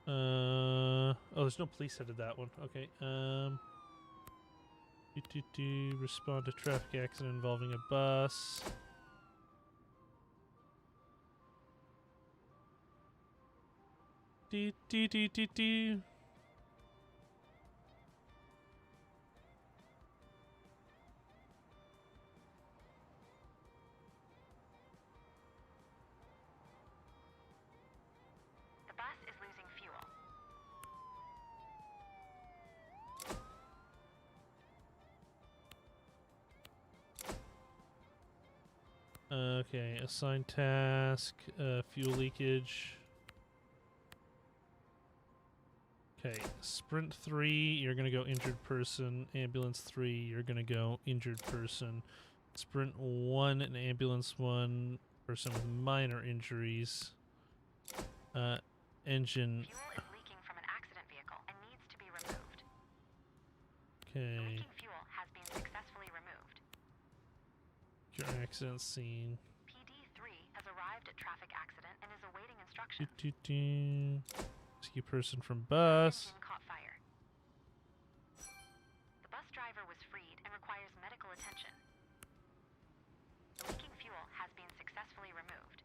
Oh, there's no police headed that one. Okay. Respond to traffic accident involving a bus. Do, do, do, do, do. The bus is losing fuel. Okay, assign task, fuel leakage. Okay, sprint 3, you're gonna go injured person. Ambulance 3, you're gonna go injured person. Sprint 1 and ambulance 1, person with minor injuries. Engine. Fuel is leaking from an accident vehicle and needs to be removed. The Okay, leaking fuel has been successfully removed. your accident scene. PD3 has arrived at traffic accident and is awaiting instructions. Rescue person from bus. Engine caught fire. The bus driver was freed and requires medical attention. The leaking fuel has been successfully removed.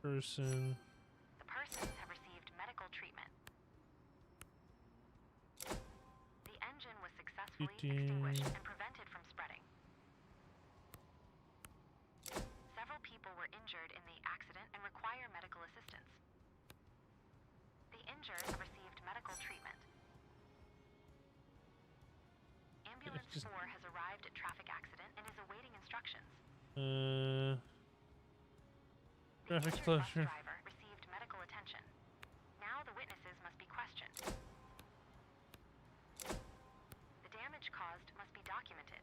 Person. The persons have received medical treatment. The engine was successfully extinguished and prevented from spreading. Several people were injured in the accident and require medical assistance. The injured have received medical treatment. Ambulance 4 has arrived at traffic accident and is awaiting instructions. The Traffic injured bus closure. driver received medical attention. Now the witnesses must be questioned. The damage caused must be documented.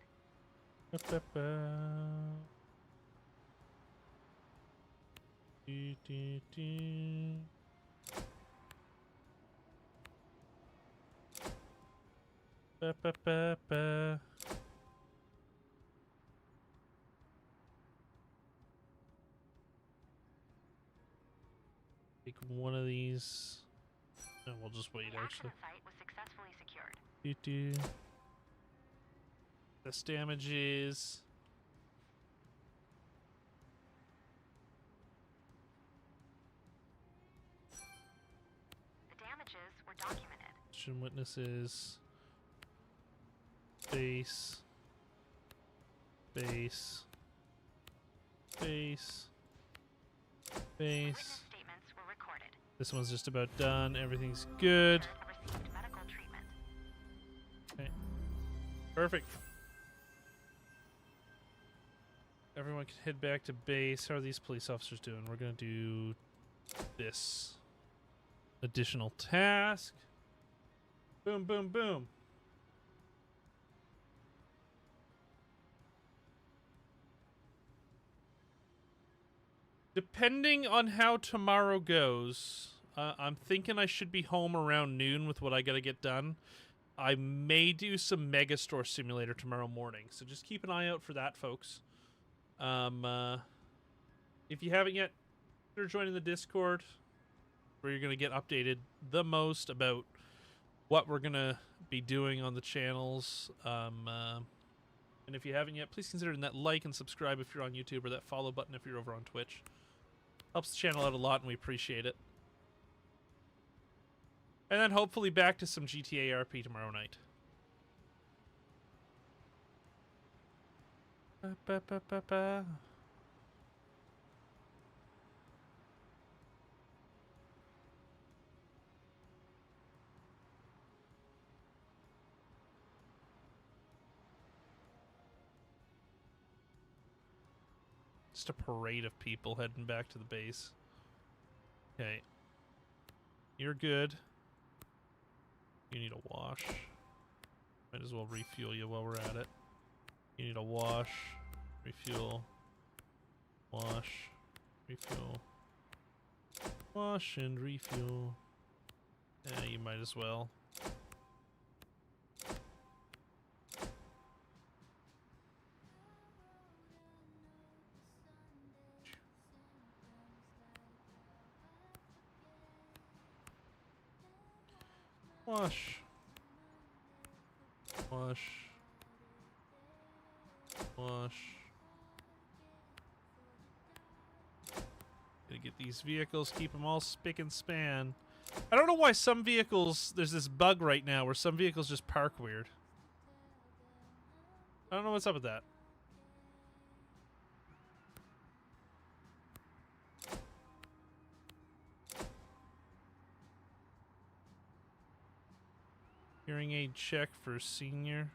Take one of these. No, we'll just wait The actually. accident site was successfully secured. This damages. The damages were documented. Question witnesses. Base. Base. Base. Base. Witness statements were recorded. This one's just about done. Everything's good. Injured have received medical treatment. Okay. Perfect. Everyone can head back to base. How are these police officers doing? We're gonna do this additional task. Boom, boom, boom. Depending on how tomorrow goes, I'm thinking I should be home around noon with what I gotta get done. I may do some Megastore Simulator tomorrow morning, so just keep an eye out for that, folks. If you haven't yet, consider joining the Discord, where you're gonna get updated the most about what we're gonna be doing on the channels. And if you haven't yet, please consider hitting that like and subscribe if you're on YouTube, or that follow button if you're over on Twitch. Helps the channel out a lot, and we appreciate it. And then hopefully back to some GTA RP tomorrow night. Ba-ba-ba-ba-ba. Just a parade of people heading back to the base. Okay. You're good. You need a wash. Might as well refuel you while we're at it. You need a wash, refuel, wash, refuel, wash and refuel. Yeah, you might as well. Wash. Wash. Wash. Gotta get these vehicles, keep them all spick and span. I don't know why some vehicles, there's this bug right now where some vehicles just park weird. I don't know what's up with that. Hearing aid check for senior.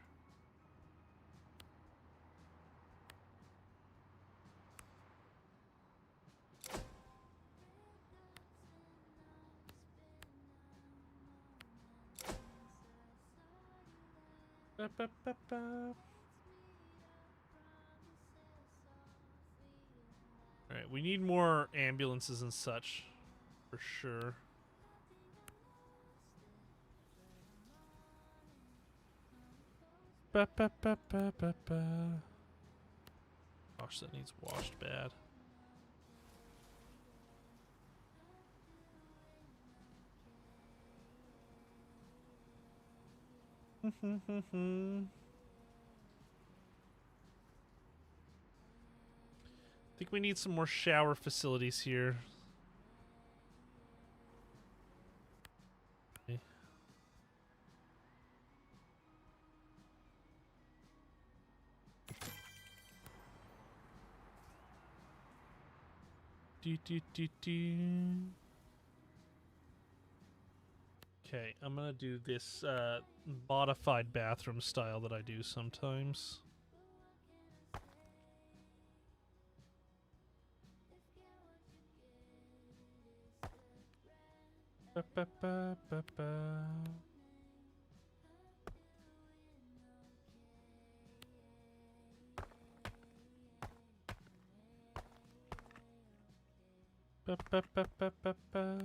Ba, ba, ba, ba. All right, we need more ambulances and such, for sure. Ba, ba, ba, ba, ba, ba. Gosh, that needs washed bad. I think we need some more shower facilities here. Okay. Okay, I'm gonna do this modified bathroom style that I do sometimes. Ba, ba, ba, ba, ba. Ba, ba, ba, ba, ba, ba.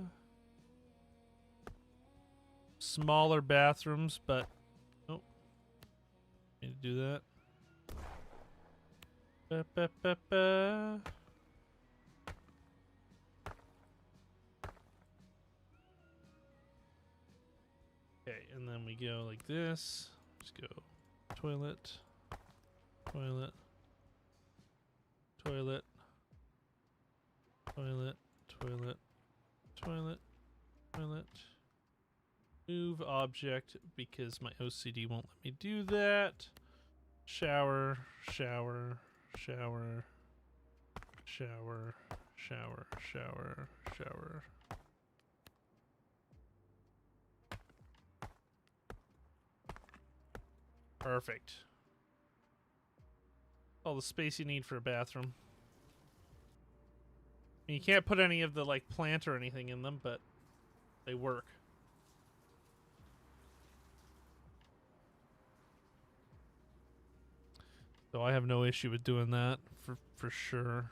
Smaller bathrooms, but oh, need to do that. Ba, ba, ba, ba. Okay, and then we go like this. Let's go toilet, toilet, toilet, toilet, toilet, toilet, toilet. Move object because my OCD won't let me do that. Shower, shower, shower, shower, shower, shower, shower. Perfect. All the space you need for a bathroom. You can't put any of the like plant or anything in them, but they work. So I have no issue with doing that for sure.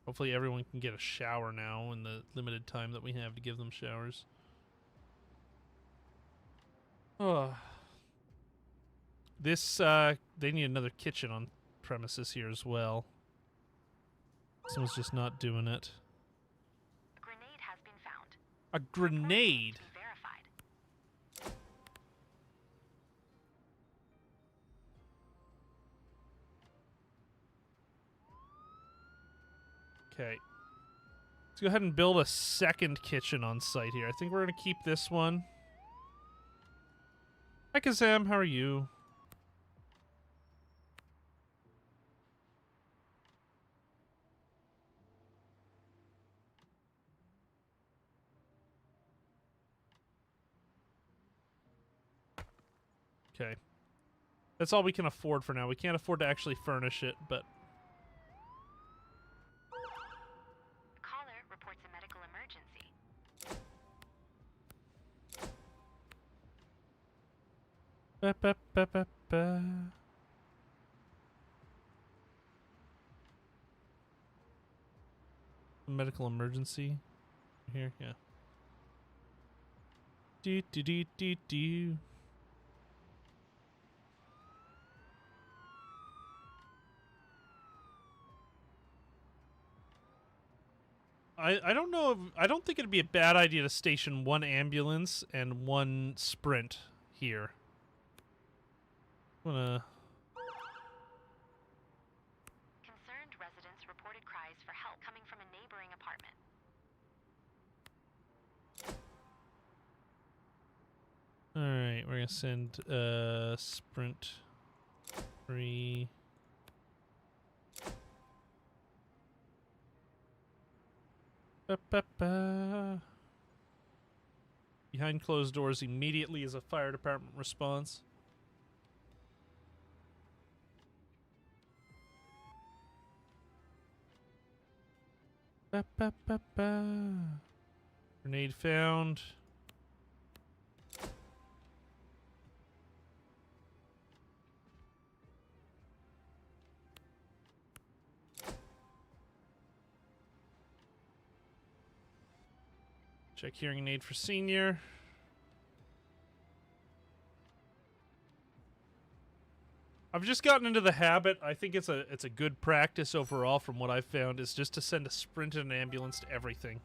Hopefully everyone can get a shower now in the limited time that we have to give them showers. Oh. This, they need another kitchen on premises here as well. Someone's just not doing it. A grenade has been found. A grenade? To be verified. Okay. Let's go ahead and build a second kitchen on site here. I think we're going to keep this one. Hi, Kazam. How are you? Okay. That's all we can afford for now. We can't afford to actually furnish it, but... Caller reports a medical emergency. Ba, ba, ba, ba, ba. Medical emergency. Here, yeah. Do, do, do, do, do. I don't know if, I don't think it'd be a bad idea to station one ambulance and one sprint here. I'm gonna... Concerned residents reported cries for help coming from a neighboring apartment. Alright, we're gonna send sprint 3. Ba, ba, ba. Behind closed doors immediately as a fire department response. Ba, ba, ba, ba. Grenade found. Check hearing aid for senior. I've just gotten into the habit. I think it's a good practice overall from what I've found is just to send a sprint and an ambulance to everything.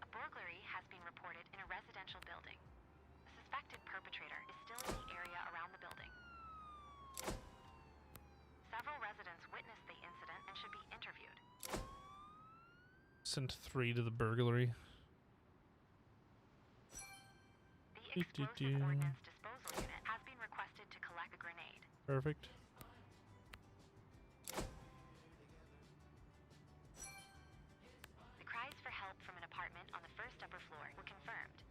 A burglary has been reported in a residential building. The suspected perpetrator is still in the area around the building. Several residents witnessed the incident and should be interviewed. Send 3 to the burglary. The explosive ordnance disposal unit has been requested to collect a grenade. Perfect. The cries for help from an apartment on the first upper floor were confirmed.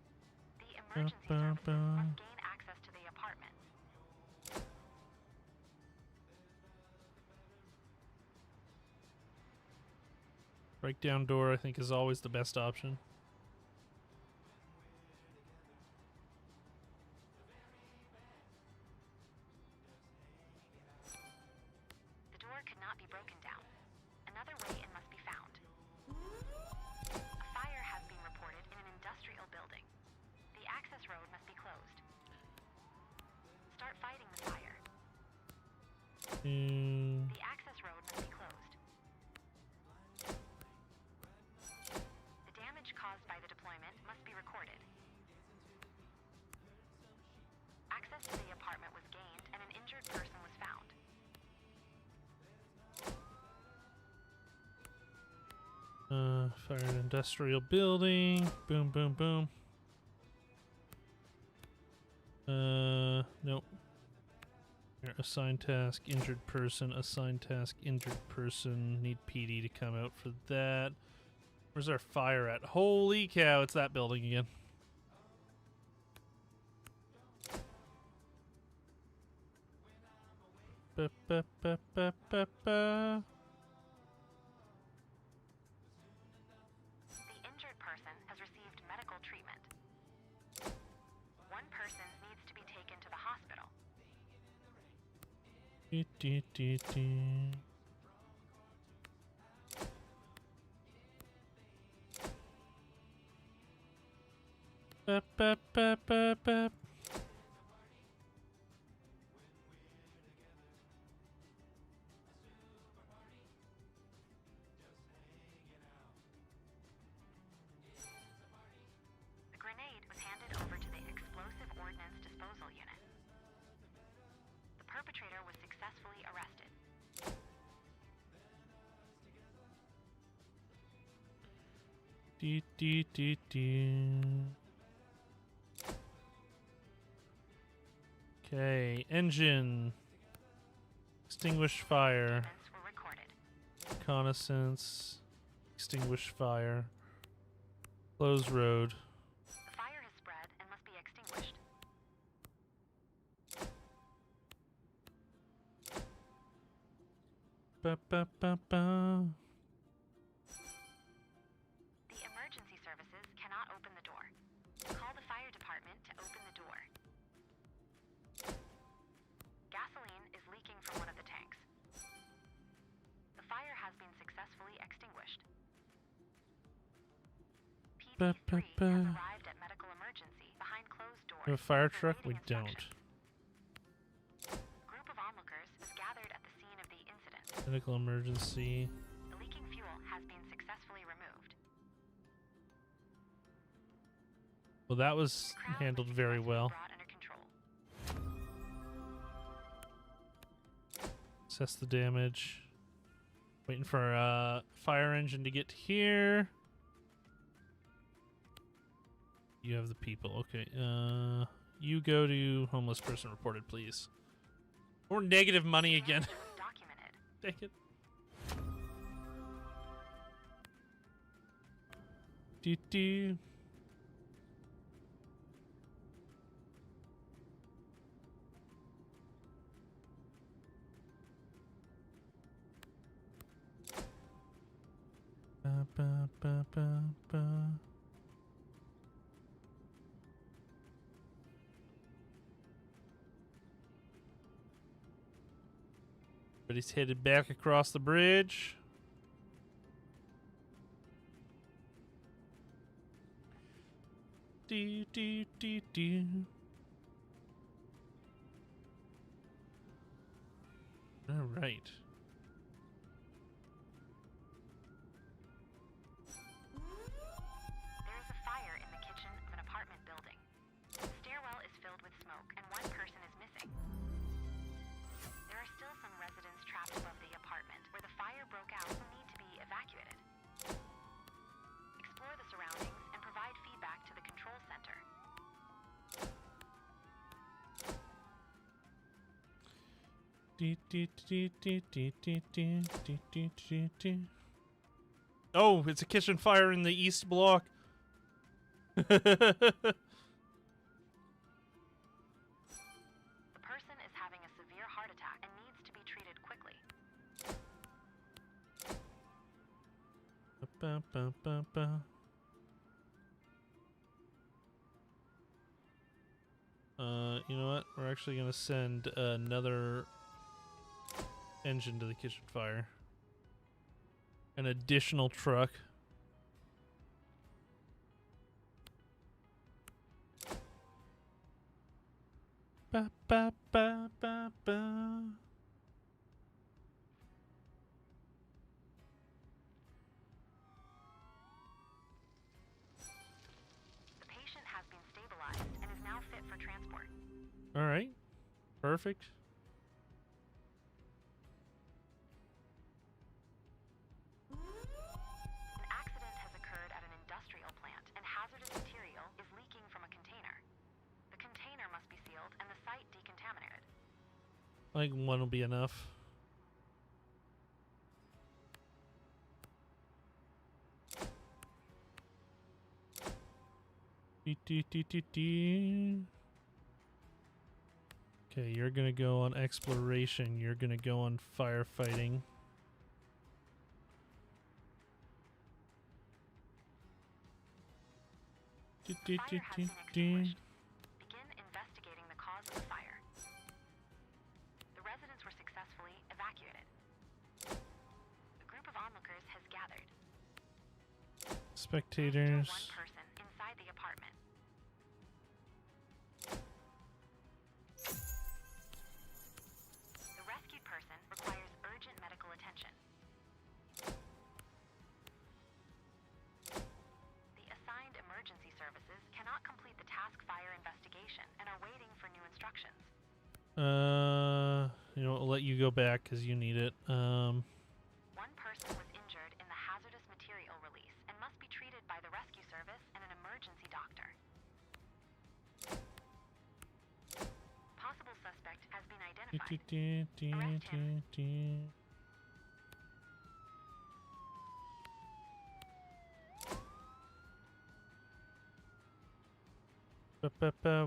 The emergency services must gain access to the apartment. Breakdown door, I think, is always the best option. The door could not be broken down. Another way in must be found. A fire has been reported in an industrial building. The access road must be closed. Start fighting the fire. The access road must be closed. The damage caused by the deployment must be recorded. Access to the apartment was gained and an injured person was found. Fire an industrial building. Boom, boom, boom. Nope. Here, assigned task, injured person. Assigned task, injured person. Need PD to come out for that. Where's our fire at? Holy cow, it's that building again. Ba, ba, ba, ba, ba, ba. The injured person has received medical treatment. One person needs to be taken to the hospital. Dee, dee, dee, dee. Ba, ba, ba, ba, ba. The grenade was handed over to the explosive ordnance disposal unit. The perpetrator was successfully arrested. Dee, dee, dee, dee. Okay, engine. Extinguish fire. Events were recorded. Reconnaissance. Extinguish fire. Close road. The fire has spread and must be extinguished. Ba, ba, ba, ba. The emergency services cannot open the door. Call the fire department to open the door. Gasoline is leaking from one of the tanks. The fire has been successfully extinguished. Ba, ba, PD3 ba. has arrived at medical emergency behind closed doors. We have a fire for truck? We awaiting don't. instructions. A group of onlookers was gathered at the scene of the incident. Medical emergency. The leaking fuel has been successfully removed. Well, that was The crowd handled was very successfully well. brought under control. Assess the damage. Waiting for a fire engine to get to here. You have the people. Okay. You go to homeless person reported, please. Or negative money again. Damage was documented. Take it. Do do. Ba, ba, ba, ba, ba. But he's headed back across the bridge. Do, do, do, do. All right. There is a fire in the kitchen of an apartment building. The stairwell is filled with smoke, and one person is missing. There are still some residents trapped above the apartment where the fire broke out who need to be evacuated. Explore the surroundings and provide feedback to the control center. Oh, it's a kitchen fire in the east block. The person is having a severe heart attack and needs to be treated quickly. Ba, ba, ba, ba. You know what? We're actually gonna send another engine to the kitchen fire. An additional truck. Ba, ba, ba, ba, ba. The patient has been stabilized and is now fit for transport. All right. Perfect. An accident has occurred at an industrial plant, and hazardous material is leaking from a container. The container must be sealed and the site decontaminated. I think one will be enough. Okay, you're gonna go on exploration. You're gonna go on firefighting. The fire has been extinguished. Begin investigating the cause of the fire. The residents were successfully evacuated. A group of onlookers has gathered. Spectators. Still one person inside the apartment. The rescued person requires urgent medical attention. The assigned emergency services cannot complete the task fire investigation and are waiting for new instructions. You know, I'll let you go back because you need it. One person was injured in the hazardous material release and must be treated by the rescue service and an emergency doctor. Possible suspect has been identified. Arrest him.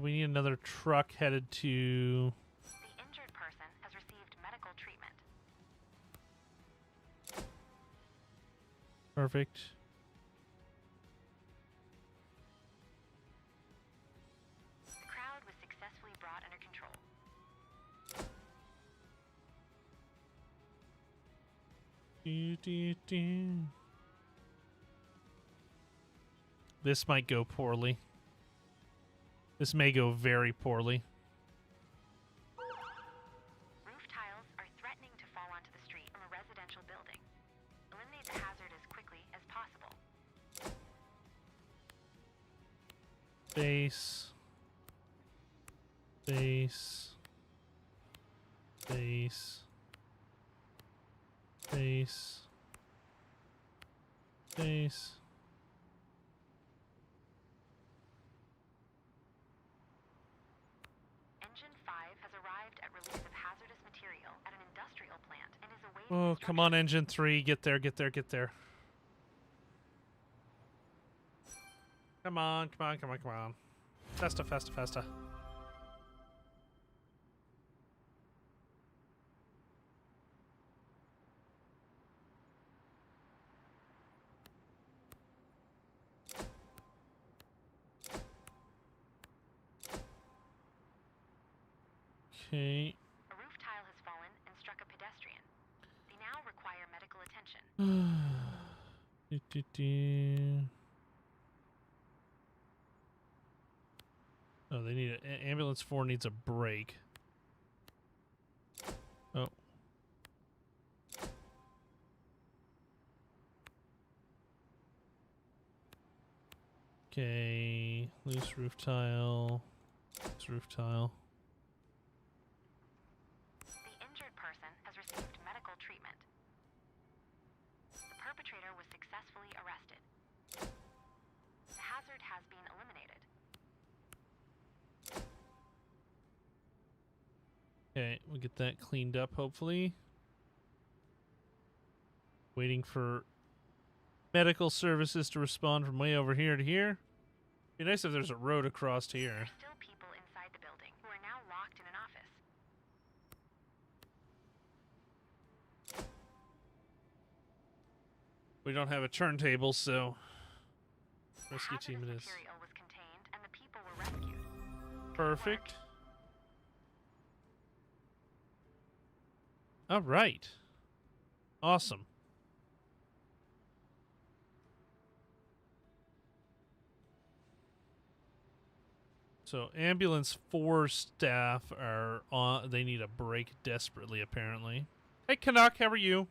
We need another truck headed to... The injured person has received medical treatment. Perfect. The crowd was successfully brought under control. This might go poorly. This may go very poorly. Roof tiles are threatening to fall onto the street from a residential building. Eliminate the hazard as quickly as possible. Base. Base. Base. Base. Base. Engine 5 has arrived at release of hazardous material at an industrial plant and is awaiting Oh, come on, Engine 3. Get there, get there, get there. Come on, come on, come on, come on. Festa, festa, festa. Okay. A roof tile has fallen and struck a pedestrian. They now require medical attention. Oh, they need ambulance 4 needs a break. Oh. Okay, loose roof tile. Loose roof tile. The injured person has received medical treatment. The perpetrator was successfully arrested. The hazard has been eliminated. Okay, we'll get that cleaned up, hopefully. Waiting for medical services to respond from way over here to here. Be nice if there's a road across here. There are still people inside the building who are now locked in an office. We don't have a turntable, so The rescue team it hazardous is. material was contained and the people were rescued. Perfect. All right. Awesome. So ambulance 4 staff are on. They need a break desperately, apparently. Hey, Canuck, how are you?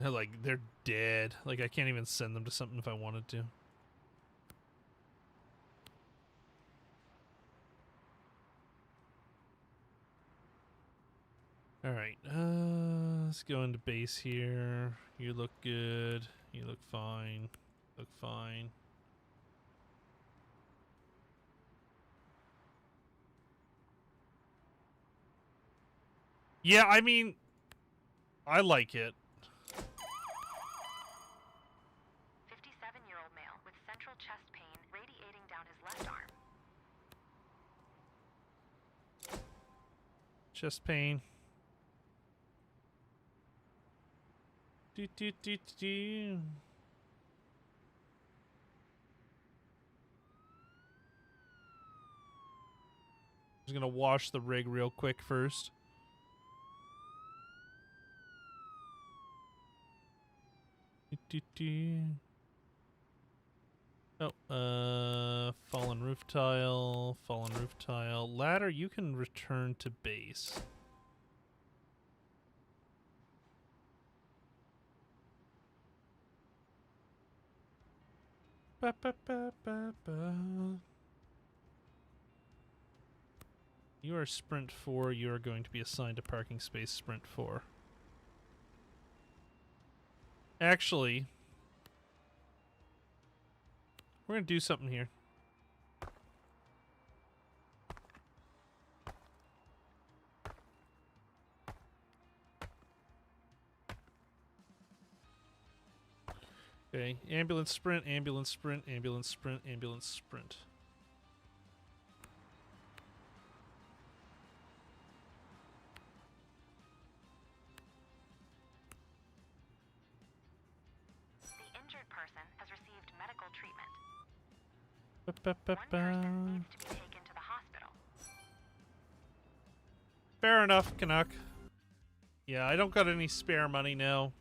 They're dead. Like, I can't even send them to something if I wanted to. Alright, let's go into base here. You look good. You look fine. Look fine. Yeah, I mean, I like it. 57-year-old male with central chest pain radiating down his left arm. Chest pain. Do, do, do, do. Just gonna wash the rig real quick first. Do, do, do. Oh, fallen roof tile, fallen roof tile. Ladder, you can return to base. Ba, ba, ba, ba, ba. You are sprint 4. You are going to be assigned a parking space sprint 4. Actually, we're going to do something here. Okay, ambulance sprint, ambulance sprint, ambulance sprint, ambulance sprint. The injured person has received medical treatment. Ba, ba, ba, One person ba. needs to be taken to the hospital. Fair enough, Canuck. Yeah, I don't got any spare money now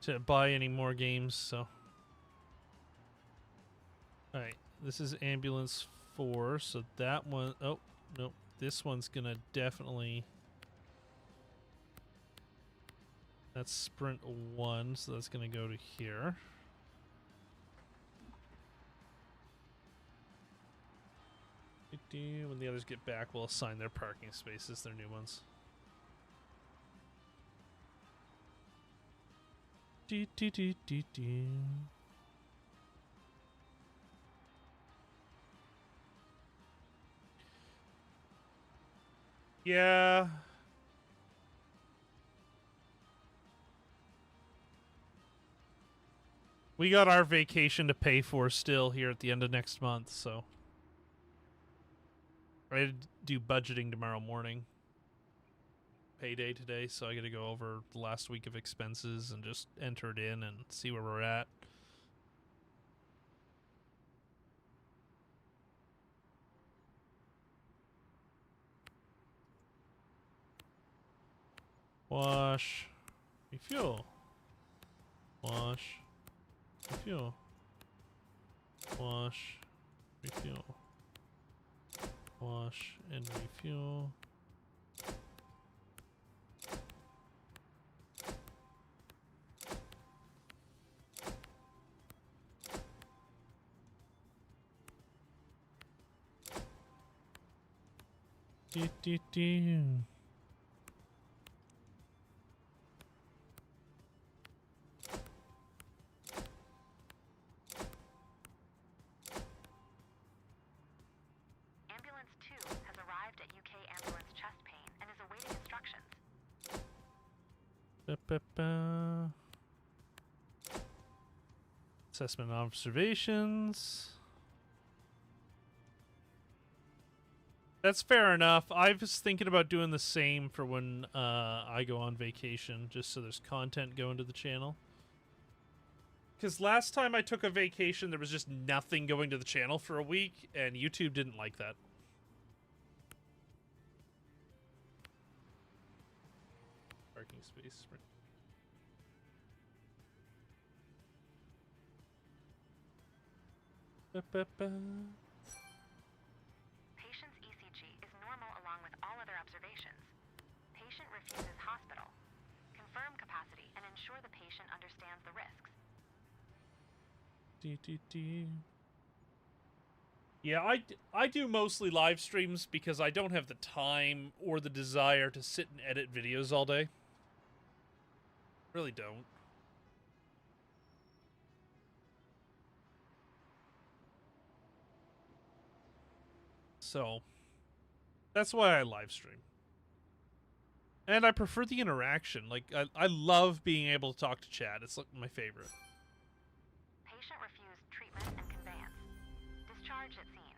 to buy any more games, so. Alright, this is ambulance 4, so that one, oh, nope, this one's gonna definitely, that's sprint 1, so that's gonna go to here. When the others get back, we'll assign their parking spaces, their new ones. Do, do, do, do, do. Yeah. We got our vacation to pay for still here at the end of next month, so. I do budgeting tomorrow morning. Payday today, so I gotta go over the last week of expenses and just enter it in and see where we're at. Wash. Refuel. Wash. Refuel. Wash, refuel. Wash and refuel. Do, do, do. Ambulance 2 has arrived at UK ambulance chest pain and is awaiting instructions. Ba, ba, ba. Assessment and observations. That's fair enough. I was thinking about doing the same for when I go on vacation, just so there's content going to the channel. Because last time I took a vacation, there was just nothing going to the channel for a week, and YouTube didn't like that. Parking space. Ba, ba, ba. Patient's ECG is normal along with all other observations. Patient refuses hospital. Confirm capacity and ensure the patient understands the risks. Yeah, I do mostly live streams because I don't have the time or the desire to sit and edit videos all day. Really don't. So, that's why I live stream. And I prefer the interaction. Like, I love being able to talk to chat. It's like my favorite. Patient refused treatment and conveyance. Discharge at scene.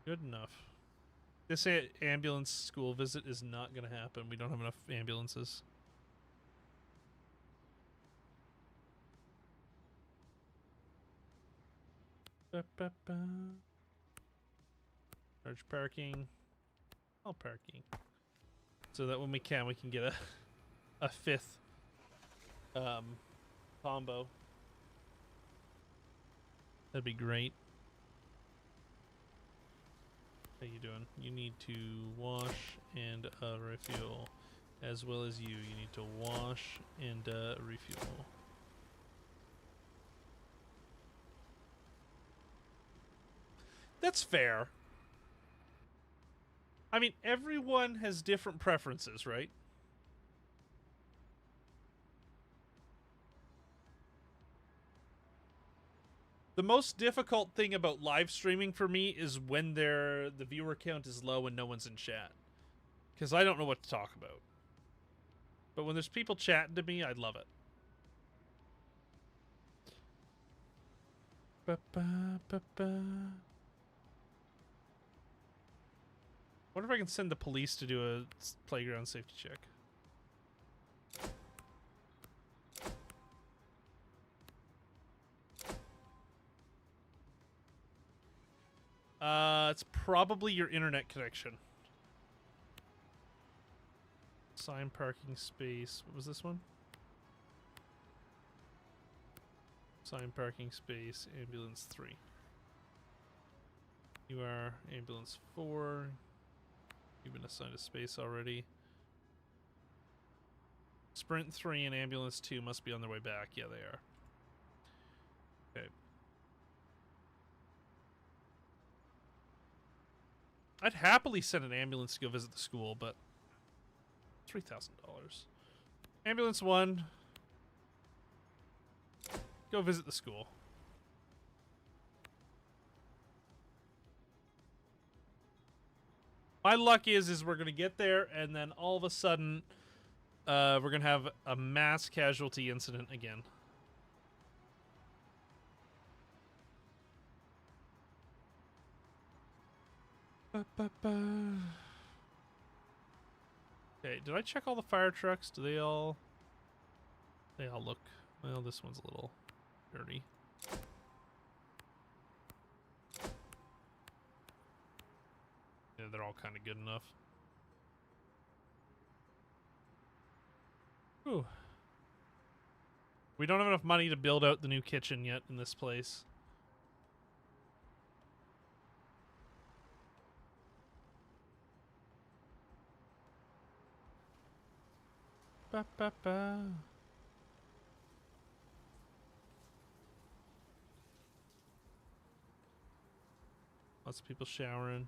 Good enough. This ambulance school visit is not going to happen. We don't have enough ambulances. Ba, ba, ba. Charge parking. All parking. So that when we can get a fifth combo. That'd be great. How you doing? You need to wash and refuel. As well as you need to wash and refuel. That's fair. I mean, everyone has different preferences, right? The most difficult thing about live streaming for me is when the viewer count is low and no one's in chat. Because I don't know what to talk about. But when there's people chatting to me, I love it. Ba, ba, ba, ba. Wonder if I can send the police to do a playground safety check. It's probably your internet connection. Sign parking space. What was this one? Sign parking space, ambulance 3. You are ambulance 4. You've been assigned a space already. Sprint 3 and ambulance 2 must be on their way back. Yeah, they are. Okay. I'd happily send an ambulance to go visit the school, but $3,000. Ambulance 1. Go visit the school. My luck is we're going to get there, and then all of a sudden, we're going to have a mass casualty incident again. Ba, ba, ba. Okay, did I check all the fire trucks? Do they all look... Well, this one's a little dirty. Yeah, they're all kind of good enough. Ooh. We don't have enough money to build out the new kitchen yet in this place. Ba, ba, ba. Lots of people showering.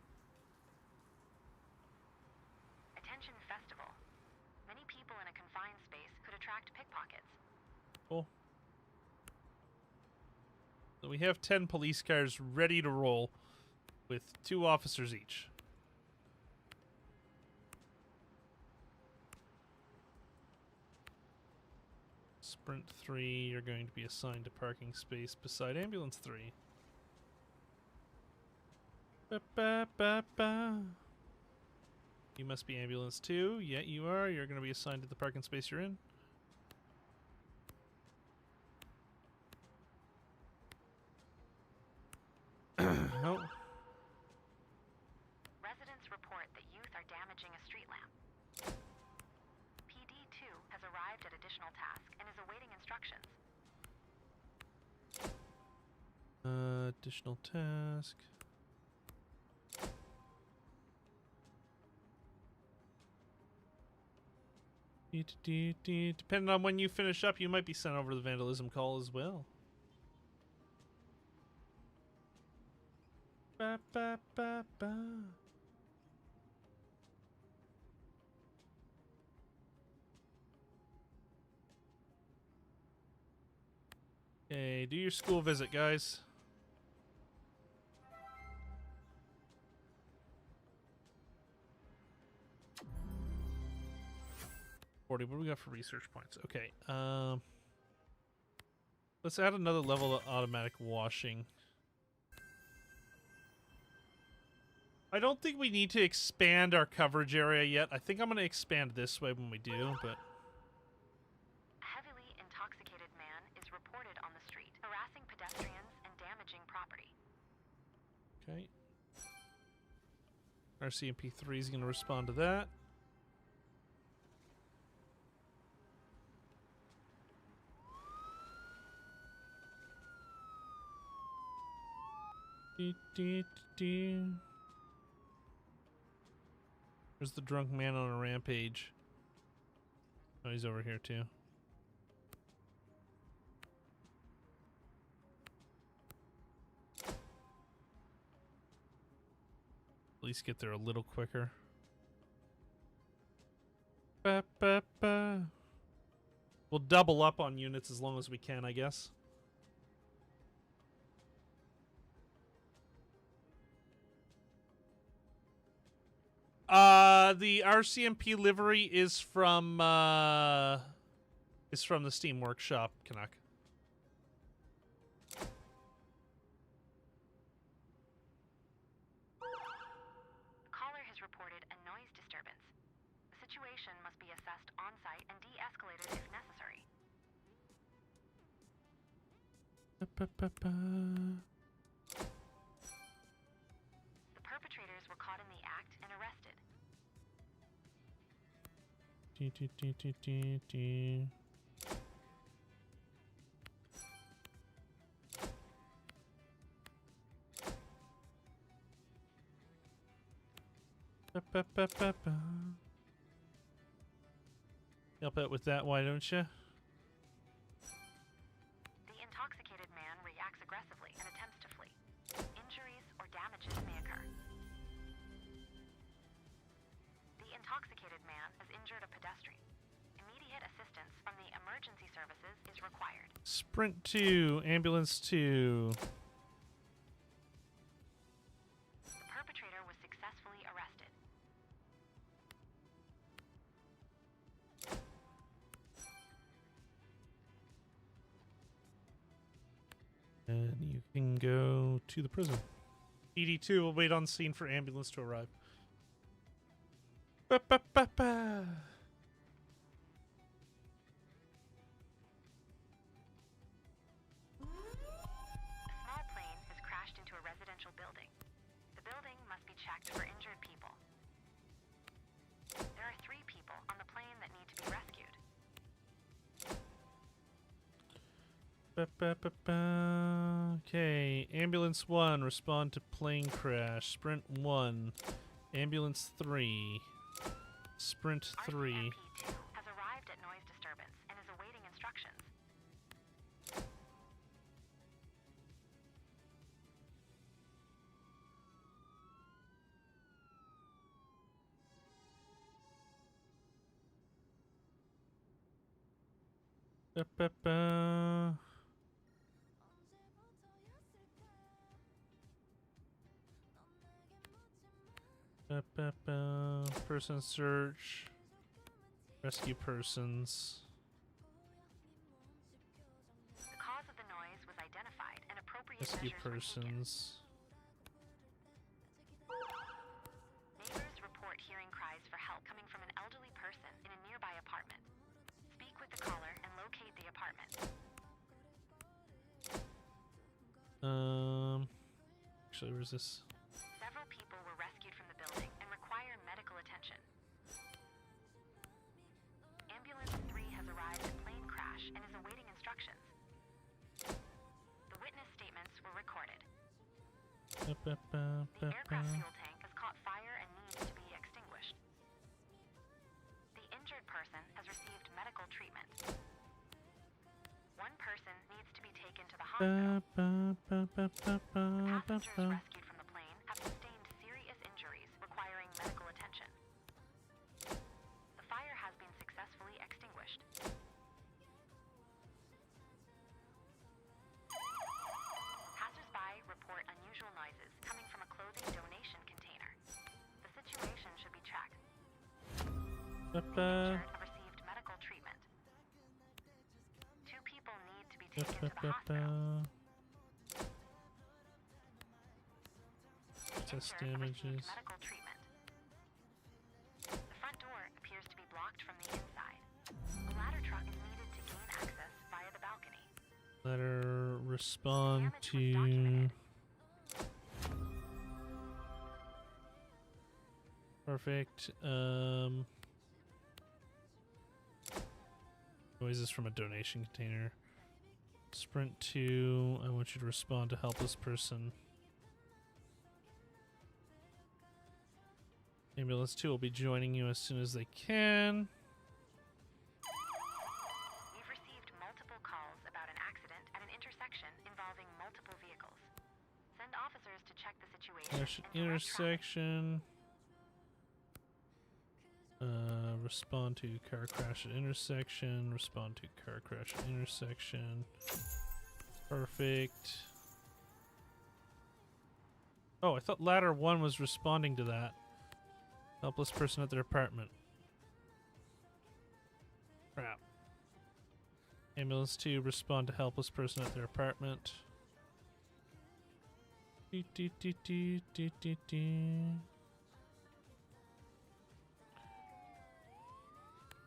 Attention festival. Many people in a confined space could attract pickpockets. Cool. So we have 10 police cars ready to roll with 2 officers each. Sprint 3, you're going to be assigned a parking space beside ambulance 3. Ba, ba, ba, ba. You must be ambulance 2. Yeah, you are. You're going to be assigned to the parking space you're in. Oh. Residents report that youth are damaging a street lamp. PD2 has arrived at additional task and is awaiting instructions. Additional task. Depending on when you finish up, you might be sent over to the vandalism call as well. Ba, ba, ba, ba. Okay, do your school visit, guys. What do we got for research points? Okay, let's add another level of automatic washing. I don't think we need to expand our coverage area yet. I think I'm going to expand this way when we do, but... A heavily intoxicated man is reported on the street, harassing pedestrians and damaging property. Okay. RCMP3 is going to respond to that. There's the drunk man on a rampage. Oh, he's over here too. At least get there a little quicker. Ba, ba, ba. We'll double up on units as long as we can, I guess. The RCMP livery is from the Steam Workshop, Canuck. Caller has reported a noise disturbance. The situation must be assessed on-site and de-escalated if necessary. Ba, ba, ba, ba. The perpetrators were caught in the act and arrested. Ba, ba, ba, ba, ba. Help out with that, why don't you? The intoxicated man reacts aggressively and attempts to flee. Injuries or damages may occur. The intoxicated man has injured a pedestrian. Immediate assistance from the emergency services is required. Sprint 2, ambulance 2. The perpetrator was successfully arrested. And you can go to the prison. ED2 will wait on scene for ambulance to arrive. Ba, ba, ba, ba. A small plane has crashed into a residential building. The building must be checked for injured people. There are 3 people on the plane that need to be rescued. Ba, ba, ba, ba. Okay, ambulance 1, respond to plane crash. Sprint 1, ambulance 3, sprint 3. RCMP2 has arrived at noise Ba-ba-ba. Ba-ba-ba. Person search. Rescue persons. The cause of the noise was identified and appropriate Rescue measures were taken. persons. Neighbors report hearing cries for help coming from an elderly person in a nearby apartment. Speak with the caller and locate the apartment. Actually, where's this? Several people were rescued from the building and require medical attention. Ambulance 3 has arrived at plane crash and is awaiting instructions. The witness statements were recorded. The aircraft fuel tank has caught fire and needs to be extinguished. The injured person has received medical treatment. One person needs to be taken to the hospital. Passengers rescued from the plane have sustained serious injuries requiring medical attention. The fire has been successfully extinguished. Passers-by report unusual noises coming from a clothing donation container. The situation should be checked. The injured have received medical treatment. 2 people need to be taken to the hospital. Test Injured have received damages. medical treatment. The front door appears to be blocked from the inside. A ladder truck is needed to gain access via the balcony. Let her respond Damage was to. documented. Perfect. Noises from a donation container. Sprint 2. I want you to respond to helpless person. Ambulance 2 will be joining you as soon as they can. We've received multiple calls about an accident at an intersection involving multiple vehicles. Send officers to check the situation. Crash and direct traffic. intersection. Respond to car crash at intersection. Respond to car crash at intersection. Perfect. Oh, I thought ladder 1 was responding to that. Helpless person at their apartment. Crap. Ambulance 2, respond to helpless person at their apartment. Dee, dee, dee, dee, dee, dee, dee.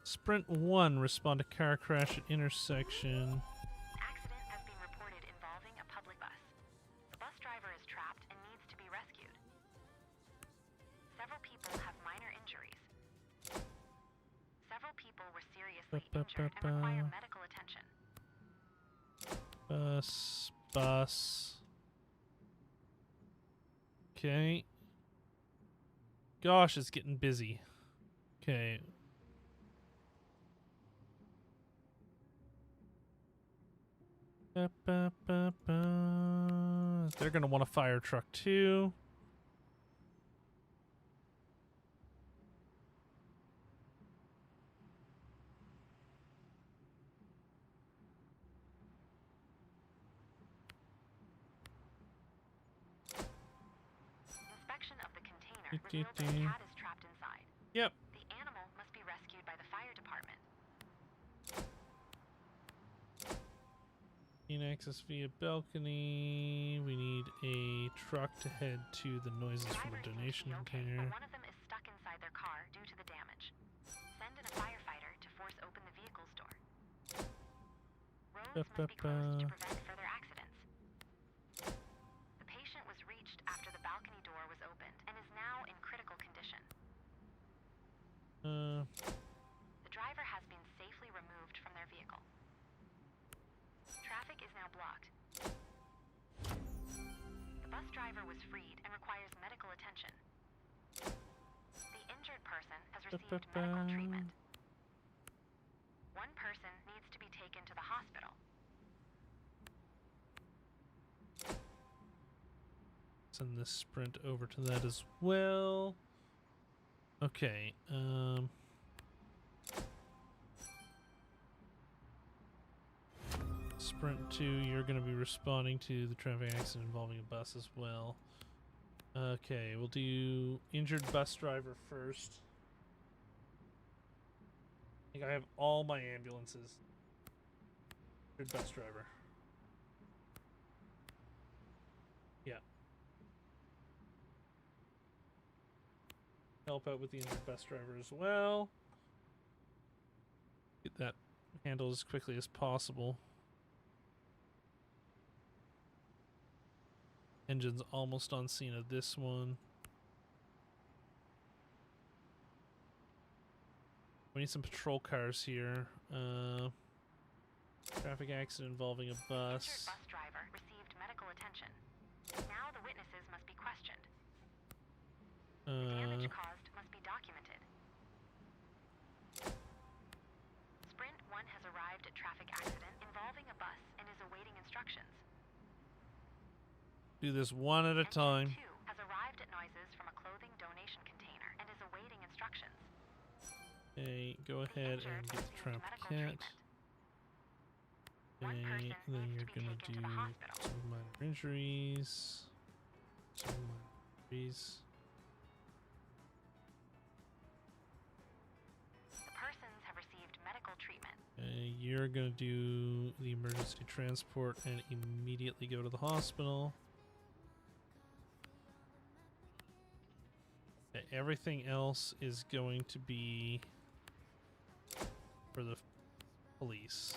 Sprint 1, respond to car crash at intersection. An accident has been reported involving a public bus. The bus driver is trapped and needs to be rescued. Several people have minor injuries. Several people were seriously injured and require medical attention. Bus. Okay. Gosh, it's getting busy. Okay. They're gonna want a fire truck too. Inspection of the container revealed that a cat is trapped inside. Yep. The animal must be rescued by the fire department. Gain access via balcony. We need a truck to head to the noises from the Driver donation seems to be okay, container. but one of them is stuck inside their car due to the damage. Send in a firefighter to force open the vehicle's door. Roads must be closed to prevent further accidents. The patient was reached after the balcony door was opened and is now in critical condition. The driver has been safely removed from their vehicle. Traffic is now blocked. The bus driver was freed and requires medical attention. The injured person has received medical treatment. One person needs to be taken to the hospital. Send this sprint over to that as well. Okay, Sprint 2, you're going to be responding to the traffic accident involving a bus as well. Okay, we'll do injured bus driver first. I think I have all my ambulances. Injured bus driver. Yeah. Help out with the injured bus driver as well. Get that handled as quickly as possible. Engine's almost on scene of this one. We need some patrol cars here. Traffic accident involving a bus. Injured bus driver received medical attention. Now the witnesses must be questioned. The damage caused must be documented. Sprint 1 has arrived at traffic accident involving a bus and is awaiting instructions. Do this one at a time. Engine 2 has arrived at noises from a clothing donation container and is awaiting instructions. Okay, go ahead and get the trap cat. Okay, then you're gonna do some minor injuries. Some minor injuries. The persons have received medical treatment. You're gonna do the emergency transport and immediately go to the hospital. Okay, everything else is going to be for the police.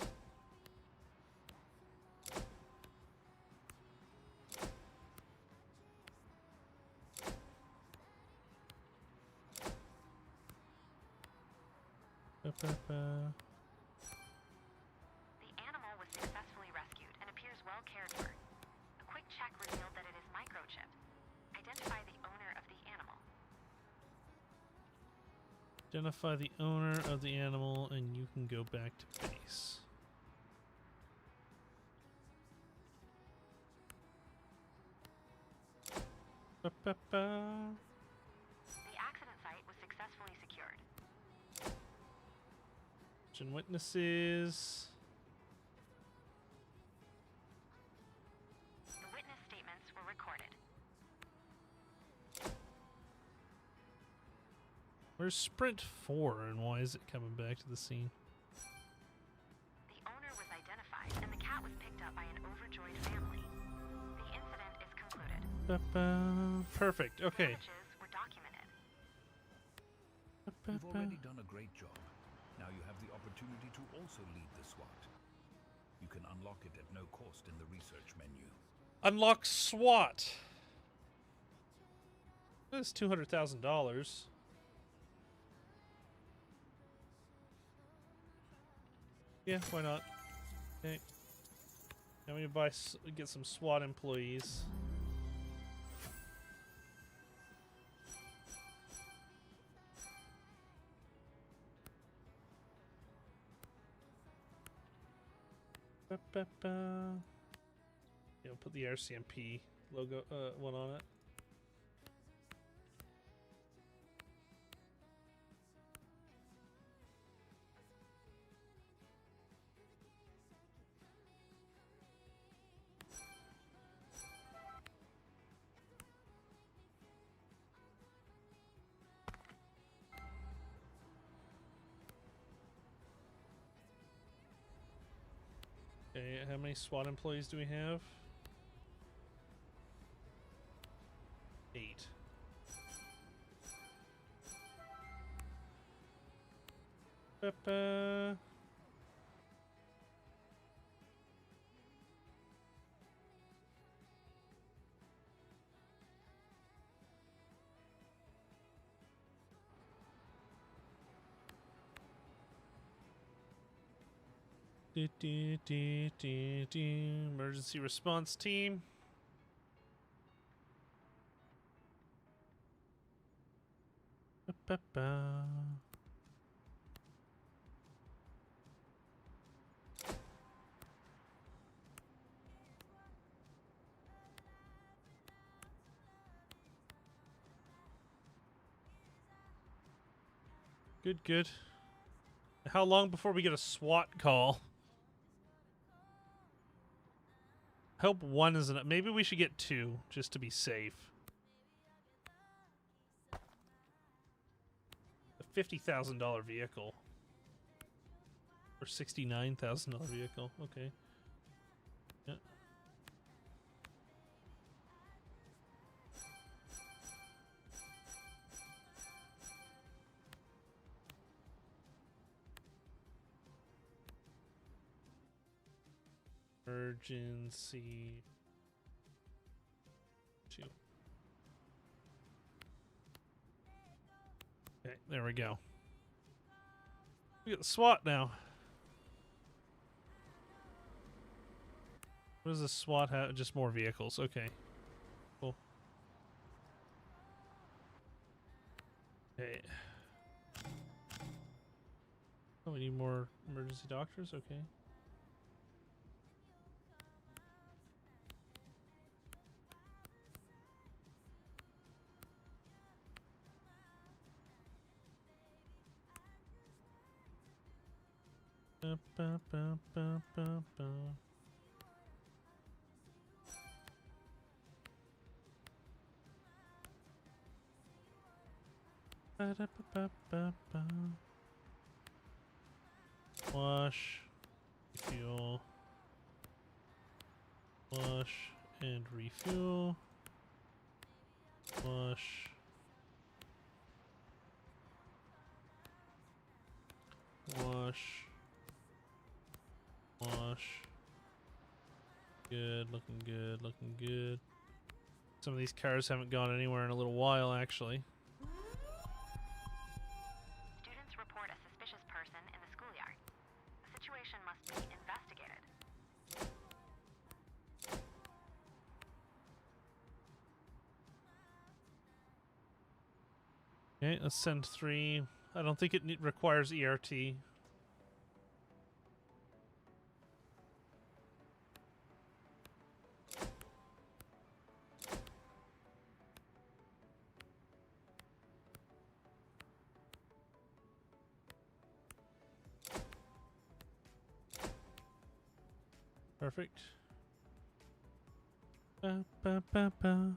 The animal was successfully rescued and appears well cared for. A quick check revealed that it is microchipped. Identify the owner of the animal. Identify the owner of the animal and you can go back to base. The accident site was successfully secured. Witnesses. The witness statements were recorded. Where's Sprint 4 and why is it coming back to the scene? The owner was identified and the cat was picked up by an overjoyed family. The incident is concluded. Perfect. Okay. Damages were documented. You've already done a great job. Now you have the opportunity to also lead the SWAT. You can unlock it at no cost in the research menu. Unlock SWAT. That's $200,000. Yeah, why not? Okay. Now we need to get some SWAT employees. Yeah, we'll put the RCMP logo one on it. Okay, how many SWAT employees do we have? 8. Peppa. Emergency response team. Good, good. How long before we get a SWAT call? Hope one isn't. Maybe we should get two just to be safe. A $50,000 vehicle. Or $69,000 vehicle. Okay. Yeah. Emergency 2. Okay, there we go. We got the SWAT now. What does the SWAT have? Just more vehicles. Okay. Cool. Okay. Oh, we need more emergency doctors? Okay. Ba, ba, ba, ba, ba, ba. Ba, da, ba, ba, ba, ba. Wash, refuel, wash and refuel, wash, wash, wash. Good, looking good, looking good. Some of these cars haven't gone anywhere in a little while, actually. Students report a suspicious person in the schoolyard. The situation must be investigated. Okay, let's send 3. I don't think it requires ERT. Perfect. Ba, ba, ba, ba.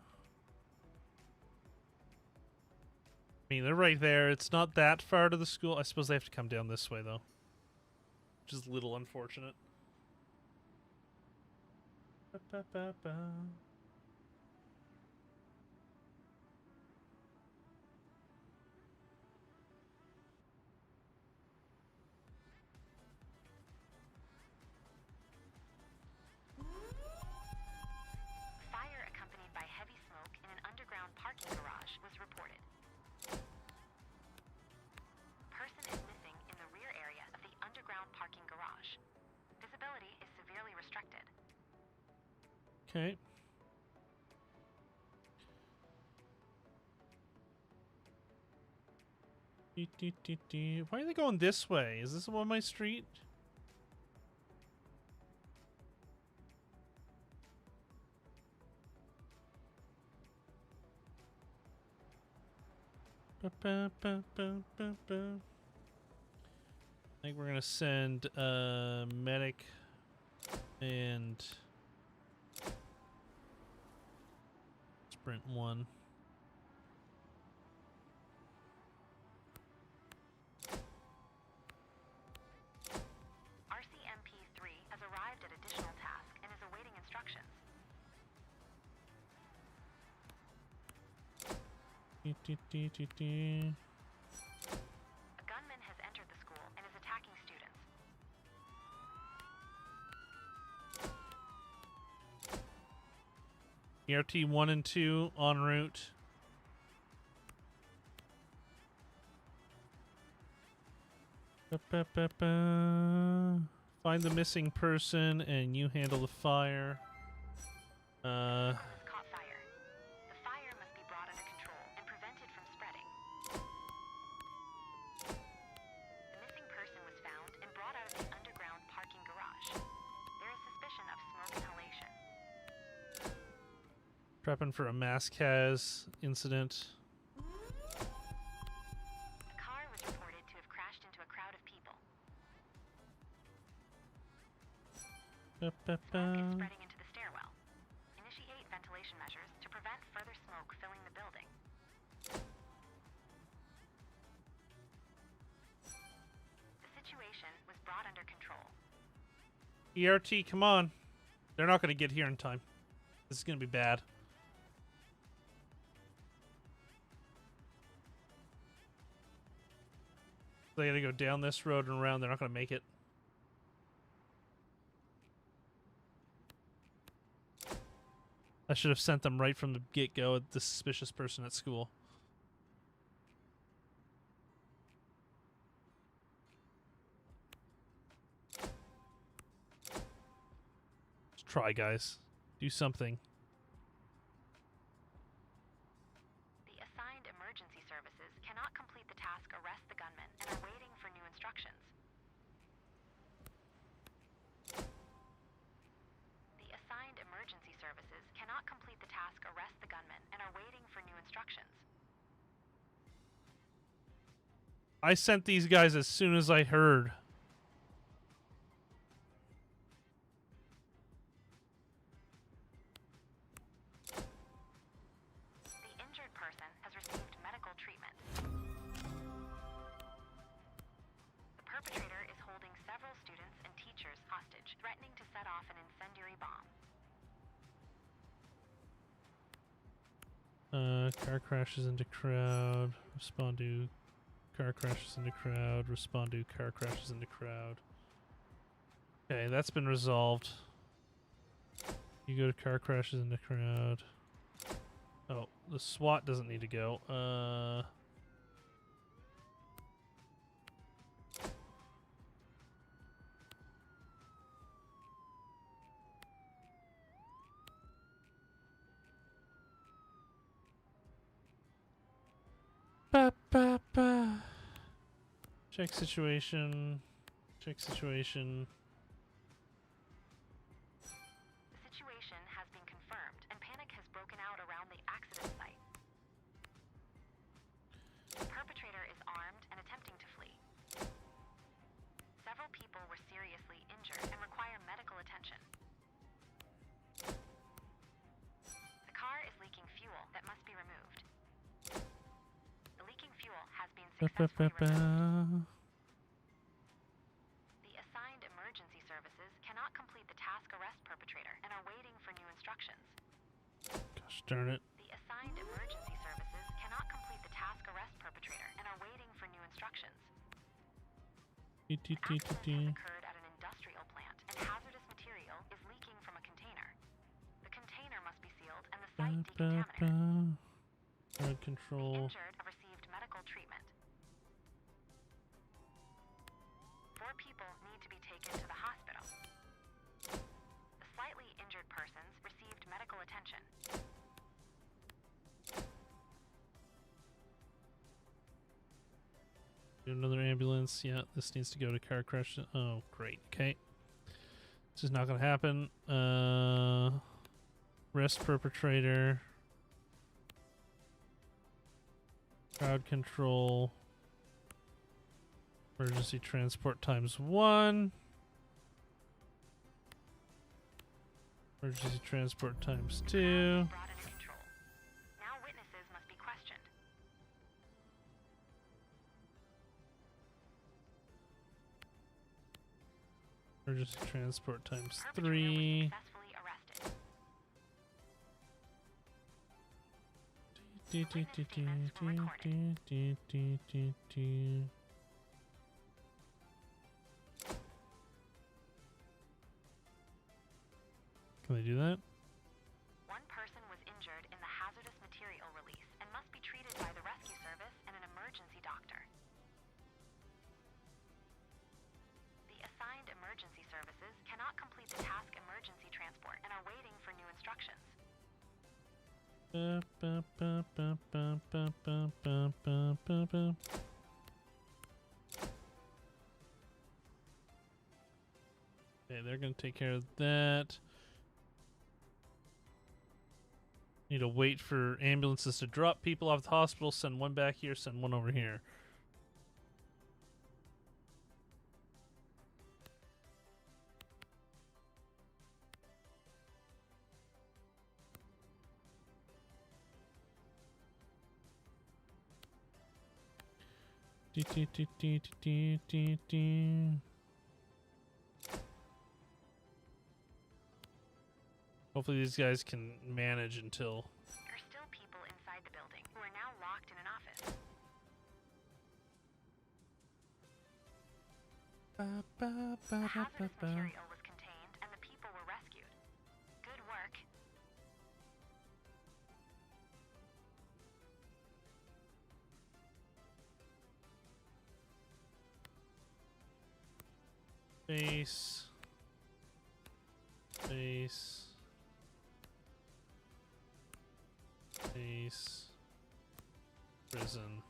I mean, they're right there. It's not that far to the school. I suppose they have to come down this way, though. Which is a little unfortunate. Ba, ba, ba, ba. Fire accompanied by heavy smoke in an underground parking garage was reported. Person is missing in the rear area of the underground parking garage. Visibility is severely restricted. Okay. Why are they going this way? Is this on my street? Ba, ba, ba, ba, ba, ba. I think we're gonna send medic and sprint 1. RCMP-3 has arrived at additional task and is awaiting instructions. A gunman has entered the school and is attacking students. ERT 1 and 2 en route. Ba, ba, ba, ba. Find the missing person and you handle the fire. Has caught fire. The fire must be brought under control and prevented from spreading. The missing person was found and brought out of the underground parking garage. There is suspicion of smoke inhalation. Prepping for a mass cas incident. A car was reported to have crashed into a crowd of people. Ba, ba, Smoke is ba. spreading into the stairwell. ERT, come on. They're not going to get here in time. This is going to be bad. They got to go down this road and around. They're not going to make it. I should have sent them right from the get-go at the suspicious person at school. Let's try, guys. Do something. The assigned emergency services cannot complete the task arrest the gunman and are waiting for new instructions. The assigned emergency services cannot complete the task arrest the gunman and are waiting for new instructions. I sent these guys as soon as I heard. The injured person has received medical treatment. The perpetrator is holding several students and teachers hostage, threatening to set off an incendiary bomb. Car crashes into crowd. Respond to car crashes into crowd. Respond to car crashes into crowd. Okay, that's been resolved. You go to car crashes into crowd. Oh, the SWAT doesn't need to go. Ba, ba, ba. Check situation. Check situation. The situation has been confirmed, and panic has broken out around the accident site. The perpetrator is armed and attempting to flee. Several people were seriously injured and require medical attention. The car is leaking fuel that must be removed. The leaking fuel has been Ba, ba, successfully ba, removed. ba. The assigned emergency services cannot complete the task arrest perpetrator and are waiting for new instructions. Gosh darn it. The assigned emergency services cannot complete the task arrest perpetrator and are waiting for new instructions. Dee, dee, An dee, dee, accident dee. has occurred at an industrial plant, and hazardous material is leaking from a container. The container must be sealed and the Ba, site ba, decontaminated. ba. Crowd The control. injured have received medical treatment. 4 people need to be taken to the hospital. The slightly injured persons received medical attention. Another ambulance. Yeah, this needs to go to car crash. Oh, great. Okay. This is not going to happen. Arrest perpetrator. Crowd control. Emergency transport ×1. Emergency transport ×2. Brought under control. Now witnesses must be questioned. Emergency transport Perpetrator was ×3. successfully arrested. Dee, dee, dee, dee, dee, dee, dee, dee, dee. Can they do that? One person was injured in the hazardous material release and must be treated by the rescue service and an emergency doctor. The assigned emergency services cannot complete the task emergency transport and are waiting for new instructions. Ba, ba, ba, ba, ba, ba, ba, ba, ba, ba, ba. Okay, they're gonna take care of that. Need to wait for ambulances to drop people off the hospital, send one back here, send one over here. Dee, dee, dee, dee, dee, dee, dee. Hopefully these guys can manage until... There are still people inside the building who are now locked in an office. The hazardous material was contained and the people were rescued. Good work. Base. Base. Base. Prison.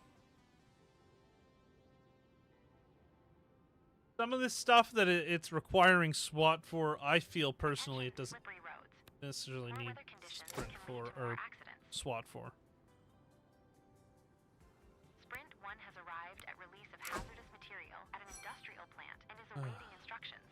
Some of this stuff that it's requiring SWAT for, I feel personally it doesn't Slippery roads. necessarily Poor need weather conditions Sprint can for, lead to more or accidents. SWAT for. Sprint 1 has arrived at release of hazardous material at an industrial plant and is awaiting instructions.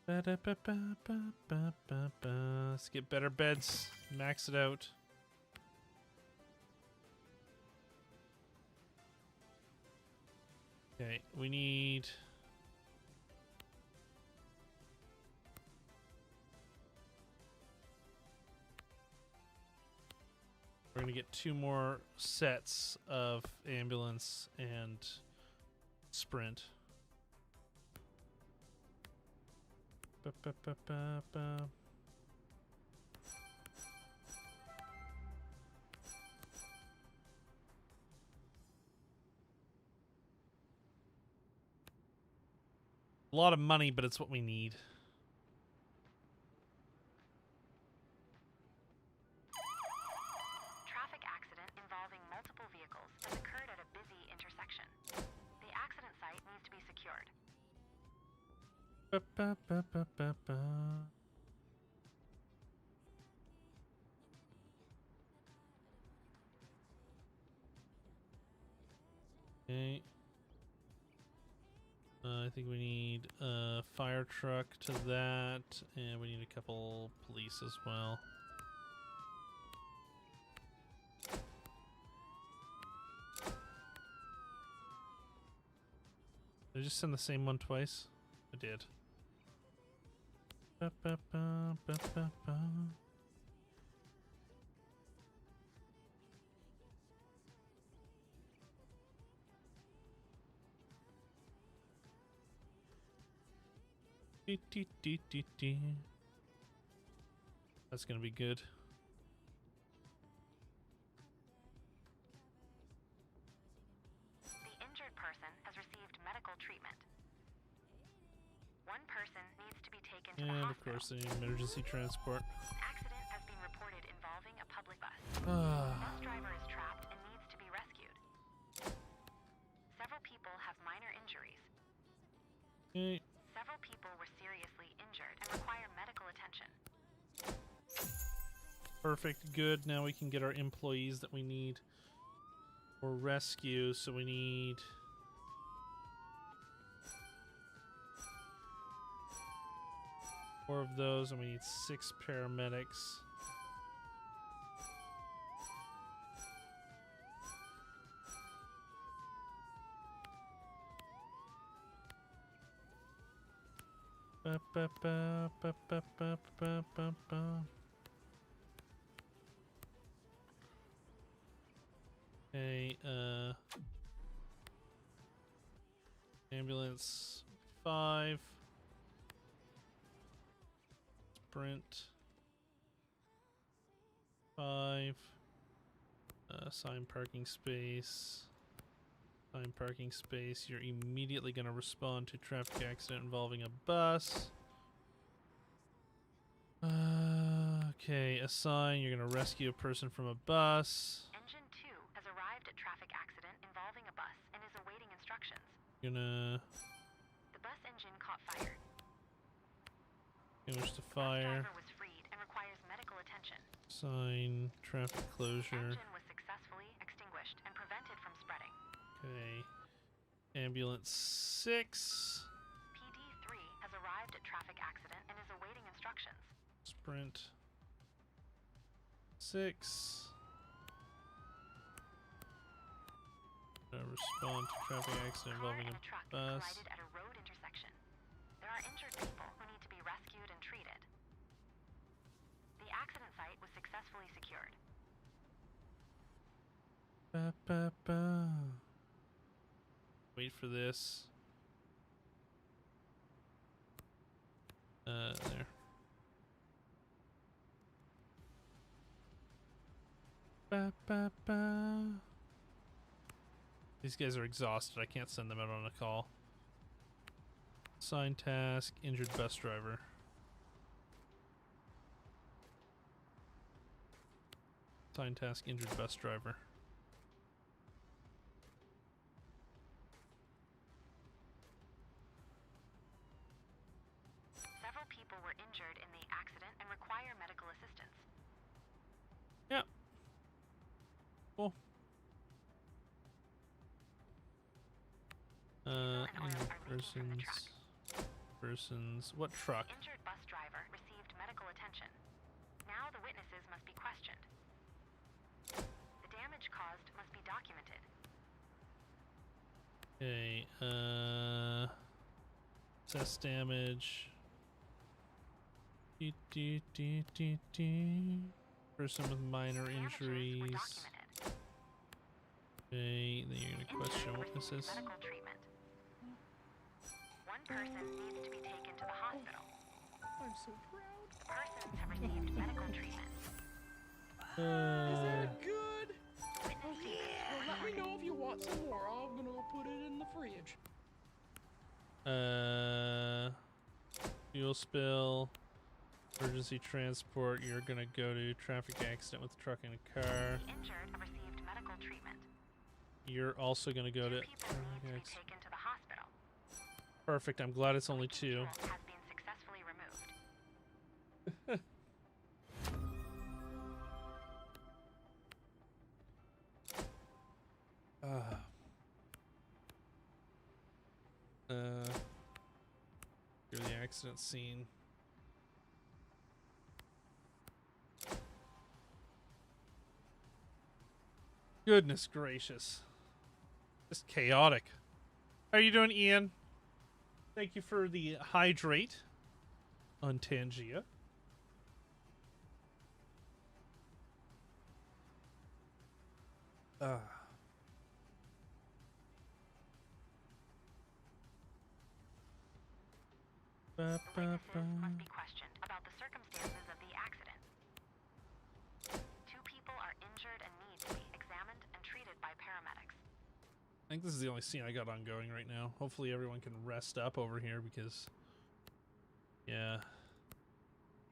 Let's get better beds. Max it out. Okay, we need... We're gonna get 2 more sets of ambulance and sprint. Ba-ba-ba-ba-ba. A lot of money, but it's what we need. Traffic accident involving multiple vehicles has occurred at a busy intersection. The accident site needs to be secured. Ba-ba-ba-ba-ba-ba. Okay. I think we need a fire truck to that, and we need a couple police as well. Did I just send the same one twice? I did. Ba-ba-ba-ba-ba-ba. Dee. That's gonna be good. The injured person has received medical treatment. One person needs to be taken to the And of hospital. course, they need emergency transport. An accident has been reported involving a public bus. Ah. The bus driver is trapped and needs to be rescued. Several people have minor injuries. Okay. Several people were seriously injured and require medical attention. Perfect. Good. Now we can get our employees that we need for rescue. So we need... four of those, and we need 6 paramedics. Ba, ba, ba, ba, ba, ba, ba, ba, ba. Okay, ambulance 5. Sprint 5. Assign parking space. Assign parking space. You're immediately going to respond to traffic accident involving a bus. Okay, assign. You're going to rescue a person from a bus. Engine 2 has arrived at traffic accident involving a bus and is awaiting instructions. You're gonna The bus engine caught fire. extinguish the The bus fire. driver was freed and requires medical attention. Assign traffic closure. Engine was successfully extinguished and prevented from spreading. Okay. Ambulance 6. PD 3 has arrived at traffic accident and is awaiting instructions. Sprint 6. Respond to traffic accident involving and a a truck bus. collided at a road intersection. There are injured people who need to be rescued and treated. The accident site was successfully secured. Ba, ba, ba. Wait for this. There. Ba, ba, ba. These guys are exhausted. I can't send them out on a call. Sign task, injured bus driver. Sign task, injured bus driver. Several people were injured in the accident and require medical assistance. Yeah. Cool. Persons. What truck? The injured bus driver received medical attention. Now the witnesses must be questioned. The damage caused must be documented. Okay, assess damage. Person with minor injuries. Were documented. Okay, then you're gonna question witnesses. Medical treatment. One person needs to be taken to the hospital. I'm so proud. The persons have received medical treatment. Is that good? Witness statements Well, were let me recorded. know if you want some more. I'm gonna go put it in the fridge. Fuel spill, emergency transport. You're gonna go to traffic accident with a truck and a car. The injured have received medical treatment. You're also gonna go to. Two people need to be taken to the hospital. Perfect. I'm glad it's only two. Unit has been successfully removed. Here's the accident scene. Goodness gracious. Just chaotic. How are you doing, Ian? Thank you for the hydrate on Tangia. The witnesses must be questioned about the circumstances of the accident. Two people are injured and need to be examined and treated by paramedics. I think this is the only scene I got ongoing right now. Hopefully everyone can rest up over here because, yeah.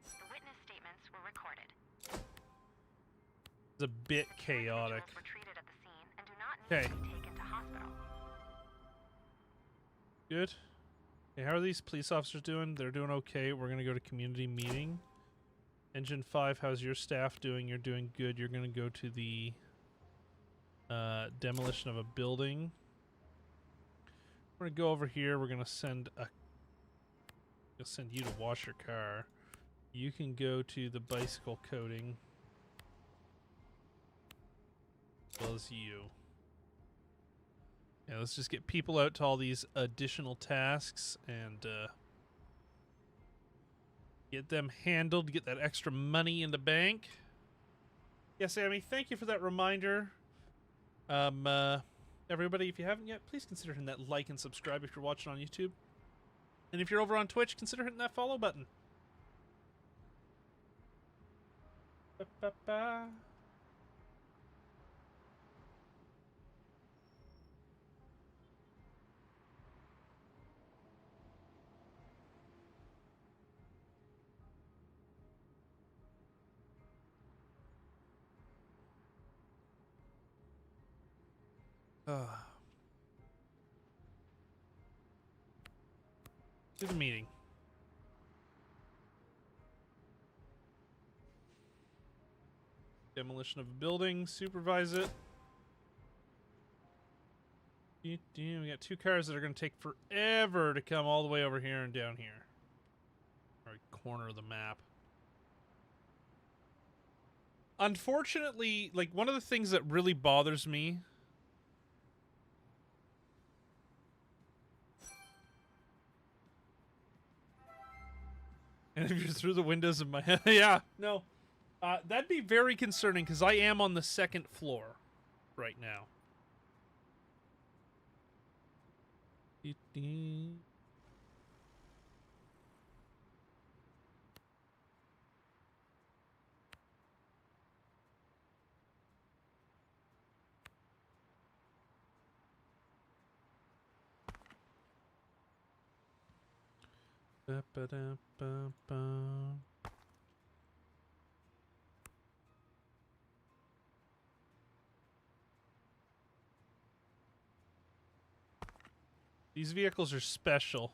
The witness statements were recorded. It's a bit The two chaotic. individuals were treated at the scene and do not need Okay. to be taken to hospital. Good. Okay, how are these police officers doing? They're doing okay. We're going to go to community meeting. Engine 5, how's your staff doing? You're doing good. You're going to go to the demolition of a building. We're going to go over here. We're going to send you to wash your car. You can go to the bicycle coating. As well as you. Yeah, let's just get people out to all these additional tasks and get them handled, get that extra money in the bank. Yeah, Sammy, thank you for that reminder. Everybody, if you haven't yet, please consider hitting that like and subscribe if you're watching on YouTube. And if you're over on Twitch, consider hitting that follow button. Ba-ba-ba. To the meeting. Demolition of a building. Supervise it. We got two cars that are going to take forever to come all the way over here and down here. Right corner of the map. Unfortunately, like, one of the things that really bothers me And if you're through the windows of my head, yeah, no. That'd be very concerning because I am on the second floor right now. Ba-ba-da-ba-ba. These vehicles are special.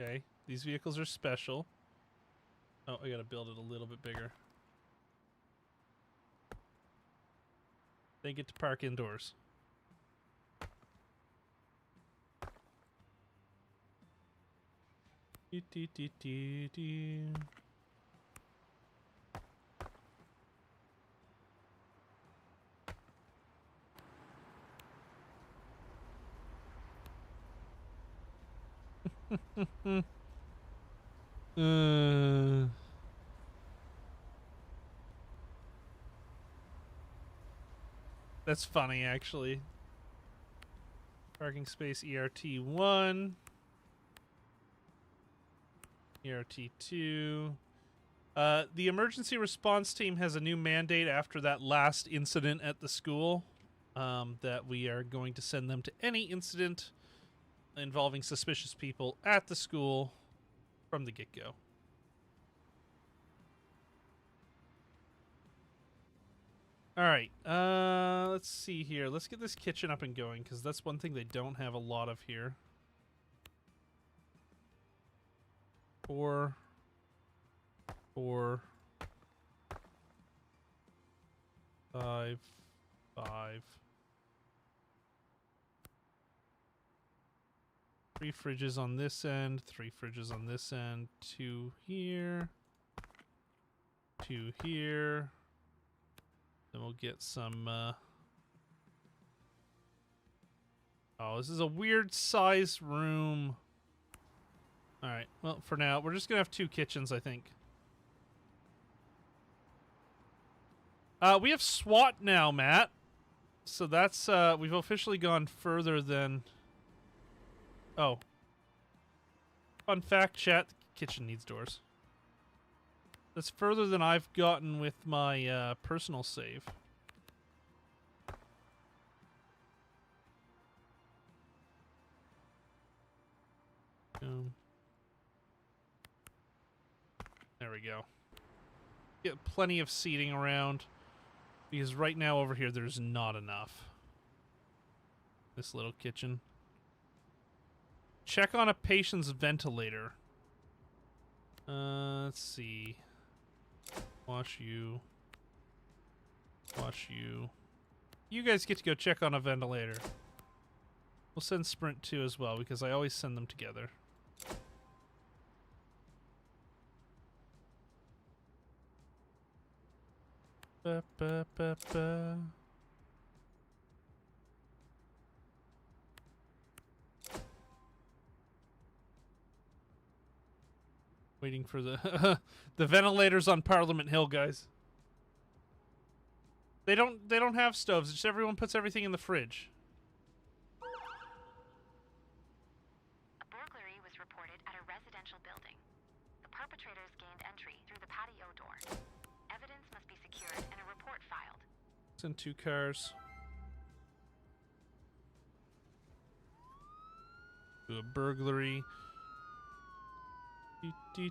Okay, these vehicles are special. Oh, I gotta build it a little bit bigger. They get to park indoors. Do. That's funny, actually. Parking space ERT1. ERT2. The emergency response team has a new mandate after that last incident at the school, that we are going to send them to any incident involving suspicious people at the school from the get-go. All right, let's see here. Let's get this kitchen up and going, because that's one thing they don't have a lot of here. 4, 4, 5, 5. 3 fridges on this end, 3 fridges on this end, 2 here, 2 here. Then we'll get some, oh, this is a weird size room. Alright, well, for now, we're just gonna have 2 kitchens, I think. We have SWAT now, Matt. So that's, we've officially gone further than... Oh. Fun fact, chat, the kitchen needs doors. That's further than I've gotten with my personal save. There we go. Get plenty of seating around, because right now over here there's not enough. This little kitchen. Check on a patient's ventilator. Let's see. Watch you. Watch you. You guys get to go check on a ventilator. We'll send Sprint 2 as well, because I always send them together. Ba, ba, ba, ba. Waiting for the the ventilators on Parliament Hill, guys. They don't have stoves. Just everyone puts everything in the fridge. A burglary was reported at a residential building. The perpetrators gained entry through the patio door. Evidence must be secured and a report filed. Send 2 cars. Do a burglary. Do.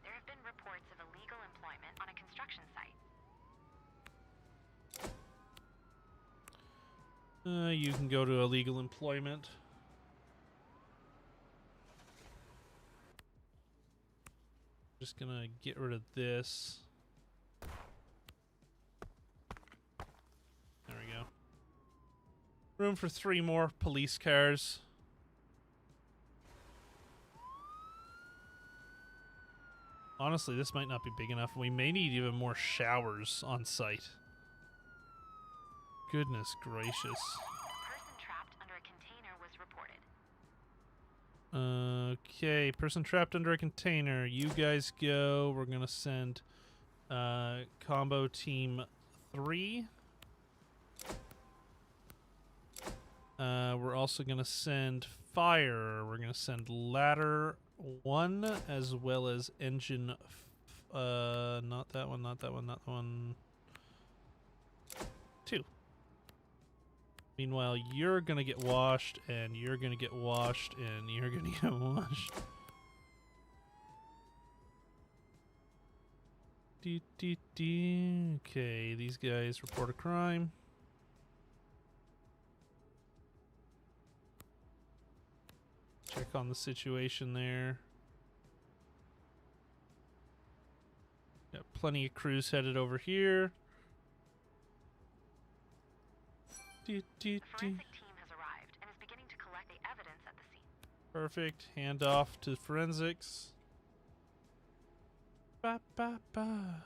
There have been reports of illegal employment on a construction site. You can go to illegal employment. Just gonna get rid of this. There we go. Room for 3 more police cars. Honestly, this might not be big enough. We may need even more showers on site. Goodness gracious. A person Okay, person trapped under a container. You guys go. We're gonna send combo team 3. We're also gonna send fire. We're gonna send ladder 1 as well as engine. Not that one. Not that one. Not that one. 2. Meanwhile, you're gonna get washed, and you're gonna get washed, and you're gonna get washed. Okay, these guys report a crime. Check on the situation there. Got plenty of crews headed over here. The forensic team has arrived and is beginning to collect the evidence at the scene. Perfect. Hand off to forensics. Ba ba ba.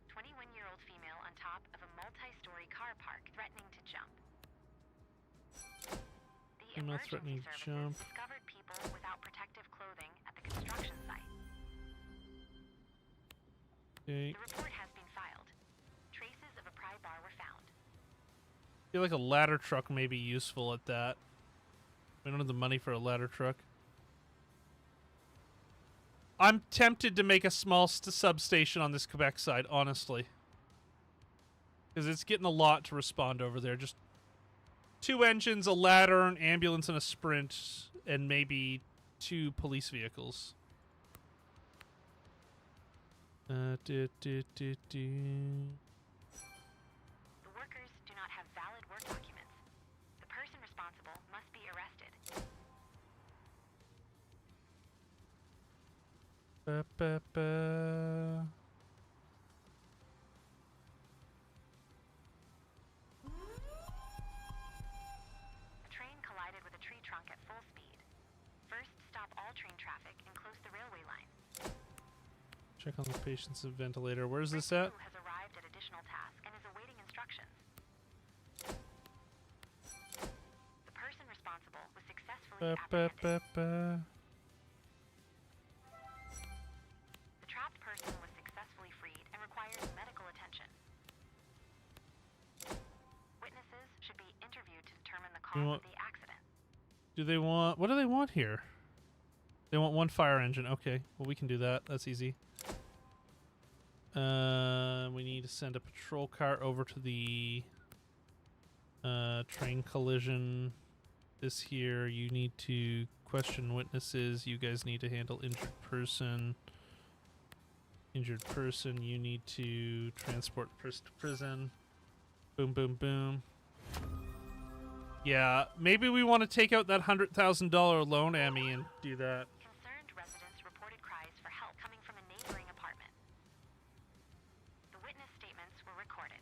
21-year-old female on top of a multi-story car park threatening to jump. The Female threatening emergency to services jump. discovered people without protective clothing at the construction site. Okay. The report has been filed. Traces of a pry bar were found. I feel like a ladder truck may be useful at that. We don't have the money for a ladder truck. I'm tempted to make a small substation on this Quebec side, honestly. Because it's getting a lot to respond over there. Just 2 engines, a ladder, an ambulance, and a sprint, and maybe 2 police vehicles. The workers do not have valid work documents. The person responsible must be arrested. Ba, ba, ba. A train collided with a tree trunk at full speed. First, stop all train traffic and close the railway line. Check on the patient's ventilator. Where's this Bridge at? 2 has arrived at additional task and is awaiting instructions. The person responsible was successfully Ba, ba, apprehended. ba, ba. The trapped person was successfully freed and requires medical attention. Witnesses should be interviewed to determine the cause of the accident. Do they want... What do they want here? They want 1 fire engine. Okay, well, we can do that. That's easy. We need to send a patrol car over to the train collision. This here, you need to question witnesses. You guys need to handle injured person. Injured person, you need to transport the person to prison. Boom, boom, boom. Yeah, maybe we want to take out that $100,000 loan, Amy, and do that. Concerned residents reported cries for help coming from a neighboring apartment. The witness statements were recorded.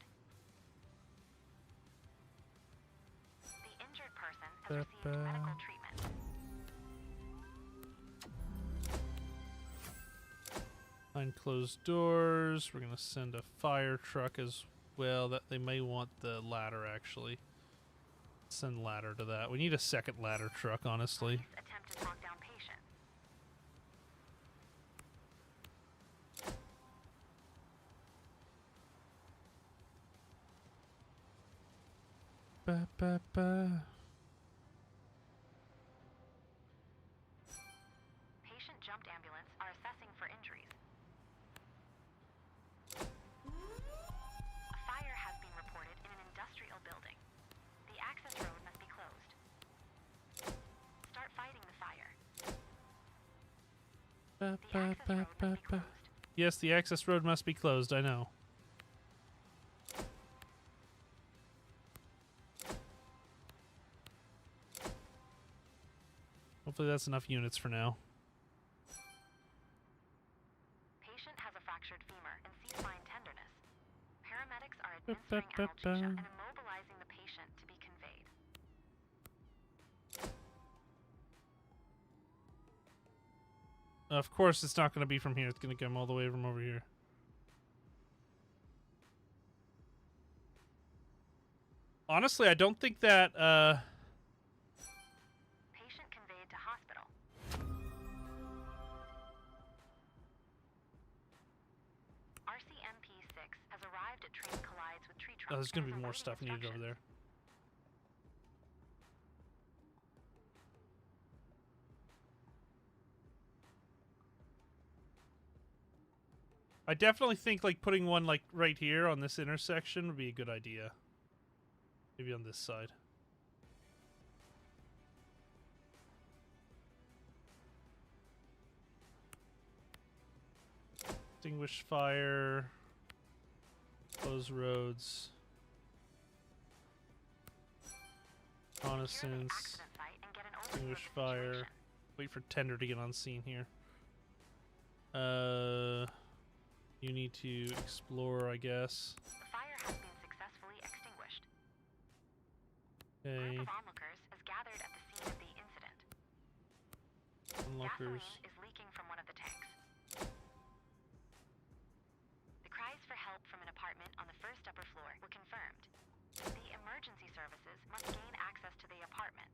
The injured person has received medical treatment. Behind closed doors. We're gonna send a fire truck as well. That they may want the ladder actually. Send ladder to that. We need a second ladder truck, honestly. Police attempt to talk down patient. Ba, ba, ba. Patient jumped ambulance are assessing for injuries. A fire has been reported in an industrial building. The access road must be closed. Start fighting the fire. Ba, The ba, access ba, road ba, must be ba. closed. Yes, the access road must be closed, I know. Hopefully that's enough units for now. Patient has a fractured femur and C-spine tenderness. Paramedics are Ba, administering ba, ba, analgesia ba. and immobilizing the patient to be conveyed. Of course it's not going to be from here. It's going to come all the way from over here. Honestly, I don't think that, Patient conveyed to arrived at train collides with tree trunks. Oh, there's gonna be and is more awaiting stuff needed over instructions. there. I definitely think like putting one like right here on this intersection would be a good idea. Maybe on this side. Extinguish fire. Close roads. Reconnaissance. Secure the accident site and get an overview of Extinguish the fire. situation. Wait for Tender to get on scene here. You need to explore, I guess. The fire has been successfully extinguished. Okay. Group of onlookers is gathered at the scene of the incident. Onlookers. Gasoline is leaking from one of the tanks. The cries for help from an apartment on the first upper floor were confirmed. The emergency services must gain access to the apartment.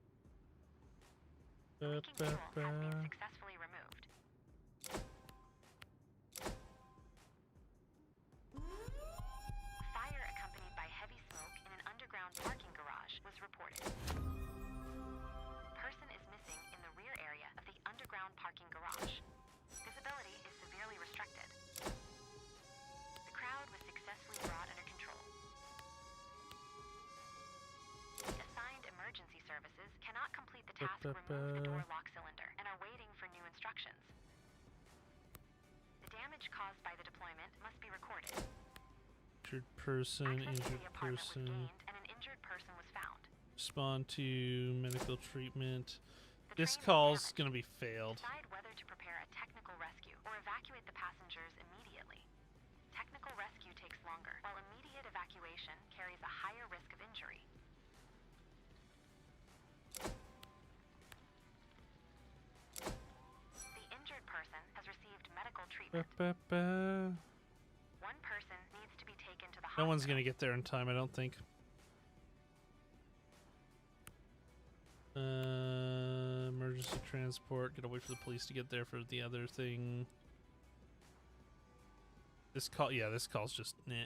The leaking fuel has been successfully removed. Fire accompanied by heavy smoke in an underground parking garage was reported. Person is missing in the rear area of the underground parking garage. Visibility is severely restricted. The crowd was successfully brought under control. The assigned emergency services cannot complete the task to remove the door lock cylinder and are waiting for new instructions. The damage caused by the deployment must be recorded. Injured person, Access to injured the apartment was person. gained and an injured person was found. Respond to medical treatment. The This train was call's damaged. gonna be failed. Decide whether to prepare a technical rescue or evacuate the passengers immediately. Technical rescue takes longer, while immediate evacuation carries a higher risk of injury. The injured person has received medical treatment. One person needs to be taken to the hospital. No one's gonna get there in time, I don't think. Emergency transport. Gotta wait for the police to get there for the other thing. This call, yeah, this call's just nah.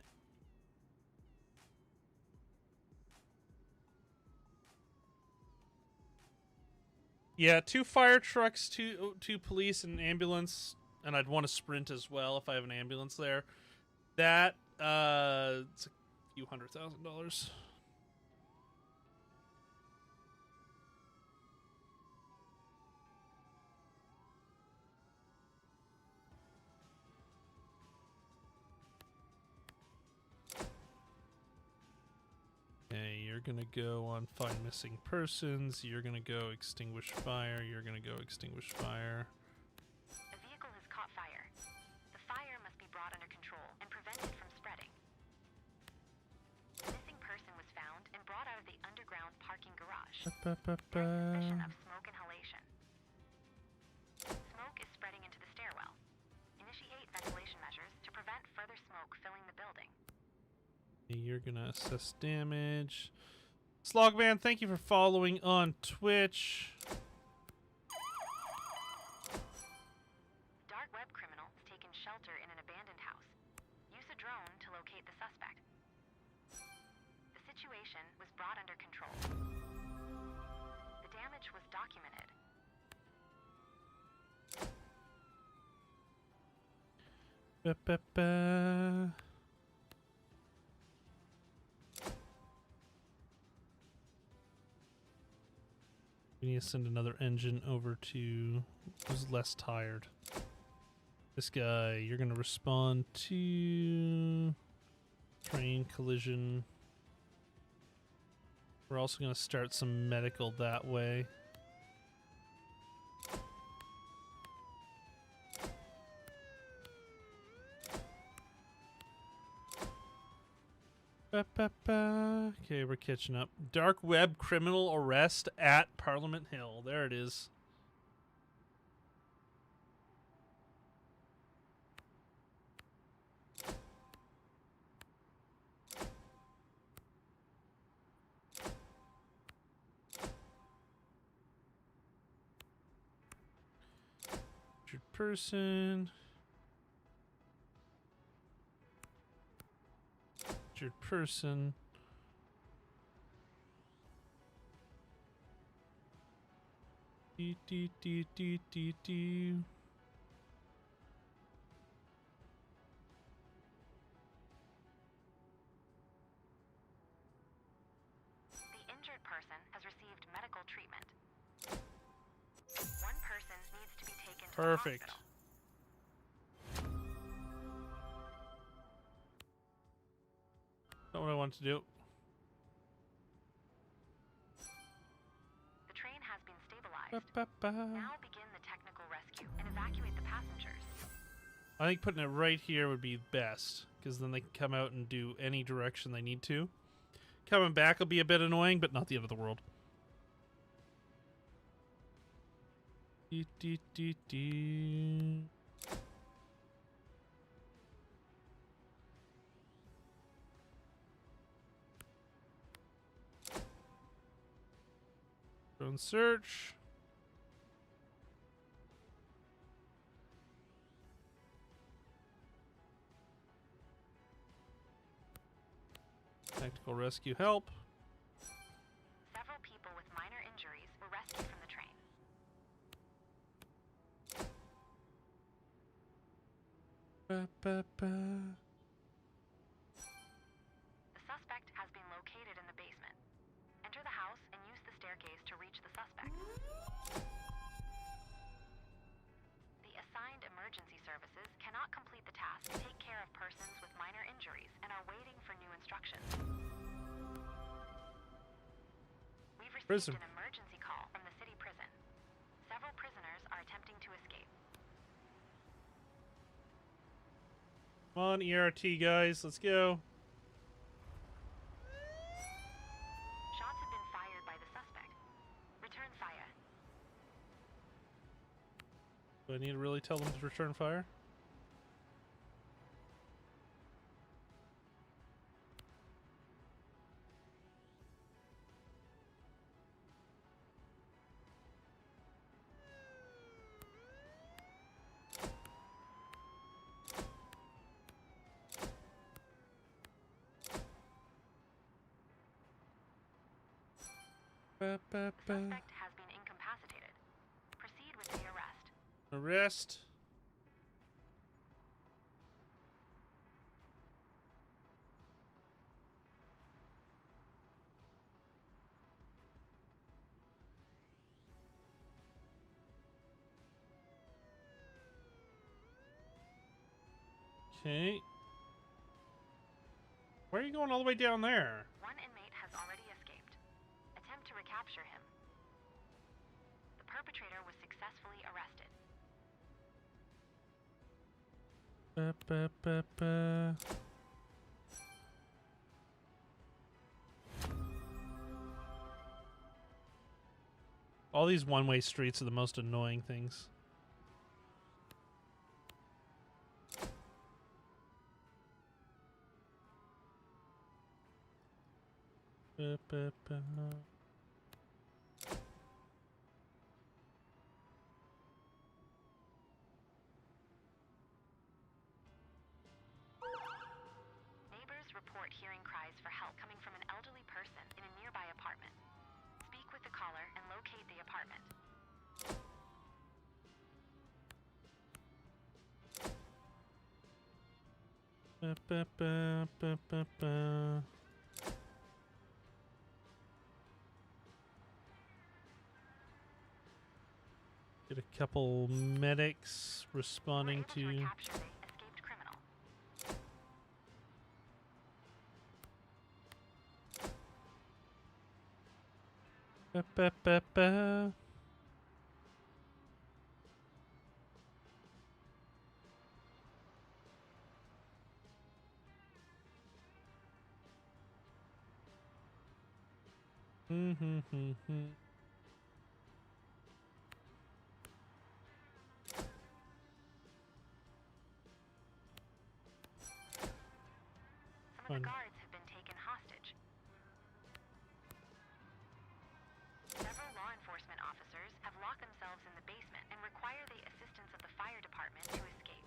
Yeah, 2 fire trucks, two police, and an ambulance, and I'd want to sprint as well if I have an ambulance there. That it's a few $100,000. Okay, you're gonna go on find missing persons. You're gonna go extinguish fire. You're gonna go extinguish fire. A vehicle has caught fire. The fire must be brought under control and prevented from spreading. A missing person was found and brought out of the underground parking garage. There is suspicion of smoke inhalation. Smoke is spreading into the stairwell. Initiate ventilation measures to prevent further smoke filling the building. You're gonna assess damage. Slogman, thank you for following on Twitch. Dark web criminal has taken shelter in an abandoned house. Use a drone to locate the suspect. The situation was brought under control. The damage was documented. We need to send another engine over to who's less tired. This guy, you're gonna respond to train collision. We're also gonna start some medical that way. Okay, we're catching up. Dark web criminal arrest at Parliament Hill. There it is. Injured person. Injured person. Dee, dee, dee, dee, dee, dee. The injured person has received medical treatment. One person needs to be taken to Perfect. the hospital. Not what I want to do. The train has been stabilized. Ba-ba-ba. Now begin the technical rescue and evacuate the passengers. I think putting it right here would be best, because then they can come out and do any direction they need to. Coming back will be a bit annoying, but not the end of the world. Dee, dee, dee, dee. Drone search. Tactical rescue help. Several people with minor injuries were rescued from the train. Ba-ba-ba. The suspect has been located in the basement. Enter the house and use the staircase to reach the suspect. The assigned emergency services cannot complete the task to take care of persons with minor injuries and are waiting for new instructions. We've received Prison. an emergency call from the city prison. Several prisoners are attempting to escape. Come on, ERT guys, let's go. Shots have been fired by the suspect. Return fire. Do I need to really tell them to return fire? Ba-ba-ba. Suspect has been incapacitated. Proceed with the arrest. Arrest. Okay. Why are you going all the way down there? One inmate has already escaped. Attempt to recapture him. The perpetrator was successfully arrested. Ba-ba-ba-ba. All these one-way streets are the most annoying things. Ba-ba-ba. Neighbors report hearing cries for help coming from an elderly person in a nearby apartment. Speak with the caller and locate the apartment. Ba-ba-ba-ba-ba-ba. Get a couple medics responding We're able to. recapture the escaped criminal. Ba-ba-ba-ba. Mm-hmm. Some of Fun. the guards have been taken hostage. Several law enforcement officers have locked themselves in the basement and require the assistance of the fire department to escape.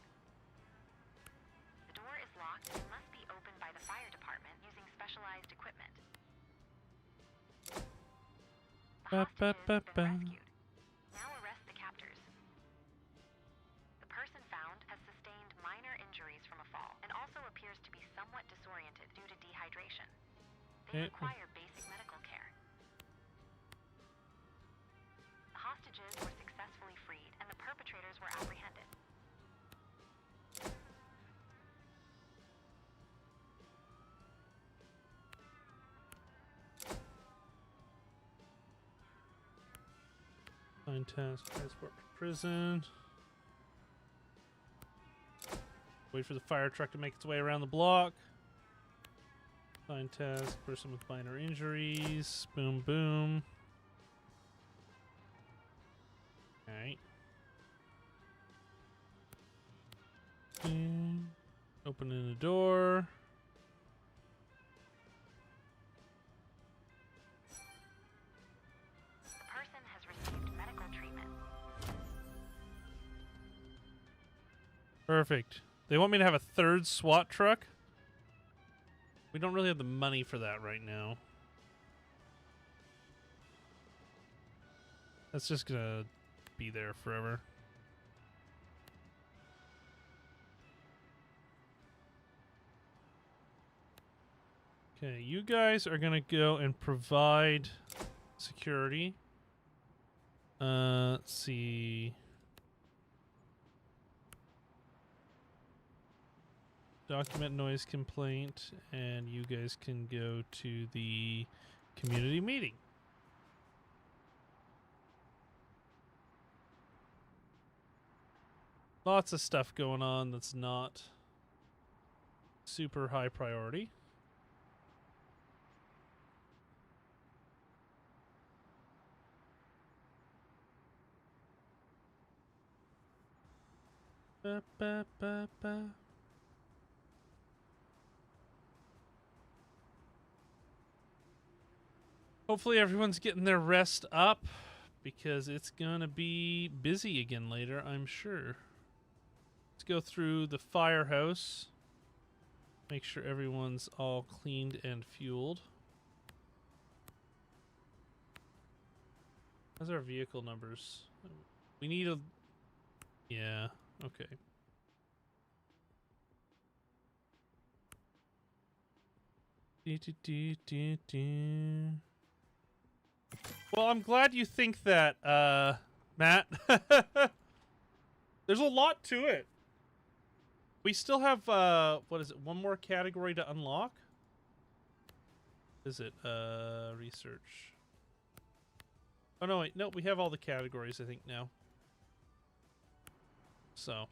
The door is locked and must be opened by the fire department The Ba, hostages ba, have ba. been rescued. Now arrest the captors. The person found has sustained minor injuries from a fall and also appears to be somewhat disoriented due to dehydration. They Okay. require basic medical care. The hostages were successfully freed and the perpetrators were apprehended. Sign task, transport to prison. Wait for the fire truck to make its way around the block. Sign task, person with minor injuries. Boom, boom. Alright. Opening the door. The person has received medical treatment. Perfect. They want me to have a third SWAT truck? We don't really have the money for that right now. That's just gonna be there forever. Okay, you guys are gonna go and provide security. Let's see. Document noise complaint, and you guys can go to the community meeting. Lots of stuff going on that's not super high priority. Ba, ba, ba, ba. Hopefully everyone's getting their rest up because it's gonna be busy again later, I'm sure. Let's go through the firehouse. Make sure everyone's all cleaned and fueled. How's our vehicle numbers? We need a... Yeah, okay. Well, I'm glad you think that, Matt. There's a lot to it. We still have, what is it, one more category to unlock? Is it, research? Oh, no, wait, no, we have all the categories, I think, now. So.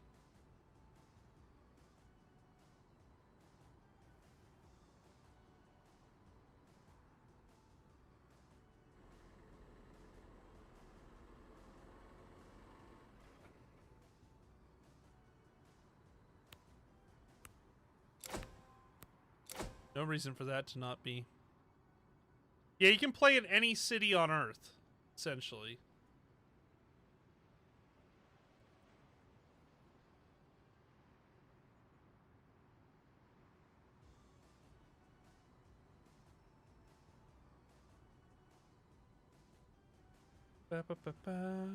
No reason for that to not be. Yeah, you can play in any city on Earth, essentially. Ba, ba, ba, ba.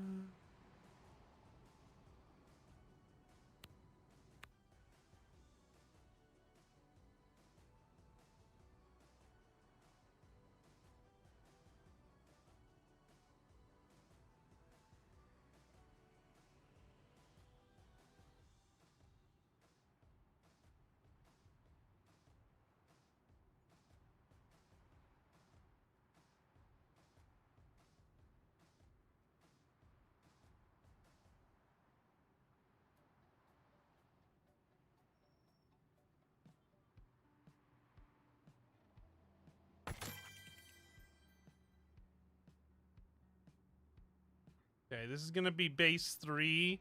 Okay, this is gonna be base 3.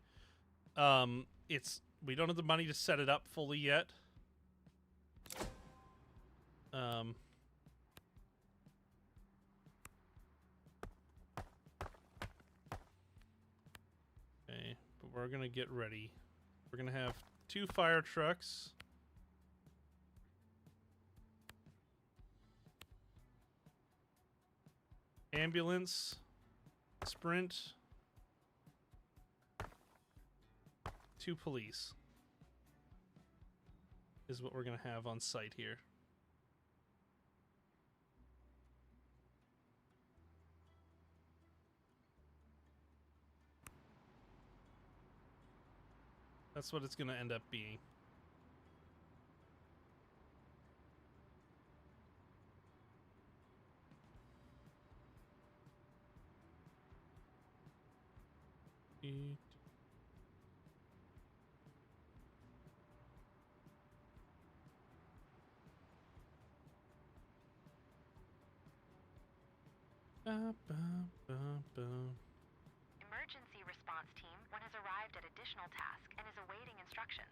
We don't have the money to set it up fully yet. Okay, but we're gonna get ready. We're gonna have 2 fire trucks. Ambulance, Sprint. 2 police is what we're going to have on site here. That's what it's going to end up being. Emergency response team 1 has arrived at additional task and is awaiting instructions.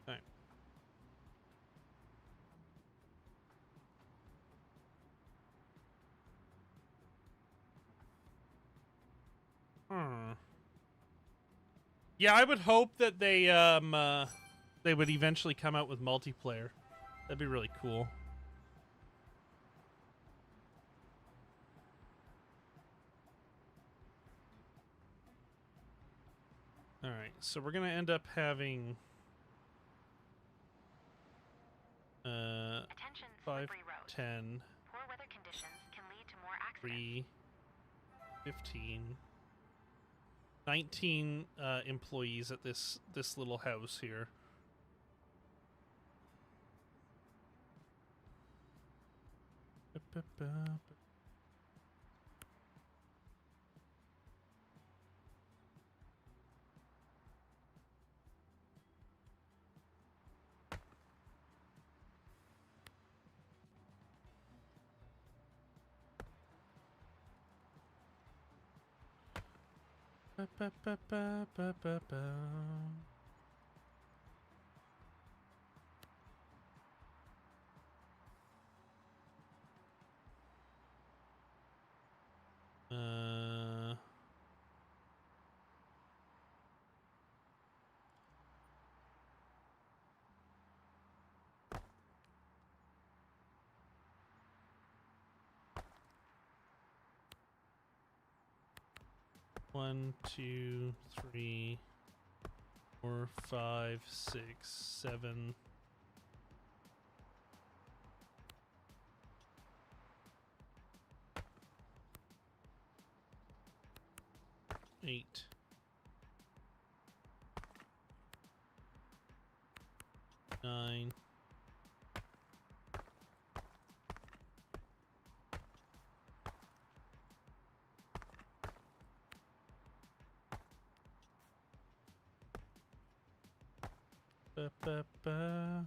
Alright. Yeah, I would hope that they would eventually come out with multiplayer. That'd be really cool. All right, so we're gonna end up having Attention, 5, slippery road. 10, Poor weather conditions can lead to more accidents. 3, 15, 19 employees at this little house here. One, 2, 3, 4, 5, 6, 7. Eight. 9. Ba, ba, ba.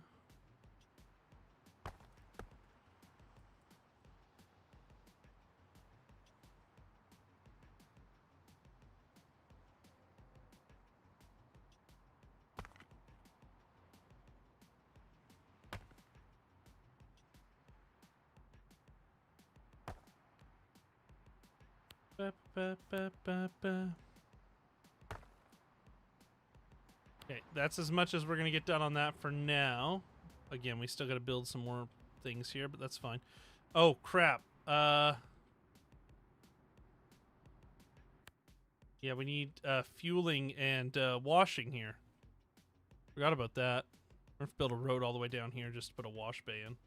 Ba, ba, ba, ba, ba. Okay, that's as much as we're gonna get done on that for now. Again, we still gotta build some more things here, but that's fine. Oh crap. Yeah, we need fueling and washing here. Forgot about that. We're gonna build a road all the way down here just to put a wash bay in.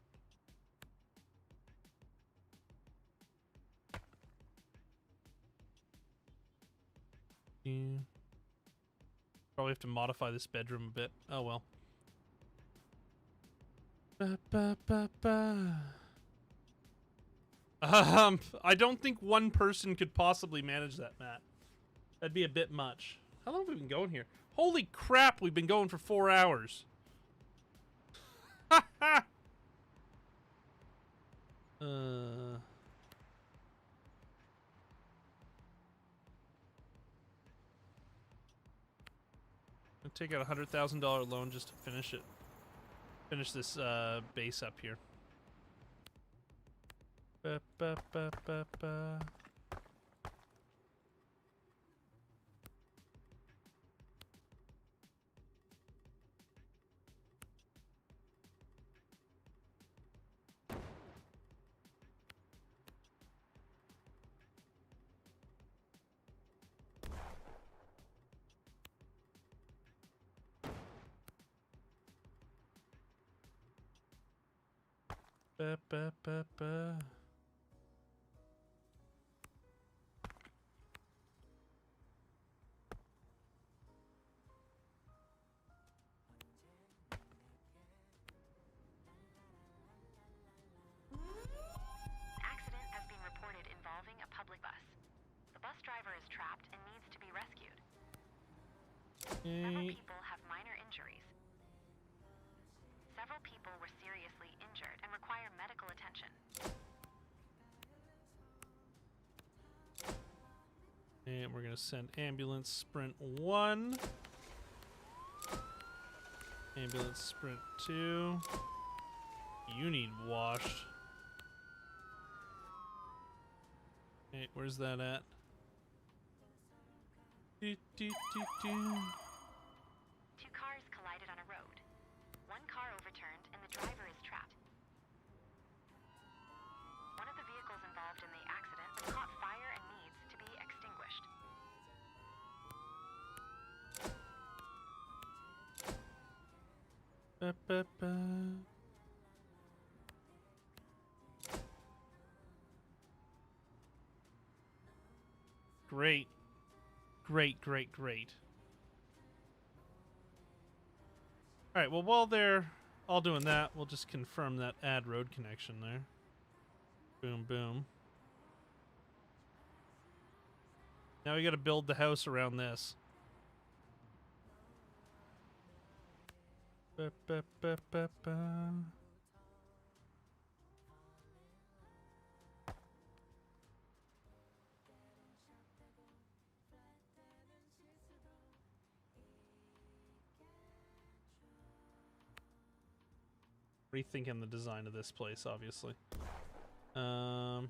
Yeah. Probably have to modify this bedroom a bit. Oh well. Ba, ba, ba, ba. I don't think one person could possibly manage that, Matt. That'd be a bit much. How long have we been going here? Holy crap, we've been going for 4 hours. I'll take out a $100,000 loan just to finish it. Finish this base up here. Ba, ba, ba, ba, ba. Ba, ba, ba, ba. An accident has been reported involving a public bus. The bus driver is trapped and needs to be rescued. Several people have minor injuries. Several people were seriously injured and require medical attention. And we're gonna send ambulance sprint 1. Ambulance sprint 2. You need washed. Hey, where's that at? Do, do, do, do. 2 cars collided on a road. 1 car overturned and the driver is trapped. One of the vehicles involved in the accident has caught fire and needs to be extinguished. Ba, ba, ba. Great. Great, great, great. Alright, well, while they're all doing that, we'll just confirm that add road connection there. Boom, boom. Now we gotta build the house around this. Ba, ba, ba, ba, ba. Rethinking the design of this place, obviously. We'll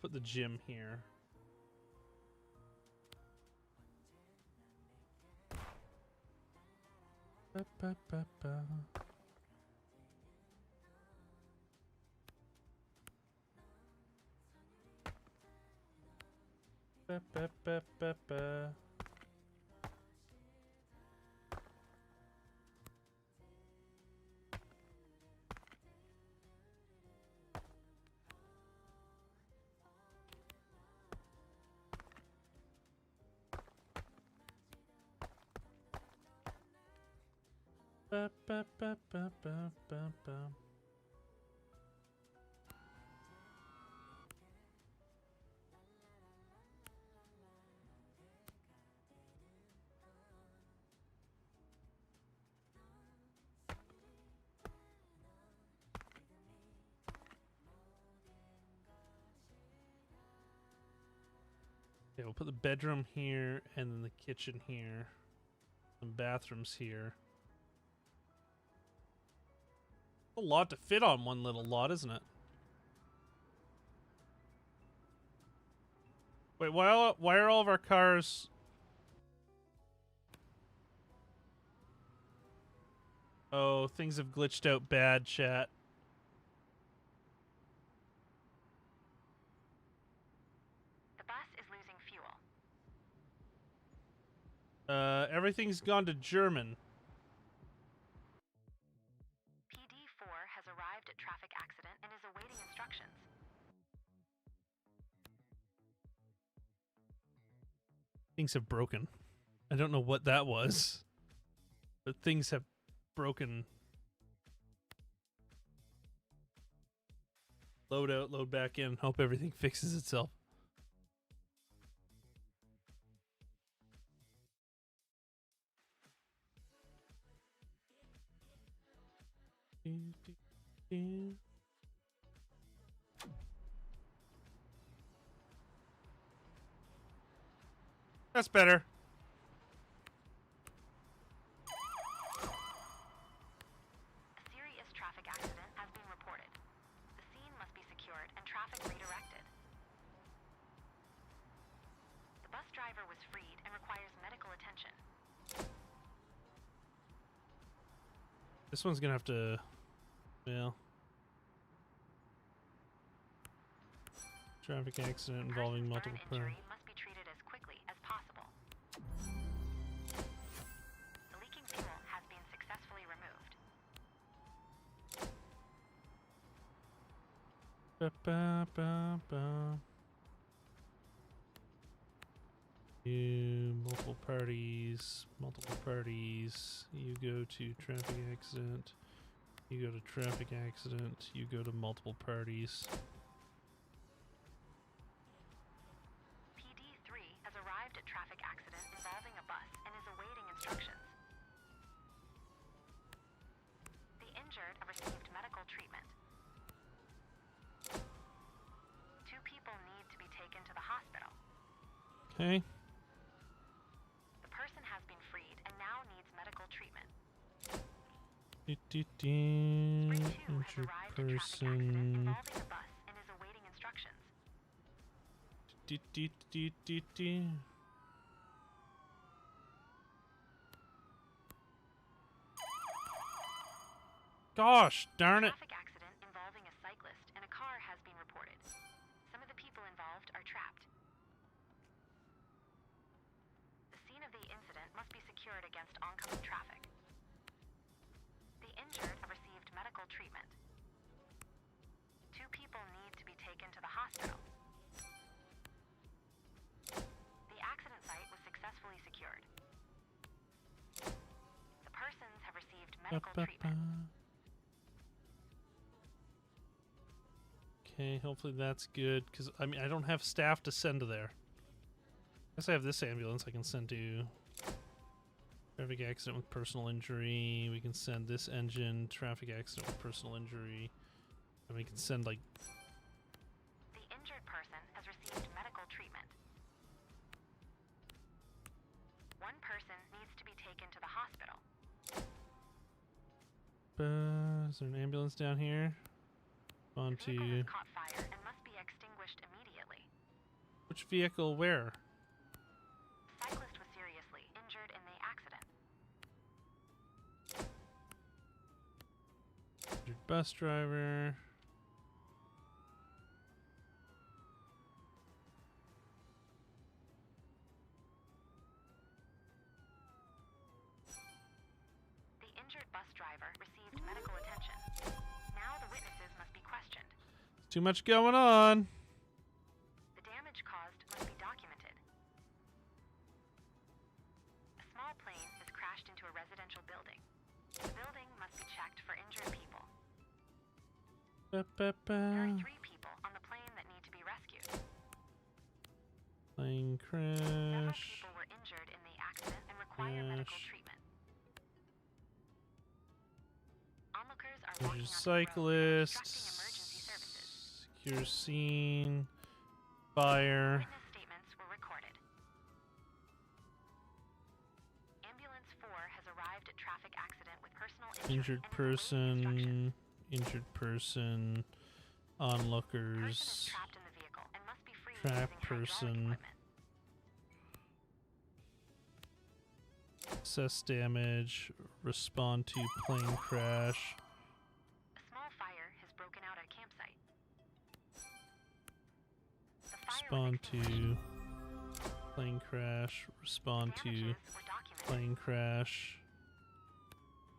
put the gym here. Ba, ba, ba, ba. Ba, ba, ba, ba, ba. Ba, ba, ba, ba, ba, ba, ba. Yeah, we'll put the bedroom here and then the kitchen here. Some bathrooms here. A lot to fit on one little lot, isn't it? Wait, why are all of our cars... Oh, things have glitched out bad, chat. The bus is losing fuel. Everything's gone to German. PD4 has arrived at traffic accident and is awaiting instructions. Things have broken. I don't know what that was, but things have broken. Load out, load back in. Hope everything fixes itself. That's better. A serious traffic accident has been reported. The scene must be secured and traffic redirected. The bus driver was freed and requires medical attention. This one's gonna have to... Well... Traffic accident involving multiple Person's burn injury must be treated as quickly as possible. The leaking fuel has been successfully removed. Ba, ba, ba, ba. You multiple parties. You go to traffic accident. You go to traffic accident. You go to multiple parties. PD3 has arrived at traffic accident involving a bus and is awaiting instructions. The injured have received medical treatment. 2 people need to be taken to the hospital. Okay. The person has been freed and now needs medical treatment. Spring 2 has Injured arrived at traffic accident person. involving a bus and is awaiting instructions. Gosh, darn it. Traffic accident involving a cyclist and a car has been reported. Some of the people involved are trapped. The scene of the incident must be secured against oncoming traffic. The injured have received medical treatment. 2 people need to be taken to the hospital. The accident site was successfully secured. The persons have received medical treatment. Okay, hopefully that's good, because, I mean, I don't have staff to send to there. I guess I have this ambulance I can send to traffic accident with personal injury. We can send this engine, traffic accident with personal injury. And we can send, like... The injured person has received medical treatment. 1 person needs to be taken to the hospital. Is there an ambulance down here? On The vehicle to... has caught fire and must be extinguished immediately. Which vehicle? Where? The cyclist was seriously injured in the accident. Injured bus driver. The injured bus driver received medical attention. Now the witnesses must be questioned. Too much going on. The damage caused must be documented. A small plane has crashed into a residential building. The building must be checked for injured people. Ba, ba, ba. There are 3 people on the plane that need to be rescued. Plane Several crash. people were injured in the accident and require medical treatment. Onlookers are walking There's a onto the road and cyclist. obstructing emergency services. Secure scene. Fire. Witness statements were recorded. Ambulance 4 has arrived at traffic accident with personal Injured injury and is awaiting instructions. person. Injured person. Person is Onlookers. trapped in the vehicle and must be freed Trapped using hydraulic person. equipment. Assess damage. Respond to plane crash. A small fire has broken out at a campsite. The fire was Respond extinguished. to plane crash. Respond to Damages were documented. plane crash.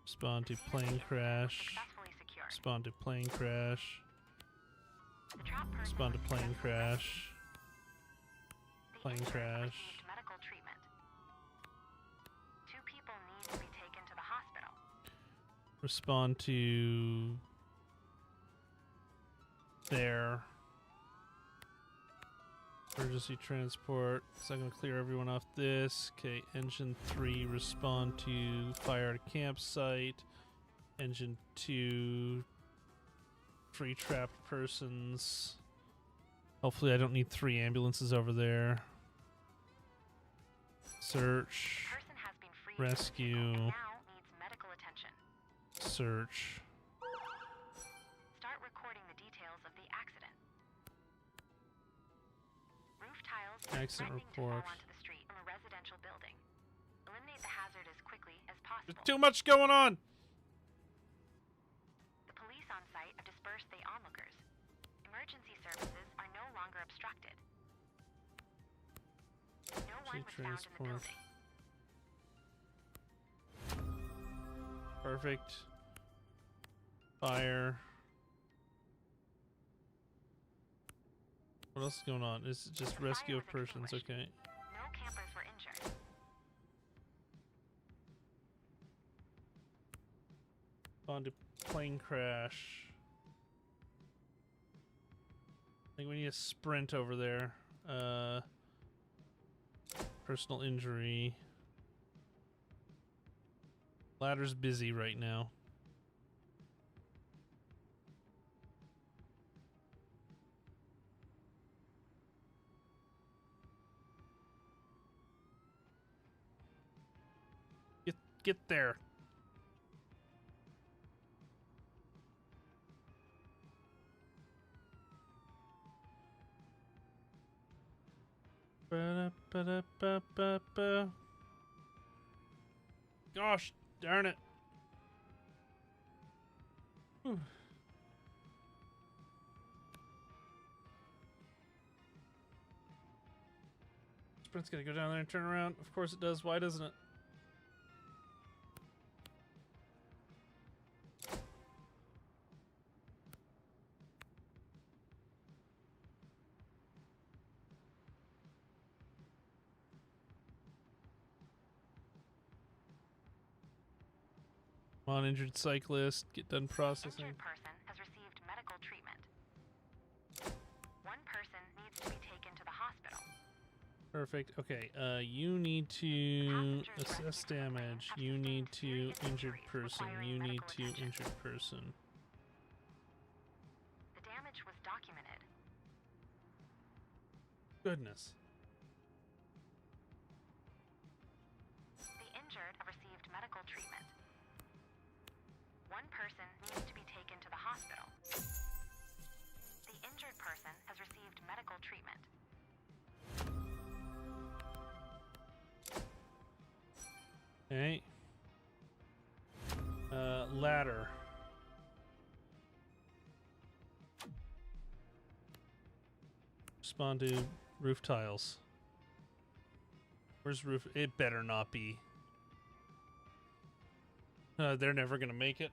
Respond to The scene of the plane incident was crash. successfully secured. Respond to plane crash. The trapped person Respond to was plane successfully crash. rescued. The Plane injured crash. received medical treatment. 2 people need to be taken to the hospital. Respond to there. Emergency transport. So I'm gonna clear everyone off this. Okay, engine 3 respond to fire at a campsite. Engine 2 free trapped persons. Hopefully I don't need 3 ambulances over there. Search. The person has been freed from the Rescue. vehicle and now needs medical attention. Search. Start recording the details of the accident. Roof tiles are Accident threatening report. to fall onto the street from a residential building. Eliminate the hazard as quickly as possible. There's too much going on. The police on site have dispersed the onlookers. Emergency services are no longer obstructed. No one was found in the transport. building. Perfect. Fire. What else is going on? Is it just The rescue fire of was persons? extinguished. Okay. No campers were injured. On to plane crash. I think we need a sprint over there. Personal injury. Ladder's busy right now. Get there. Ba-da-ba-da-ba-ba-ba. Gosh darn it. Whew. Sprint's gonna go down there and turn around. Of course it does. Why doesn't it? Come on, injured cyclist. Get done processing. Injured person has received medical treatment. One person needs to be taken to the hospital. Perfect. Okay, you need to Passengers assess rescued from the plane damage. have You need sustained to serious injured injuries person. requiring You need medical to attention. injured person. The damage was documented. Goodness. The injured have received medical treatment. One person needs to be taken to the hospital. The injured person has received medical treatment. Okay. Ladder. Respond to roof tiles. Where's roof? It better not be. They're never gonna make it.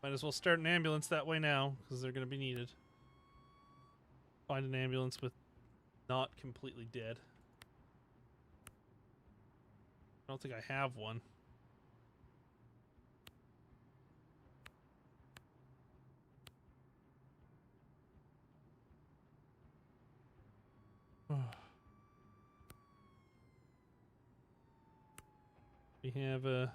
Might as well start an ambulance that way now, because they're gonna be needed. Find an ambulance with not completely dead. I don't think I have one. We have a...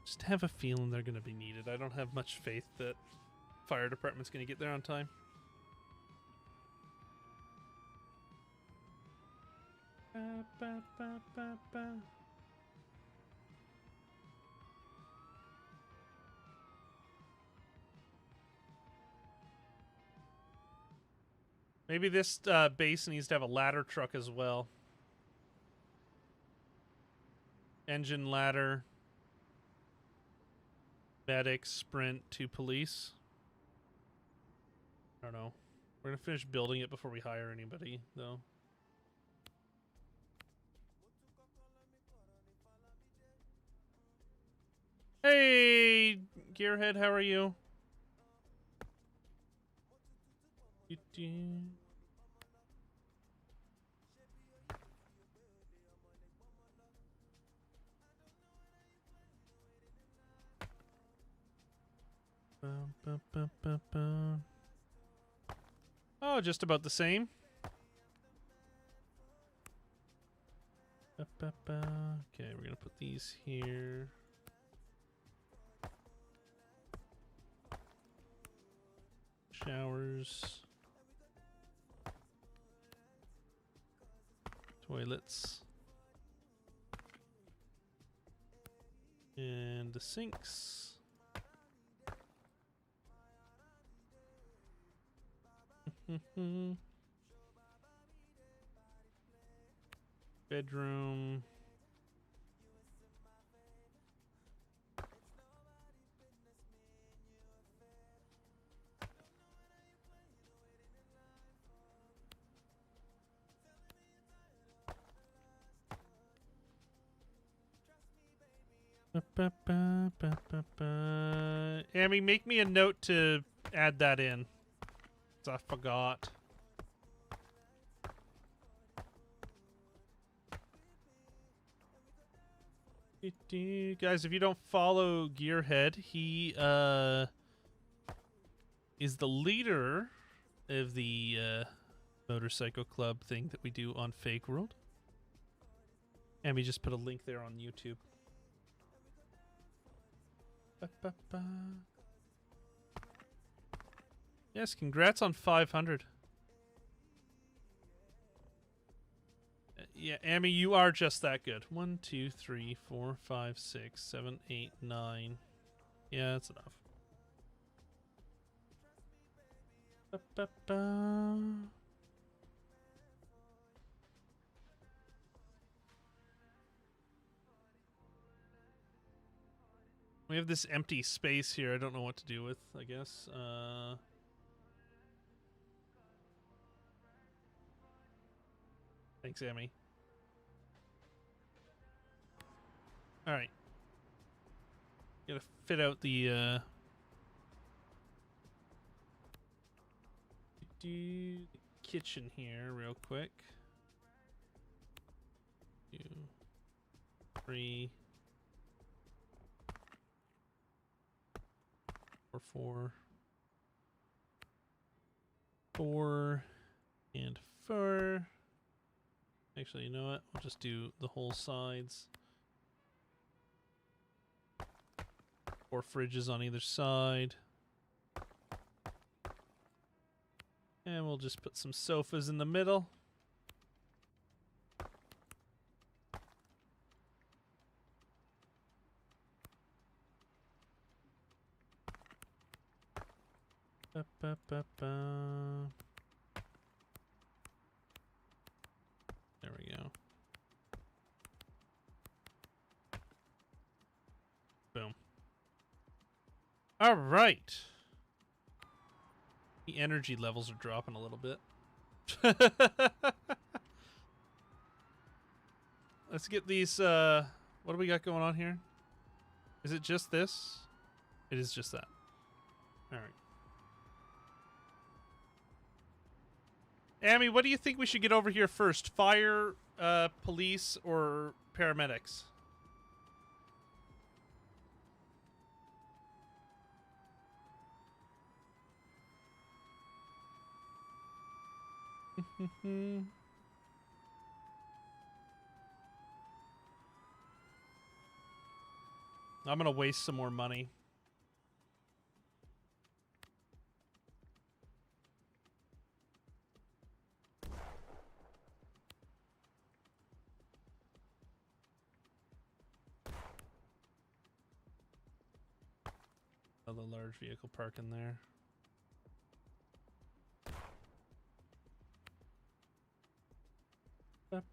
Just have a feeling they're going to be needed. I don't have much faith that fire department's going to get there on time. Maybe this base needs to have a ladder truck as well. Engine, ladder, medic, sprint, 2 police. I don't know. We're gonna finish building it before we hire anybody, though. Hey, Gearhead, how are you? Oh, just about the same. Okay, we're gonna put these here. Showers. Toilets. And the sinks. Bedroom. Amy, make me a note to add that in. 'Cause I forgot. Guys, if you don't follow Gearhead, he is the leader of the motorcycle club thing that we do on Fake World. And we just put a link there on YouTube. Yes, congrats on 500. Yeah, Amy, you are just that good. 1, 2, 3, 4, 5, 6, 7, 8, 9. Yeah, that's enough. We have this empty space here. I don't know what to do with, I guess. Thanks, Amy. Alright. Gotta fit out the kitchen here real quick. 2, 3, 4, 4, and 4. Actually, you know what? We'll just do the whole sides. 4 fridges on either side. And we'll just put some sofas in the middle. There we go. Boom. All right. The energy levels are dropping a little bit. Let's get these, what do we got going on here? Is it just this? It is just that. All right. Amy, what do you think we should get over here first? Fire, police, or paramedics? I'm gonna waste some more money. Another large vehicle park in there. Okay,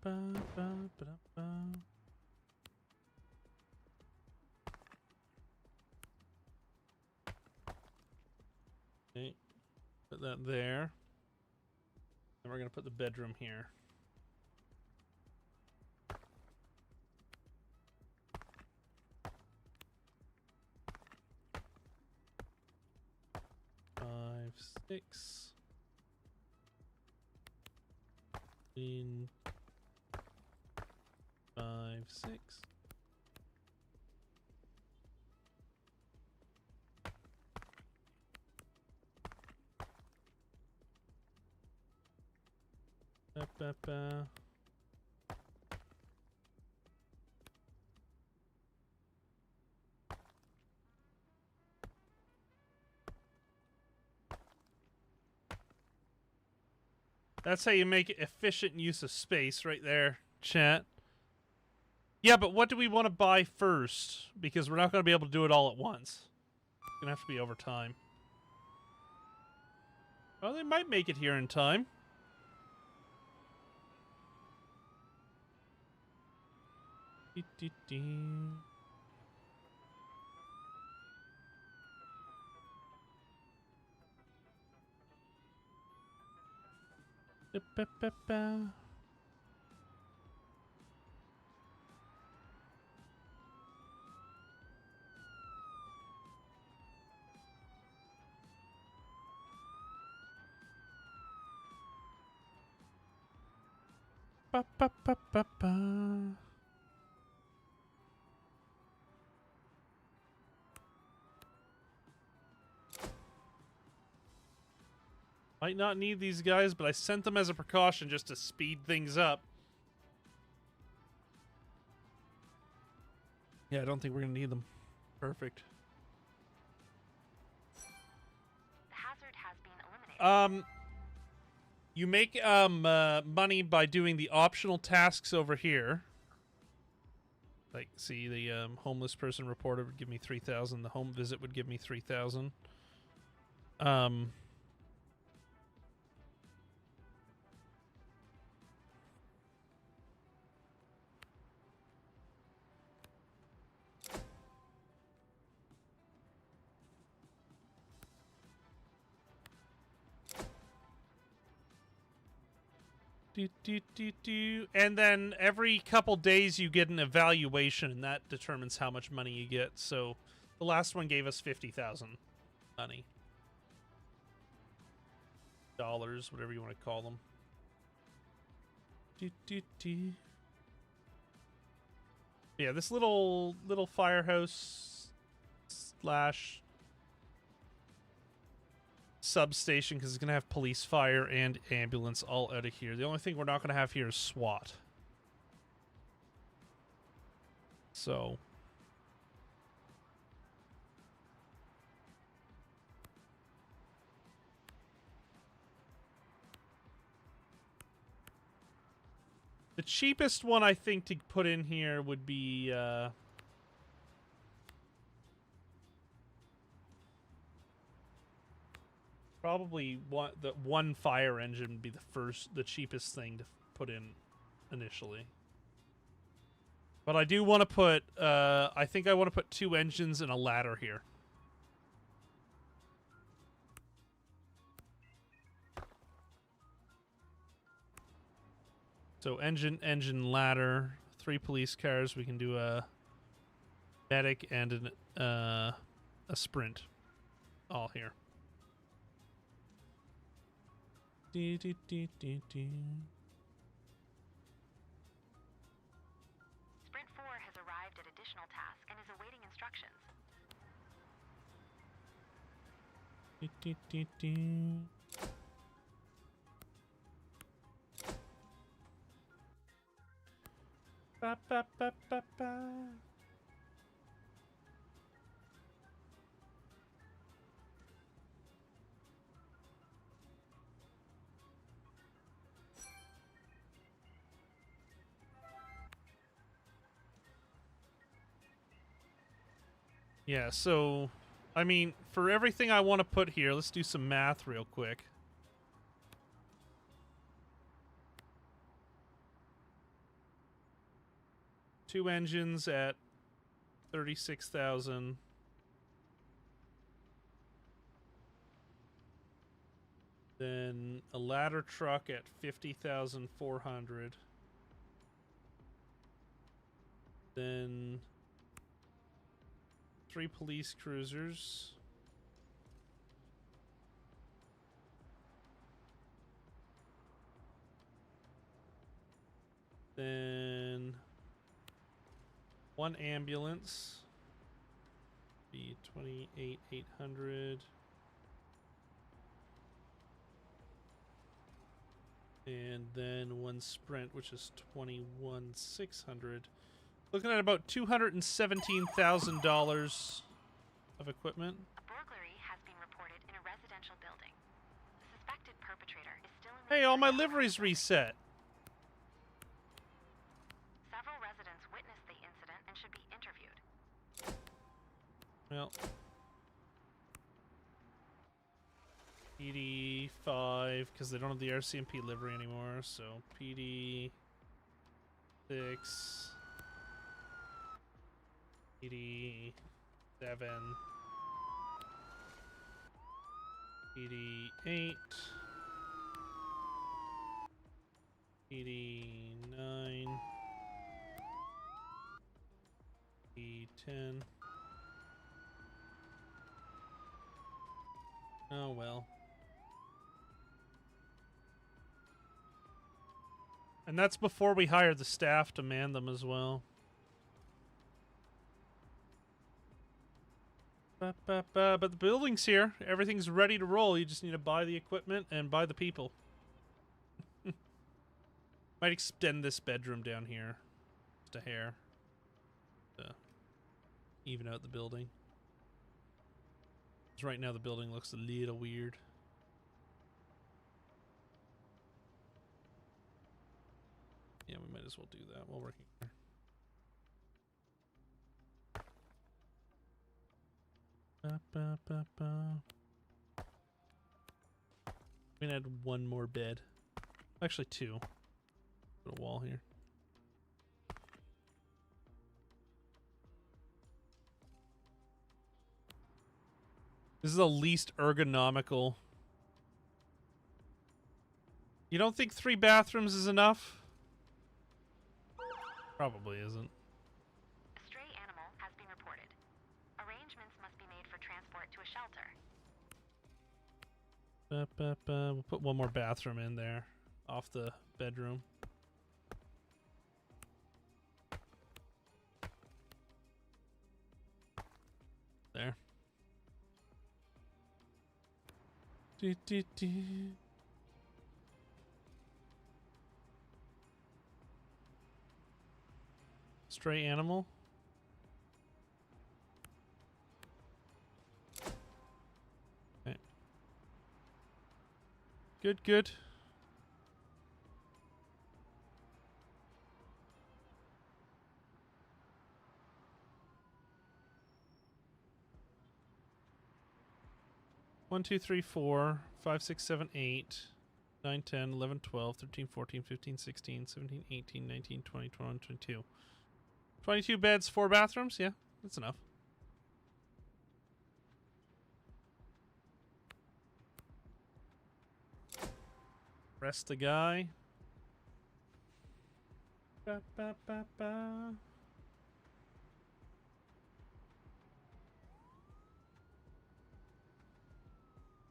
put that there. And we're gonna put the bedroom here. Five, 6. In 5, 6. Ba. That's how you make efficient use of space right there, chat. Yeah, but what do we want to buy first? Because we're not going to be able to do it all at once. It's going to have to be over time. Well, they might make it here in time. Ba, ba, ba, ba, ba. Might not need these guys, but I sent them as a precaution just to speed things up. Yeah, I don't think we're gonna need them. Perfect. The hazard has been eliminated. You make money by doing the optional tasks over here. Like, see, the homeless person reporter would give me 3,000. The home visit would give me 3,000. And then every couple days you get an evaluation, and that determines how much money you get. So the last one gave us 50,000 money. Dollars, whatever you want to call them. Yeah, this little firehouse slash substation, because it's going to have police, fire, and ambulance all out of here. The only thing we're not going to have here is SWAT. So the cheapest one I think to put in here would be probably the one fire engine would be the cheapest thing to put in initially. But I do want to put I think I want to put 2 engines and a ladder here. So engine, ladder, 3 police cars. We can do a medic and a sprint, all here. Sprint 4 has arrived at additional task and is awaiting instructions. Ba, ba, ba, ba, ba. Yeah, so, I mean, for everything I want to put here, let's do some math real quick. Two engines at 36,000. Then a ladder truck at 50,400. Then 3 police cruisers. Then 1 ambulance. Be 28,800. And then 1 sprint, which is 21,600. Looking at about $217,000 of equipment. A burglary has been reported in a residential building. The suspected perpetrator is still in the Hey, all my area. liveries reset. Several residents witnessed the incident and should be interviewed. Well, PD 5 because they don't have the RCMP livery anymore. So PD 6, PD 7, PD 8, PD 9, PD 10. Oh well. And that's before we hire the staff to man them as well. But the building's here. Everything's ready to roll. You just need to buy the equipment and buy the people. Might extend this bedroom down here. Just a hair. To even out the building. 'Cause right now the building looks a little weird. Yeah, we might as well do that while we're here. We can add one more bed. Actually, two. Put a wall here. This is the least ergonomical. You don't think 3 bathrooms is enough? Probably isn't. A stray animal has been reported. Arrangements must be made for transport to a shelter. We'll put one more bathroom in there, off the bedroom. There. Stray animal. Okay. Good, good. One, 2, 3, 4, 5, 6, 7, 8, 9, 10, 11, 12, 13, 14, 15, 16, 17, 18, 19, 20, 21, 22. 22 beds, 4 bathrooms? Yeah, that's enough. Rest the guy. Ba, ba, ba, ba.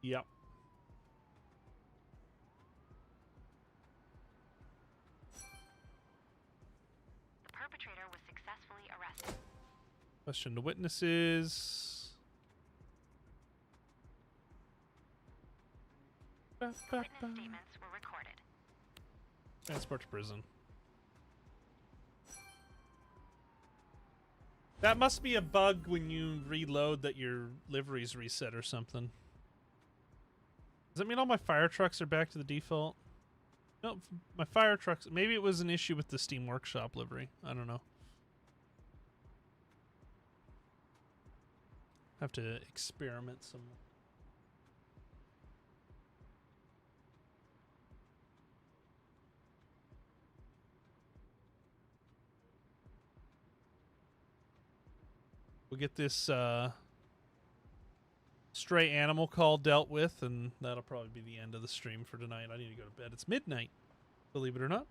Yep. The perpetrator was successfully arrested. Question to witnesses. Ba, ba, Witness ba. statements were recorded. Transport to prison. That must be a bug when you reload that your livery's reset or something. Does that mean all my fire trucks are back to the default? No, my fire trucks... Maybe it was an issue with the Steam Workshop livery. I don't know. Have to experiment some. We'll get this stray animal call dealt with, and that'll probably be the end of the stream for tonight. I need to go to bed. It's midnight, believe it or not.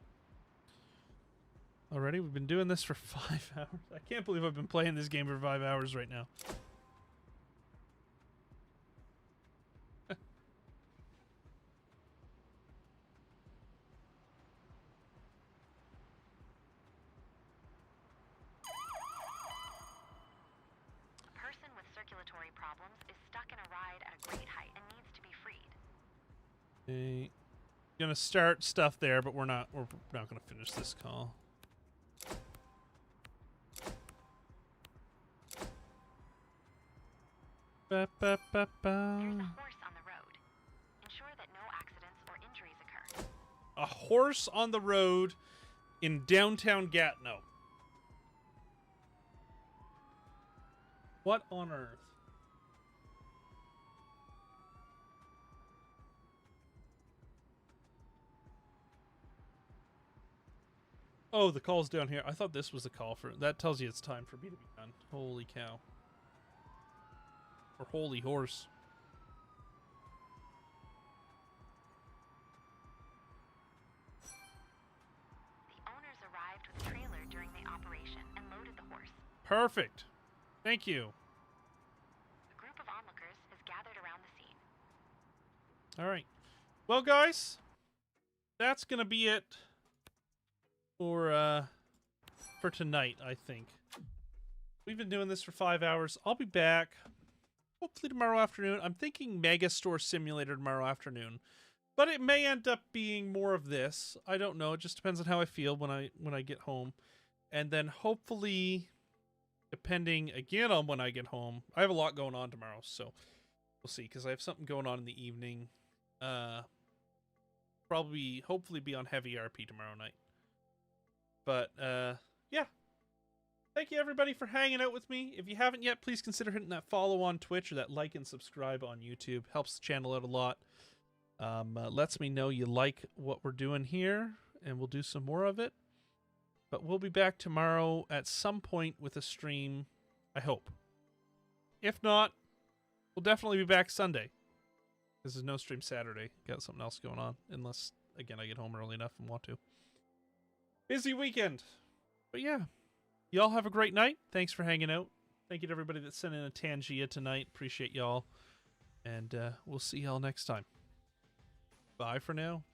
Already, we've been doing this for 5 hours. I can't believe I've been playing this game for 5 hours right now. A person with circulatory problems is stuck in a ride at a great height and needs to be freed. Okay. Gonna start stuff there, but we're not gonna finish this call. Ba, ba, ba, ba. There's a horse on the road. Ensure that no accidents or injuries occur. A horse on the road in downtown Gatineau. What on earth? Oh, the call's down here. I thought this was the call for... That tells you it's time for me to be done. Holy cow. Or holy horse. The owners arrived with a trailer during the operation and loaded the horse. Perfect. Thank you. A group of onlookers has gathered around the scene. All right. Well, guys, that's going to be it for tonight, I think. We've been doing this for 5 hours. I'll be back hopefully tomorrow afternoon. I'm thinking Mega Store Simulator tomorrow afternoon. But it may end up being more of this. I don't know. It just depends on how I feel when I get home. And then hopefully, depending again on when I get home, I have a lot going on tomorrow, so we'll see. Because I have something going on in the evening. Hopefully be on heavy RP tomorrow night. But yeah. Thank you everybody for hanging out with me. If you haven't yet, please consider hitting that follow on Twitch or that like and subscribe on YouTube. Helps the channel out a lot. Lets me know you like what we're doing here, and we'll do some more of it. But we'll be back tomorrow at some point with a stream, I hope. If not, we'll definitely be back Sunday. This is no stream Saturday. Got something else going on, unless, again, I get home early enough and want to. Busy weekend. But yeah, y'all have a great night. Thanks for hanging out. Thank you to everybody that sent in a Tangia tonight. Appreciate y'all. And we'll see y'all next time. Bye for now.